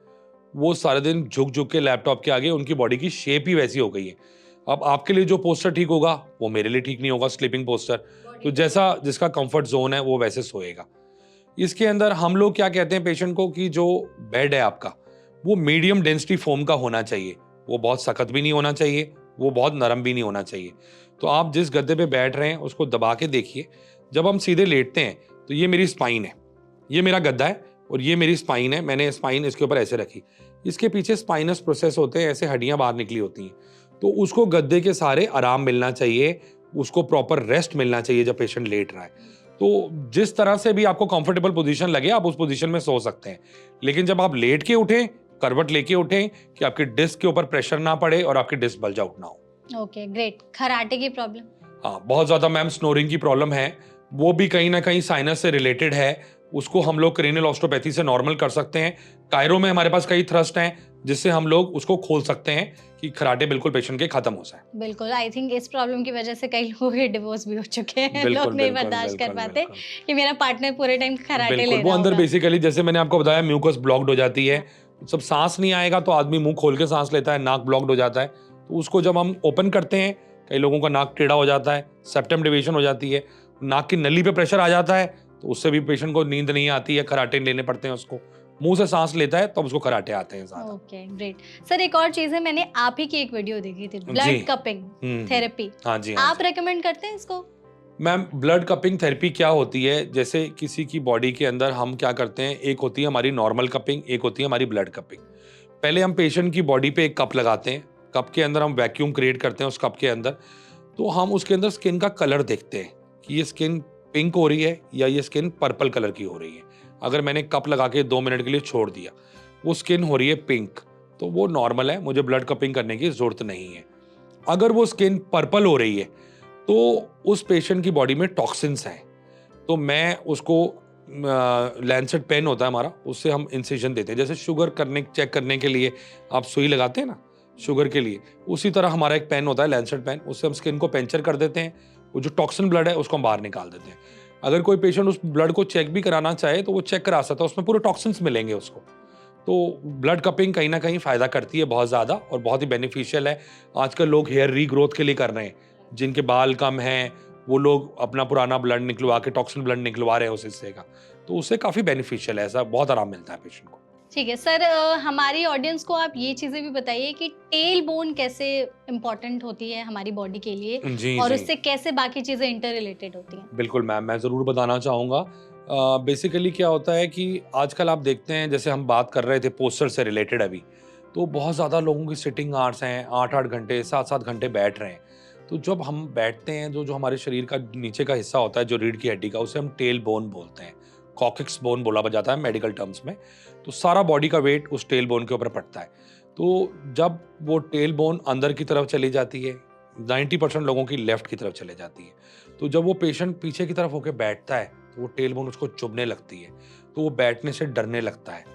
वो सारे दिन झुक झुक के लैपटॉप के आगे, उनकी बॉडी की शेप ही वैसी हो गई है। अब आपके लिए जो पोस्टर ठीक होगा वो मेरे लिए ठीक नहीं होगा, स्लीपिंग पोस्टर। तो जैसा जिसका कंफर्ट जोन है वो वैसे सोएगा। इसके अंदर हम लोग क्या कहते हैं पेशेंट को कि जो बेड है आपका वो मीडियम डेंसिटी फोम का होना चाहिए। वो बहुत सख्त भी नहीं होना चाहिए, वो बहुत नरम भी नहीं होना चाहिए। तो आप जिस गद्दे पे बैठ रहे हैं उसको दबा के देखिए। जब हम सीधे लेटते हैं तो ये मेरी स्पाइन है, ये मेरा गद्दा है और ये मेरी स्पाइन है। मैंने स्पाइन इसके ऊपर ऐसे रखी, इसके पीछे स्पाइनस प्रोसेस होते हैं, ऐसे हड्डियां बाहर निकली होती हैं। तो उसको गद्दे के सारे आराम मिलना चाहिए, उसको प्रॉपर रेस्ट मिलना चाहिए जब पेशेंट लेट रहा है। तो जिस तरह से भी आपको कंफर्टेबल पोजीशन लगे आप उस पोजीशन में सो सकते हैं। लेकिन जब आप लेट के उठें, करवट लेके उठें कि आपकी डिस्क के ऊपर प्रेशर ना पड़े और आपकी डिस्क बल्ज आउट ना हो। Okay great. खराटे की प्रॉब्लम? हाँ, बहुत ज्यादा मैम स्नोरिंग की प्रॉब्लम है, वो भी कहीं ना कहीं साइनस से रिलेटेड है। उसको हम लोग क्रेनियल ऑस्टियोपैथी से नॉर्मल कर सकते हैं। कायरो में हमारे पास कई थ्रस्ट हैं जिससे हम लोग उसको खोल सकते हैं कि खराटे बिल्कुल पेशेंट के खत्म हो जाए। बिल्कुल, आई थिंक इस प्रॉब्लम की वजह से कई लोगों के डिवोर्स भी हो चुके हैं। बिल्कुल, लोग नहीं बिल्कुल, बर्दाश्त कर बिल्कुल, पाते बिल्कुल। कि मेरा पार्टनर पूरे टाइम खराटे ले बिल्कुल, वो रहा अंदर होगा। बेसिकली जैसे मैंने आपको बताया म्यूकस ब्लॉक्ड हो जाती है। सब सांस नहीं आएगा तो आदमी मुंह खोल के सांस लेता है, नाक ब्लॉक्ड हो जाता है। तो उसको जब हम ओपन करते हैं, कई लोगों का नाक टेढ़ा हो जाता है, सेप्टम डिवीजन हो जाती है, नाक की नली पे प्रेशर आ जाता है, तो उससे भी पेशेंट को नींद नहीं आती है, खराटे लेने पड़ते हैं उसको। मुंह से सांस लेता है तब उसको खराटे आते हैं ज्यादा। Okay great. सर एक और चीज है, मैंने आप ही की एक वीडियो देखी थी, जी। Blood cupping therapy. हाँ जी, हाँ आप जी। रेकमेंड करते हैं इसको? मैम ब्लड कपिंग थेरेपी क्या होती है, जैसे किसी की बॉडी के अंदर हम क्या करते हैं, एक होती है हमारी नॉर्मल कपिंग, एक होती है हमारी ब्लड कपिंग। पहले हम पेशेंट की बॉडी पे एक कप लगाते हैं, कप के अंदर हम वैक्यूम क्रिएट करते हैं उस कप के अंदर। तो हम उसके अंदर स्किन का कलर देखते हैं कि ये स्किन पिंक हो रही है या ये स्किन पर्पल कलर की हो रही है। अगर मैंने कप लगा के 2 मिनट के लिए छोड़ दिया, वो स्किन हो रही है पिंक, तो वो नॉर्मल है, मुझे ब्लड कपिंग करने की जरूरत नहीं है। अगर वो स्किन पर्पल हो रही है तो उस पेशेंट की बॉडी में टॉक्सिन्स हैं। तो मैं उसको लैंसेट पेन होता है हमारा, उससे हम इंसिजन देते हैं। जैसे शुगर चेक करने के लिए आप सुई लगाते हैं ना शुगर के लिए, उसी तरह हमारा एक पेन होता है लैंसेट पेन, उससे हम स्किन को पेंचर कर देते हैं। वो जो टॉक्सिन ब्लड है उसको हम बाहर निकाल देते हैं। अगर कोई पेशेंट उस ब्लड को चेक भी कराना चाहे तो वो चेक करा सकता है, उसमें पूरे टॉक्सिन्स मिलेंगे उसको। तो ब्लड कपिंग कहीं ना कहीं फ़ायदा करती है बहुत ज़्यादा और बहुत ही बेनिफिशियल है। आजकल लोग हेयर रीग्रोथ के लिए कर रहे हैं, जिनके बाल कम हैं वो लोग अपना पुराना ब्लड निकलवा के टॉक्सिन ब्लड निकलवा रहे हैं उस हिस्से का, तो उससे काफ़ी बेनिफिशियल है, ऐसा बहुत आराम मिलता है पेशेंट को। ठीक है सर, हमारी ऑडियंस को आप ये चीजें भी बताइए कि टेल बोन कैसे इम्पोर्टेंट होती है हमारी बॉडी के लिए जी और जी उससे कैसे बाकी चीजें इंटर रिलेटेड होती हैं। बिल्कुल मैम, मैं ज़रूर बताना चाहूँगा। बेसिकली क्या होता है कि आजकल आप देखते हैं, जैसे हम बात कर रहे थे पोस्चर से रिलेटेड अभी, तो बहुत ज़्यादा लोगों की सिटिंग आवर्स हैं, 8-8 घंटे 7-7 घंटे बैठ रहे हैं। तो जब हम बैठते हैं जो जो हमारे शरीर का नीचे का हिस्सा होता है, जो रीढ़ की हड्डी का, उसे हम टेल बोन बोलते हैं, कॉक्सिक्स बोन बोला जाता है मेडिकल टर्म्स में। तो सारा बॉडी का वेट उस टेल बोन के ऊपर पड़ता है। तो जब वो टेल बोन अंदर की तरफ चली जाती है, 90% लोगों की लेफ्ट की तरफ चले जाती है, तो जब वो पेशेंट पीछे की तरफ होकर बैठता है तो वो टेल बोन उसको चुभने लगती है, तो वो बैठने से डरने लगता है।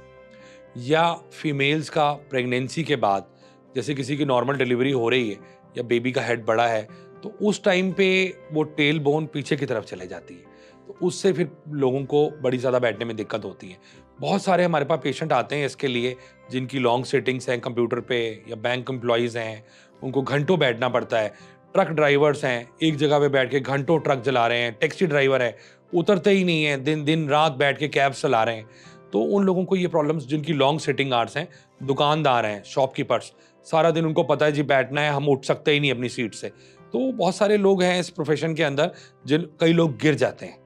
या फीमेल्स का प्रेगनेंसी के बाद, जैसे किसी की नॉर्मल डिलीवरी हो रही है, या बेबी का हेड बड़ा है, तो उस टाइम पे वो टेल बोन पीछे की तरफ चले जाती है, तो उससे फिर लोगों को बड़ी ज़्यादा बैठने में दिक्कत होती है। बहुत सारे हमारे पास पेशेंट आते हैं इसके लिए, जिनकी लॉन्ग सिटिंग्स हैं कंप्यूटर पे, या बैंक एम्प्लॉयज़ हैं, उनको घंटों बैठना पड़ता है। ट्रक ड्राइवर्स हैं, एक जगह पे बैठ के घंटों ट्रक चला रहे हैं। टैक्सी ड्राइवर है, उतरते ही नहीं है, दिन दिन रात बैठ के कैब चला रहे हैं। तो उन लोगों को ये प्रॉब्लम्स, जिनकी लॉन्ग सिटिंग आवर्स हैं, दुकानदार हैं, शॉपकीपर्स, सारा दिन उनको पता है जी बैठना है, हम उठ सकते ही नहीं अपनी सीट से। तो बहुत सारे लोग हैं इस प्रोफेशन के अंदर, जिन कई लोग गिर जाते हैं।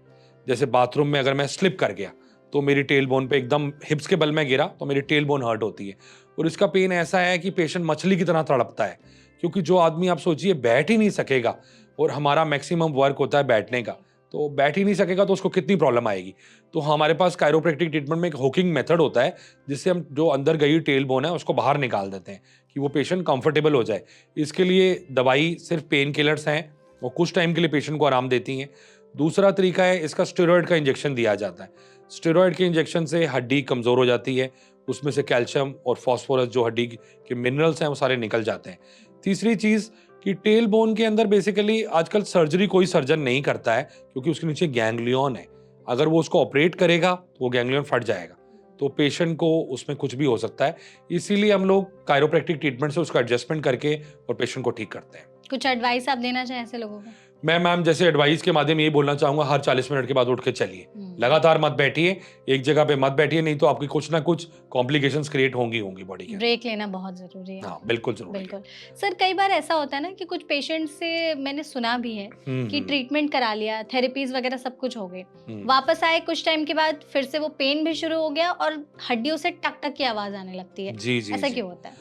जैसे बाथरूम में अगर मैं स्लिप कर गया तो मेरी टेल बोन पे एकदम हिप्स के बल में गिरा तो मेरी टेल बोन हर्ट होती है, और इसका पेन ऐसा है कि पेशेंट मछली की तरह तड़पता है, क्योंकि जो आदमी आप सोचिए बैठ ही नहीं सकेगा, और हमारा मैक्सिमम वर्क होता है बैठने का, तो बैठ ही नहीं सकेगा तो उसको कितनी प्रॉब्लम आएगी। तो हमारे पास कायरोप्रैक्टिक ट्रीटमेंट में एक हुकिंग मेथड होता है, जिससे हम जो अंदर गई टेल बोन है उसको बाहर निकाल देते हैं कि वो पेशेंट कंफर्टेबल हो जाए। इसके लिए दवाई सिर्फ पेन किलर्स हैं, और कुछ टाइम के लिए पेशेंट को आराम देती हैं। दूसरा तरीका है, इसका स्टेरॉयड का इंजेक्शन दिया जाता है। स्टेरॉयड के इंजेक्शन से हड्डी कमज़ोर हो जाती है, उसमें से कैल्शियम और फॉस्फोरस जो हड्डी के मिनरल्स हैं वो सारे निकल जाते हैं। तीसरी चीज़ कि टेल बोन के अंदर बेसिकली आजकल सर्जरी कोई सर्जन नहीं करता है, क्योंकि उसके नीचे गैंग्लियन है। अगर वो उसको ऑपरेट करेगा तो वो गैंग्लियन फट जाएगा, तो पेशेंट को उसमें कुछ भी हो सकता है। इसीलिए हम लोग कायरोप्रैक्टिक ट्रीटमेंट से उसका एडजस्टमेंट करके और पेशेंट को ठीक करते हैं। कुछ एडवाइस आप देना चाहें ऐसे लोगों को? मैं मैम जैसे एडवाइस के माध्यम यही बोलना चाहूंगा, हर 40 मिनट के बाद उठ के चलिए, लगातार मत बैठिए, एक जगह पे मत बैठिए, नहीं तो आपकी कुछ ना कुछ कॉम्प्लिकेशंस क्रिएट होंगी बॉडी के। ब्रेक लेना बहुत जरूरी है। हाँ बिल्कुल जरूरी है। बिल्कुल। सर कई बार ऐसा होता है ना कि कुछ पेशेंट से मैंने सुना भी है कि ट्रीटमेंट करा लिया, थेरेपीज वगैरह सब कुछ हो गए, वापस आए कुछ टाइम के बाद फिर से वो पेन भी शुरू हो गया और हड्डियों से टक टक की आवाज आने लगती है। जी जी ऐसा जी। क्यों होता है?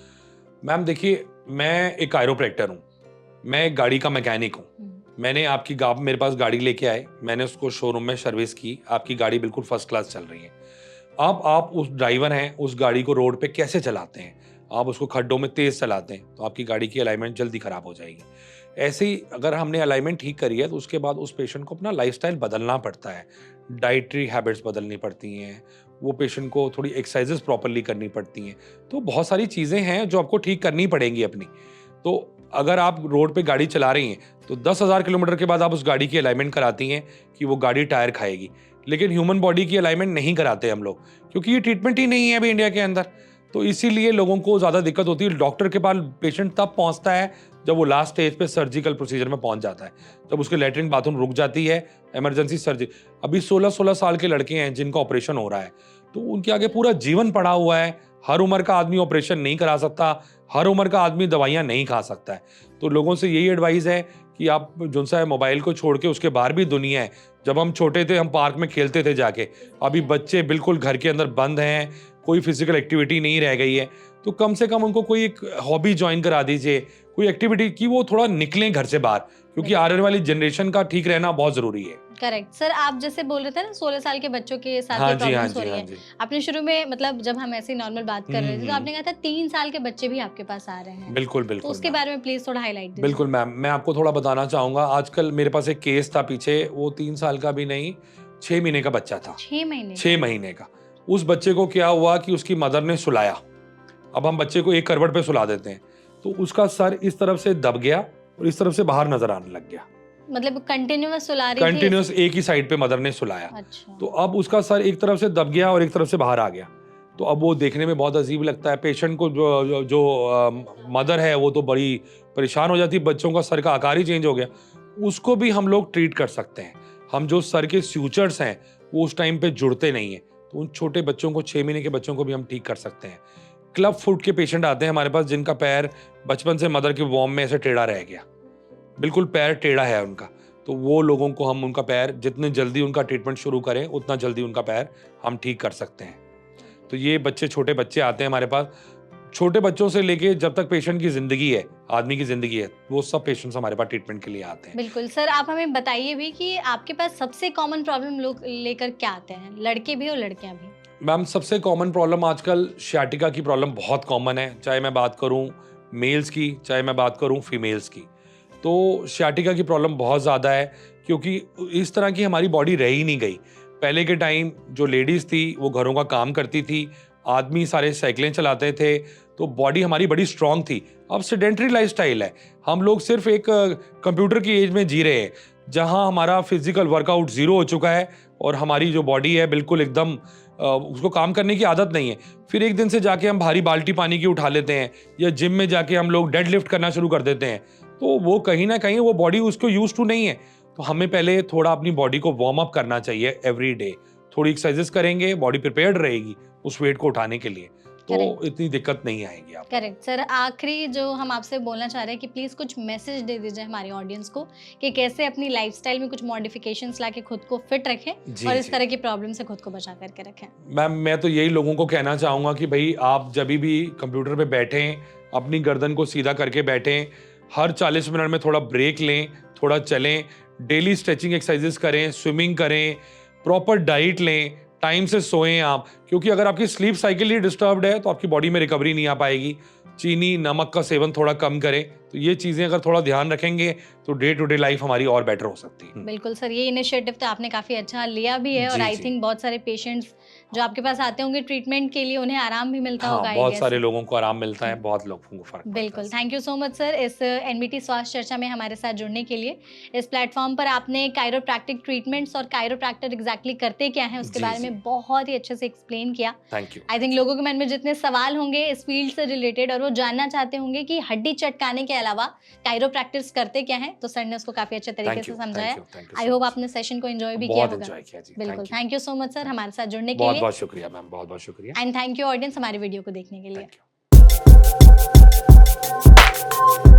मैम देखिए, मैं एक कायरोप्रैक्टर हूँ, मैं एक गाड़ी का मैकेनिक हूँ। मैंने आपकी मेरे पास गाड़ी लेके आए, मैंने उसको शोरूम में सर्विस की, आपकी गाड़ी बिल्कुल फर्स्ट क्लास चल रही है। अब आप उस ड्राइवर हैं, उस गाड़ी को रोड पे कैसे चलाते हैं? आप उसको खड्डों में तेज चलाते हैं तो आपकी गाड़ी की अलाइनमेंट जल्दी खराब हो जाएगी। ऐसे ही अगर हमने अलाइनमेंट ठीक करी है तो उसके बाद उस पेशेंट को अपना लाइफस्टाइल बदलना पड़ता है, डाइटरी हैबिट्स बदलनी पड़ती हैं, वो पेशेंट को थोड़ी एक्सरसाइजेस प्रॉपरली करनी पड़ती हैं। तो बहुत सारी चीज़ें हैं जो आपको ठीक करनी पड़ेंगी अपनी। तो अगर आप रोड पे गाड़ी चला रही हैं तो 10,000 किलोमीटर के बाद आप उस गाड़ी की अलाइनमेंट कराती हैं कि वो गाड़ी टायर खाएगी, लेकिन ह्यूमन बॉडी की अलाइनमेंट नहीं कराते हम लोग, क्योंकि ये ट्रीटमेंट ही नहीं है अभी इंडिया के अंदर। तो इसीलिए लोगों को ज़्यादा दिक्कत होती है। डॉक्टर के पास पेशेंट तब पहुंचता है जब वो लास्ट स्टेज पे सर्जिकल प्रोसीजर में पहुंच जाता है, जब उसके लेटरिन बाथरूम रुक जाती है, इमरजेंसी सर्जरी। अभी 16-16 साल के लड़के हैं जिनका ऑपरेशन हो रहा है, तो उनके आगे पूरा जीवन पड़ा हुआ है। हर उम्र का आदमी ऑपरेशन नहीं करा सकता, हर उम्र का आदमी दवाइयाँ नहीं खा सकता है। तो लोगों से यही एडवाइस है कि आप जो सा है मोबाइल को छोड़ के उसके बाहर भी दुनिया है। जब हम छोटे थे हम पार्क में खेलते थे जाके, अभी बच्चे बिल्कुल घर के अंदर बंद हैं, कोई फिजिकल एक्टिविटी नहीं रह गई है। तो कम से कम उनको कोई एक हॉबी ज्वाइन करा दीजिए, कोई एक्टिविटी कि वो थोड़ा निकलें घर से बाहर, क्योंकि आने वाली जनरेशन का ठीक रहना बहुत जरूरी है। करेक्ट सर, आप जैसे बोल रहे थे ना 16 साल के बच्चों के साथ हाँ ये जी, हाँ प्रॉब्लम्स हो जी, रही हाँ है। जी। आपने शुरू में मतलब जब हम ऐसे नॉर्मल बात कर रहे थे तो आपने कहा था 3 साल के बच्चे भी आपके पास आ रहे हैं। बिल्कुल तो बिल्कुल उसके मैम। बारे में प्लीज थोड़ा हाईलाइट दीजिए। बिल्कुल मैम, मैं आपको थोड़ा बताना चाहूँगा। आजकल मेरे पास एक केस था पीछे, वो 3 साल का भी नहीं, 6 महीने का बच्चा था। 6 महीने? 6 महीने का। उस बच्चे को क्या हुआ कि उसकी मदर ने सुलाया। अब हम बच्चे को एक करवट पे सुला देते हैं, तो उसका सर इस तरफ से दब गया और इस तरफ से बाहर नजर आने लग गया। मतलब कंटिन्यूअस सुला रही थी? कंटिन्यूअस एक ही साइड पे मदर ने सुलाया। अच्छा। तो अब उसका सर एक तरफ से दब गया और एक तरफ से बाहर आ गया। तो अब वो देखने में बहुत अजीब लगता है। पेशेंट को जो मदर है वो तो बड़ी परेशान हो जाती है, बच्चों का सर का आकार ही चेंज हो गया। उसको भी हम लोग ट्रीट कर सकते हैं। हम जो सर के स्यूचर्स हैं वो उस टाइम पे जुड़ते नहीं है, तो उन छोटे बच्चों को, 6 महीने के बच्चों को भी हम ठीक कर सकते हैं। क्लब फुट के पेशेंट आते हैं हमारे पास, जिनका पैर बचपन से मदर के वॉर्म में ऐसे टेढ़ा रह गया, बिल्कुल पैर टेढ़ा है उनका। तो वो लोगों को हम उनका पैर जितने जल्दी उनका ट्रीटमेंट शुरू करें उतना जल्दी उनका पैर हम ठीक कर सकते हैं। तो ये बच्चे, छोटे बच्चे आते हैं हमारे पास, छोटे बच्चों से लेके जब तक पेशेंट की जिंदगी है, आदमी की जिंदगी है, वो सब पेशेंट्स हमारे पास ट्रीटमेंट के लिए आते हैं। बिल्कुल सर, आप हमें बताइए भी कि आपके पास सबसे कॉमन प्रॉब्लम लोग लेकर क्या आते हैं, लड़के भी और लड़कियां भी? मैम सबसे कॉमन प्रॉब्लम आजकल शाटिका की प्रॉब्लम बहुत कॉमन है, चाहे मैं बात करूं मेल्स की, चाहे मैं बात करूं फीमेल्स की। तो शाटिका की प्रॉब्लम बहुत ज़्यादा है, क्योंकि इस तरह की हमारी बॉडी रह ही नहीं गई। पहले के टाइम जो लेडीज़ थी वो घरों का काम करती थी, आदमी सारे साइकिलें चलाते थे, तो बॉडी हमारी बड़ी स्ट्रांग थी। अब सेडेंटरी लाइफस्टाइल है, हम लोग सिर्फ एक कंप्यूटर की एज में जी रहे हैं जहां हमारा फिजिकल वर्कआउट जीरो हो चुका है और हमारी जो बॉडी है बिल्कुल एकदम उसको काम करने की आदत नहीं है। फिर एक दिन से जाके हम भारी बाल्टी पानी की उठा लेते हैं या जिम में जाके हम लोग डेड लिफ्ट करना शुरू कर देते हैं, तो वो कहीं ना कहीं वो बॉडी उसको यूज टू नहीं है। तो हमें पहले थोड़ा अपनी बॉडी को वार्म अप करना चाहिए एवरी डे। थोड़ी एक्सरसाइजेस करेंगे, बॉडी प्रिपेयर्ड रहेगी उस वेट को उठाने के लिए, तो Correct. इतनी दिक्कत नहीं आएगी आपको। Correct sir. आखिरी जो हम आपसे बोलना चाह रहे हैं कि प्लीज़ कुछ मैसेज दे दीजिए हमारी ऑडियंस को कि कैसे अपनी लाइफस्टाइल में कुछ मॉडिफिकेशंस लाके खुद को फिट रखें जी, और इस जी। तरह की प्रॉब्लम से खुद को बचा करके रखें। मैम मैं तो यही लोगों को कहना चाहूँगा कि भाई आप जब भी कंप्यूटर पे बैठें, अपनी गर्दन को सीधा करके बैठें, हर 40 मिनट में थोड़ा ब्रेक लें, थोड़ा चलें, डेली स्ट्रेचिंग एक्सरसाइजेस करें, स्विमिंग करें, प्रॉपर डाइट लें, टाइम से सोएं आप, क्योंकि अगर आपकी स्लीप साइकिल ही डिस्टर्ब्ड है तो आपकी बॉडी में रिकवरी नहीं आ पाएगी। चीनी नमक का सेवन थोड़ा कम करें, तो ये चीज़ें अगर थोड़ा ध्यान रखेंगे तो डे टू डे लाइफ हमारी और बेटर हो सकती है। बिल्कुल सर, ये इनिशिएटिव तो आपने काफ़ी अच्छा लिया भी है और जी, आई जी। थिंक बहुत सारे पेशेंट्स जो आपके पास आते होंगे ट्रीटमेंट के लिए उन्हें आराम भी मिलता होगा। हाँ, I बहुत guess। सारे लोगों को आराम मिलता है, बहुत लोगों को फर्क पड़ता है। बिल्कुल, thank you so much sir इस एनबीटी स्वास्थ्य चर्चा में हमारे साथ जुड़ने के लिए। इस प्लेटफॉर्म पर आपने कायरोप्रैक्टिक ट्रीटमेंट्स और कायरोप्रैक्टर एग्जैक्टली करते क्या हैं उसके जी, बारे जी। में बहुत ही अच्छे से एक्सप्लेन किया। Thank you. आई थिंक लोगों के मन में जितने सवाल होंगे इस फील्ड से रिलेटेड और वो जानना चाहते होंगे कि हड्डी चटकाने के अलावा कायरोप्रैक्टिस करते क्या हैं, तो सर ने उसको काफ़ी अच्छे तरीके थैंक से यू, समझाया। Thank you I so hope much। आपने सेशन को एंजॉय भी किया बहुत होगा। एंजॉय किया जी। बिल्कुल, thank you. Thank you so much sir हमारे साथ जुड़ने के बहुत लिए बहुत शुक्रिया मैम, बहुत बहुत शुक्रिया। एंड थैंक यू ऑडियंस हमारी वीडियो को देखने के लिए। Thank you.